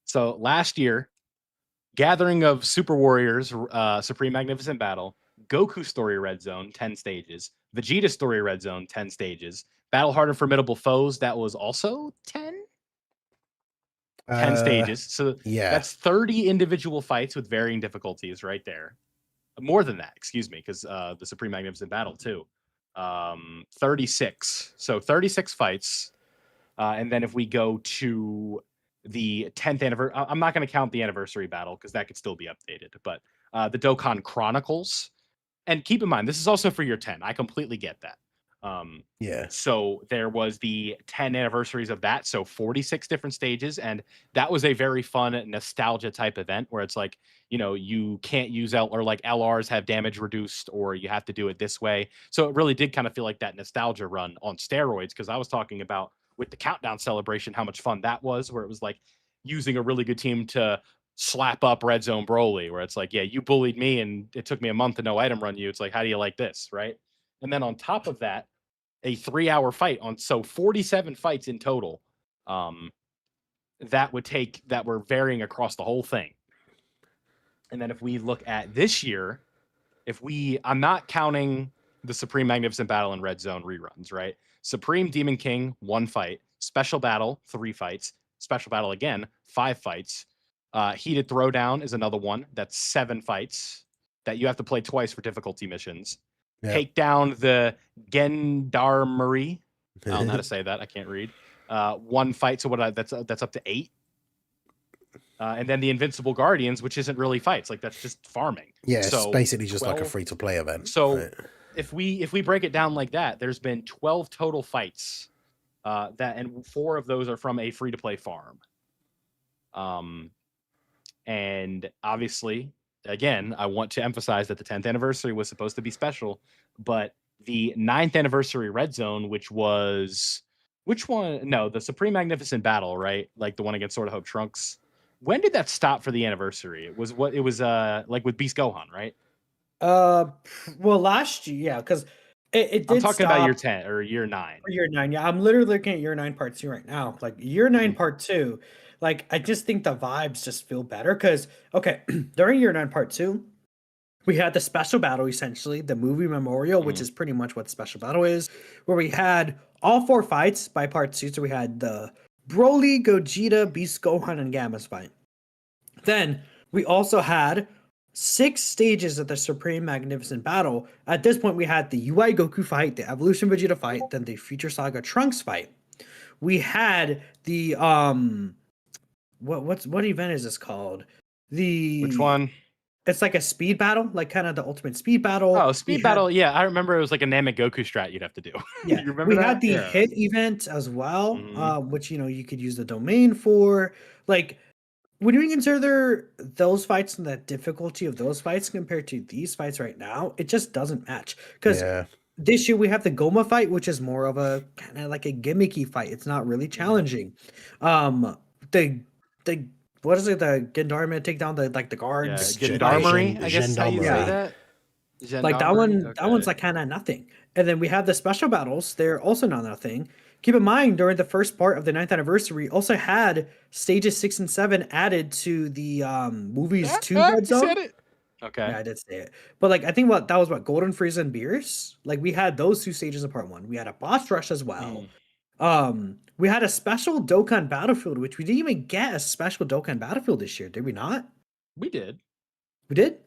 So last year, Gathering of Super Warriors, Supreme Magnificent Battle, Goku Story Red Zone, 10 stages, Vegeta Story Red Zone, 10 stages, Battle Hard and Formidable Foes, that was also 10? 10 stages. So Yeah. that's 30 individual fights with varying difficulties right there. More than that, excuse me, because the Supreme Magnificent Battle too. 36. So 36 fights. And then if we go to the 10th anniversary, I'm not going to count the anniversary battle because that could still be updated. But the Dokkan Chronicles, and keep in mind, this is also for year 10. I completely get that. Yeah. So there was the 10 anniversaries of that. So 46 different stages. And that was a very fun nostalgia type event where it's like, you know, you can't use or like LRs have damage reduced or you have to do it this way. So it really did kind of feel like that nostalgia run on steroids. Cause I was talking about with the countdown celebration, how much fun that was, where it was like using a really good team to slap up Red Zone Broly, where it's like, yeah, you bullied me and it took me a month to no item run you. It's like, how do you like this? Right. And then on top of that, a 3-hour fight on, so 47 fights in total. That were varying across the whole thing. And then if we look at this year, I'm not counting the Supreme Magnificent Battle and Red Zone reruns, right? Supreme Demon King, 1 fight. Special Battle, 3 fights. Special Battle again, 5 fights. Heated Throwdown is another one. That's 7 fights that you have to play twice for difficulty missions. Yep. Take down the Gendarmerie. I don't know how to say that. I can't read. 1 fight. So that's up to 8. And then the Invincible Guardians, which isn't really fights. Like that's just farming. Yeah, so it's basically just 12, like a free-to-play event. So right? if we break it down like that, there's been 12 total fights. And 4 of those are from a free-to-play farm. And obviously, again, I want to emphasize that the 10th anniversary was supposed to be special, but the 9th anniversary Red Zone, which one? No, the Supreme Magnificent Battle, right? Like the one against Sword of Hope Trunks. When did that stop for the anniversary? It was like with Beast Gohan, right? Well, last year, yeah, because it did. I'm talking about year 10 or year 9. Or year 9, yeah. I'm literally looking at year 9 part 2 right now. Like year 9 part 2, like I just think the vibes just feel better because okay, during year 9 part 2, we had the special battle, essentially the movie memorial, which is pretty much what the special battle is, where we had all 4 fights by part 2. So we had the Broly, Gogeta, Beast Gohan, and Gamma's fight. Then we also had 6 stages of the Supreme Magnificent Battle. At this point, we had the UI Goku fight, the Evolution Vegeta fight, then the Future Saga Trunks fight. We had the what event is this called? Which one? It's like a speed battle, like kind of the ultimate speed battle. Oh, speed battle. Yeah, I remember it was like a Namek Goku strat you'd have to do. Yeah, you remember we that? had the hit event as well, which you could use the domain for. Like, when you consider those fights and the difficulty of those fights compared to these fights right now, it just doesn't match. Because this year we have the Goma fight, which is more of a kind of like a gimmicky fight. It's not really challenging. The what is it? The Gendarme take down the guards. Gendarmerie, I guess how you say that. Like that one, that one's like kind of nothing. And then we have the special battles. They're also not nothing. Keep in mind, during the first part of the 9th anniversary, we also had stages 6 and 7 added to the movies 2 Red Zone. Said it. Okay. Yeah, I did say it. But like I think that was Golden Frieza and Beerus. Like we had those 2 stages of part 1. We had a boss rush as well. We had a special Dokkan Battlefield, which we didn't even get a special Dokkan Battlefield this year, did we not? We did. We did?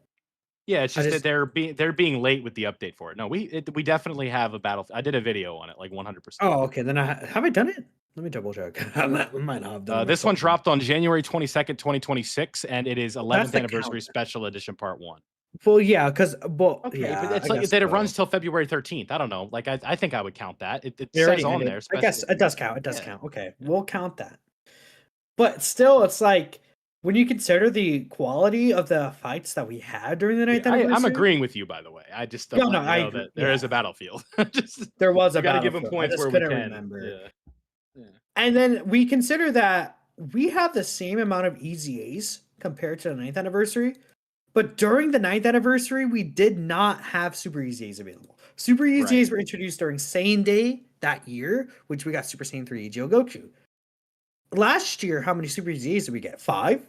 Yeah, it's just that they're being late with the update for it. No, we definitely have a battle. I did a video on it, like 100%. Oh, okay. Then have I done it? Let me double check. I might not have done it. This one dropped on January 22nd, 2026, and it is 11th anniversary special edition part 1. Well, yeah, because but it's like that it runs till February 13th. I don't know. Like I think I would count that. It says on there. I guess it does count. It does count. Okay, we'll count that. But still, it's like when you consider the quality of the fights that we had during the 9th I'm anniversary, agreeing with you, by the way. I just No, don't no, let I you know agree, that there is a yeah. battlefield. Just there was a we got to give them Battlefield. I points just where we couldn't can. remember. Yeah. And then we consider that we have the same amount of EZAs compared to the 9th anniversary, but during the 9th anniversary, we did not have Super EZAs available. Super EZAs were introduced during Saiyan Day that year, which we got Super Saiyan 3 EGO Goku. Last year, how many Super EZAs did we get? 5?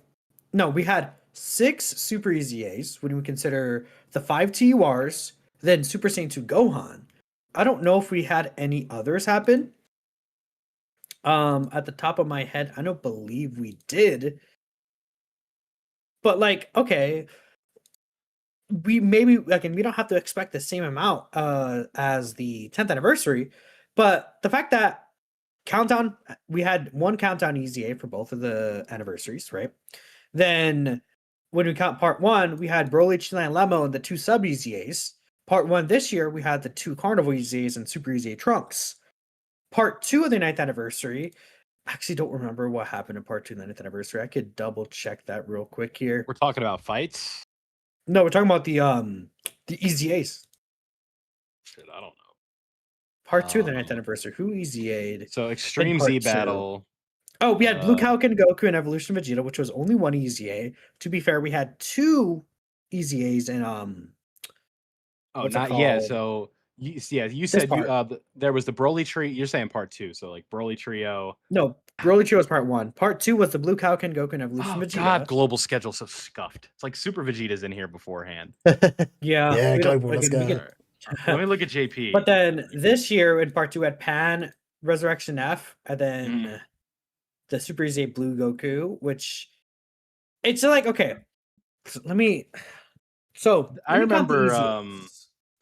No, we had 6 Super EZAs when we consider the 5 TURs, then Super Saiyan 2 Gohan. I don't know if we had any others happen. At the top of my head, I don't believe we did. But like, okay, we maybe like, and we don't have to expect the same amount as the 10th anniversary, but the fact that countdown, we had one countdown EZA for both of the anniversaries, right? Then when we count part 1, we had Broly, Chile, and Lemo and the 2 sub EZAs. Part 1 this year, we had the 2 Carnival EZAs and Super EZA Trunks. Part 2 of the 9th anniversary, I actually don't remember what happened in part 2 of the 9th anniversary. I could double check that real quick here. We're talking about fights. No, we're talking about the EZAs. Shit, I don't know. Part 2 of the 9th anniversary. Who EZA'd? So Extreme part Z 2. Battle. Oh, we had Blue Kaioken Goku and Evolution Vegeta, which was only one EZA. To be fair, we had 2 EZAs in what's it not yet. called? So you said there was the Broly tree. You're saying part 2. So like Broly Trio. No, Broly Trio was part 1. Part 2 was the Blue Kaioken Goku and Evolution Vegeta. God, global schedule so scuffed. It's like Super Vegeta's in here beforehand. Yeah, global. Let's go. Let me look at JP. But then this year in part 2 we had Pan, Resurrection F, and then the Super EZA Blue Goku, which it's like, okay, let me. So I remember.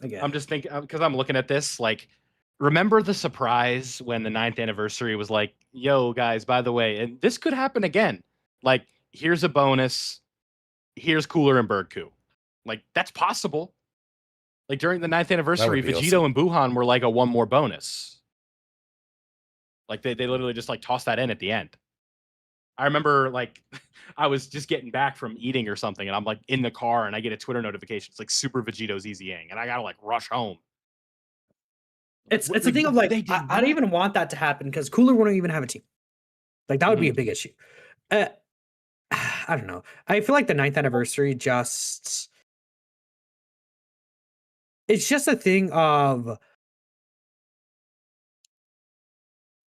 Again. I'm just thinking because I'm looking at this. Like, remember the surprise when the 9th anniversary was like, "Yo, guys, by the way, and this could happen again. Like, here's a bonus. Here's Cooler and Birdku. Like, that's possible. Like during the 9th anniversary, Vegito and Buhan were like a one more bonus. Like they literally just like tossed that in at the end. I remember like I was just getting back from eating or something, and I'm like in the car, and I get a Twitter notification. It's like Super Vegito's EZAing, and I gotta like rush home. It's a thing of like I don't even want that to happen because Cooler wouldn't even have a team. Like that would be a big issue. I don't know. I feel like the 9th anniversary it's just a thing of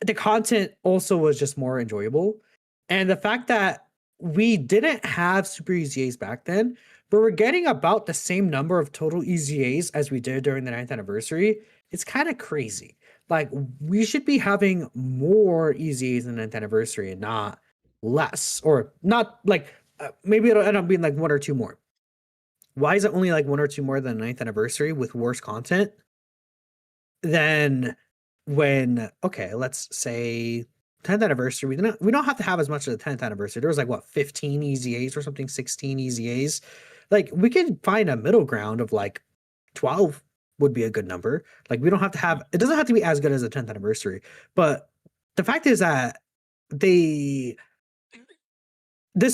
the content also was just more enjoyable. And the fact that we didn't have Super EZAs back then, but we're getting about the same number of total EZAs as we did during the 9th anniversary, it's kind of crazy. Like, we should be having more EZAs in the 9th anniversary and not less. Or not, like, maybe it'll end up being like 1 or 2 more. Why is it only like 1 or 2 more than the 9th anniversary with worse content than when, okay, let's say 10th anniversary, we don't have to have as much of the 10th anniversary. There was like what, 15 EZAs or something, 16 EZAs. Like we can find a middle ground of like 12 would be a good number. Like we don't have to have, it doesn't have to be as good as the 10th anniversary. But the fact is that this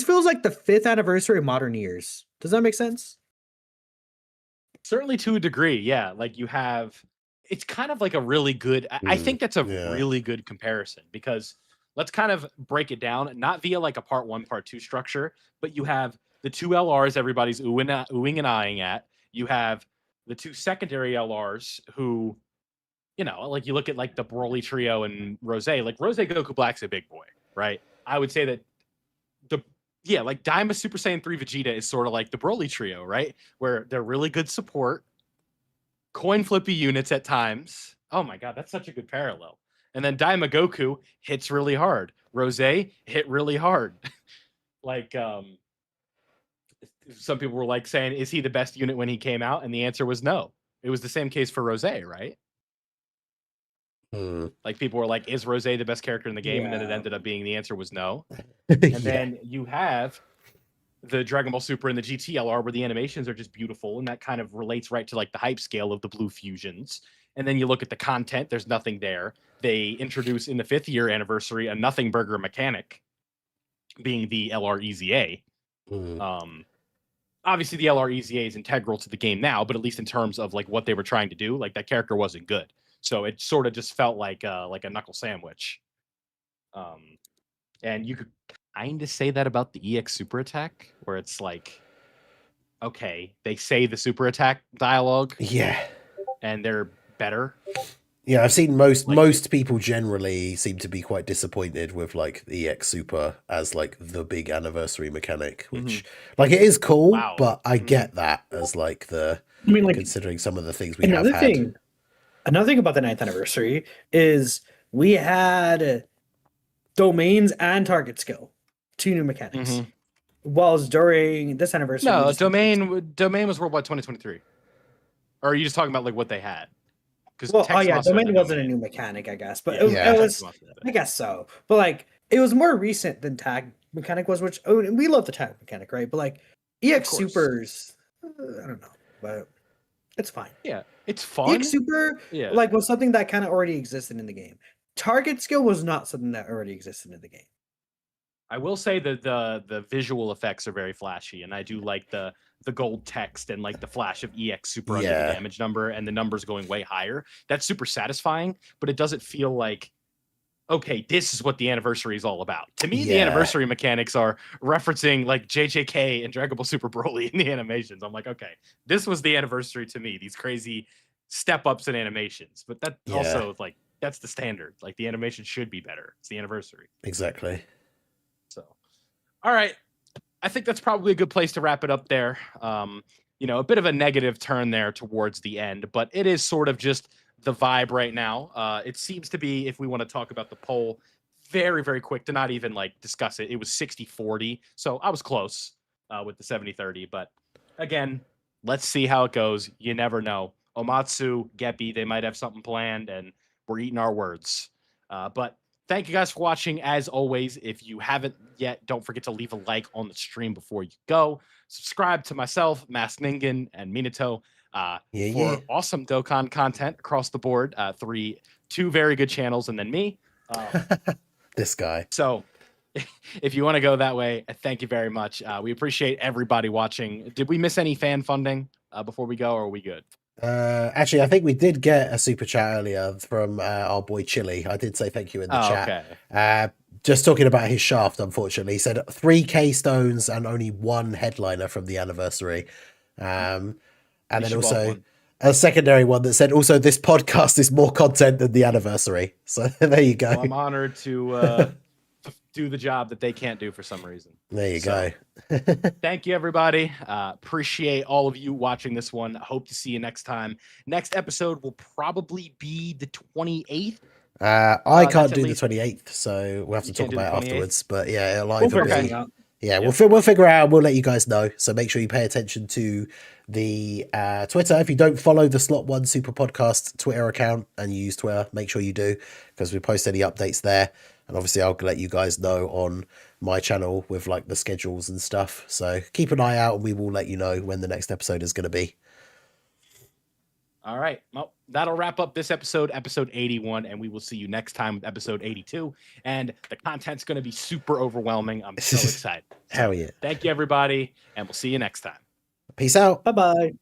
feels like the 5th anniversary of modern years. Does that make sense? Certainly to a degree, yeah. Like you have, it's kind of like a really good, I think that's a really good comparison because let's kind of break it down, not via like a part 1, part 2 structure, but you have the 2 LRs everybody's oohing and eyeing at. You have the 2 secondary LRs who, you know, like you look at like the Broly trio and Rose, like Rose Goku Black's a big boy, right? I would say that like Daima Super Saiyan 3 Vegeta is sort of like the Broly trio, right? Where they're really good support, coin flippy units at times. Oh my god, that's such a good parallel. And then Daima Goku hits really hard. Rose hit really hard. Like some people were like saying, is he the best unit when he came out? And the answer was no. It was the same case for Rose, right? Like people were like, is Rose the best character in the game? And then it ended up being the answer was no. And then you have the Dragon Ball Super and the GTLR where the animations are just beautiful, and that kind of relates right to like the hype scale of the Blue Fusions. And then you look at the content, there's nothing there. They introduce in the 5th year anniversary a nothing burger mechanic, being the LREZA. Mm. Obviously the LREZA is integral to the game now, but at least in terms of like what they were trying to do, like that character wasn't good. So it sort of just felt like a knuckle sandwich. And you could kind of say that about the EX super attack, where it's like, okay, they say the super attack dialogue, Yeah. and they're better. Yeah, I've seen most people generally seem to be quite disappointed with like the EX Super as like the big anniversary mechanic, which like it is cool, Wow. but I get that as like the I mean, like, considering some of the things we have another had. thing about the 9th anniversary is we had domains and target skill, 2 new mechanics. Whilst during this anniversary, No, domain was Worldwide 2023. Or are you just talking about like what they had? Well, domain wasn't a new mechanic, I guess, but Yeah. it was, I guess so. But like, it was more recent than tag mechanic was, which we love the tag mechanic, right? But like, EX Supers, I don't know, but it's fine. Yeah, it's fun. EX Super, like, was something that kind of already existed in the game. Target skill was not something that already existed in the game. I will say that the visual effects are very flashy, and I do like the gold text and like the flash of EX Super under the damage number and the numbers going way higher. That's super satisfying, but it doesn't feel like, okay, this is what the anniversary is all about. To me, the anniversary mechanics are referencing like JJK and Dragon Ball Super Broly in the animations. I'm like, okay, this was the anniversary to me. These crazy step ups in animations, but that also like that's the standard. Like the animation should be better. It's the anniversary. Exactly. So, all right. I think that's probably a good place to wrap it up there. You know, a bit of a negative turn there towards the end, but it is sort of just the vibe right now. It seems to be, if we want to talk about the poll, very, very quick to not even like discuss it. It was 60-40. So I was close with the 70-30. But again, let's see how it goes. You never know. Omatsu, Geppy, they might have something planned, and we're eating our words. But thank you guys for watching. As always, if you haven't yet, don't forget to leave a like on the stream before you go. Subscribe to myself, Masked Ningen, and Minato for awesome Dokkan content across the board. Two very good channels, and then me. This guy. So if you want to go that way, thank you very much. We appreciate everybody watching. Did we miss any fan funding before we go, or are we good? Actually, I think we did get a super chat earlier from our boy Chili. I did say thank you in the chat. Okay. Just talking about his shaft, unfortunately. He said 3K stones and only 1 headliner from the anniversary. And then also a secondary one that said, also, this podcast is more content than the anniversary. So there you go. Well, I'm honored to do the job that they can't do for some reason. There you go. Thank you, everybody. Appreciate all of you watching this one. Hope to see you next time. Next episode will probably be the 28th. I can't do the 28th, so we'll have to talk about it afterwards. But yeah, it'll either be... Yeah, we'll figure it out. We'll let you guys know. So make sure you pay attention to the Twitter. If you don't follow the Slot 1 Super Podcast Twitter account and you use Twitter, make sure you do, because we post any updates there. And obviously I'll let you guys know on my channel with like the schedules and stuff. So keep an eye out and we will let you know when the next episode is going to be. All right. Well, that'll wrap up this episode 81, and we will see you next time with episode 82. And the content's going to be super overwhelming. I'm so excited. Hell yeah. Thank you, everybody, and we'll see you next time. Peace out. Bye-bye.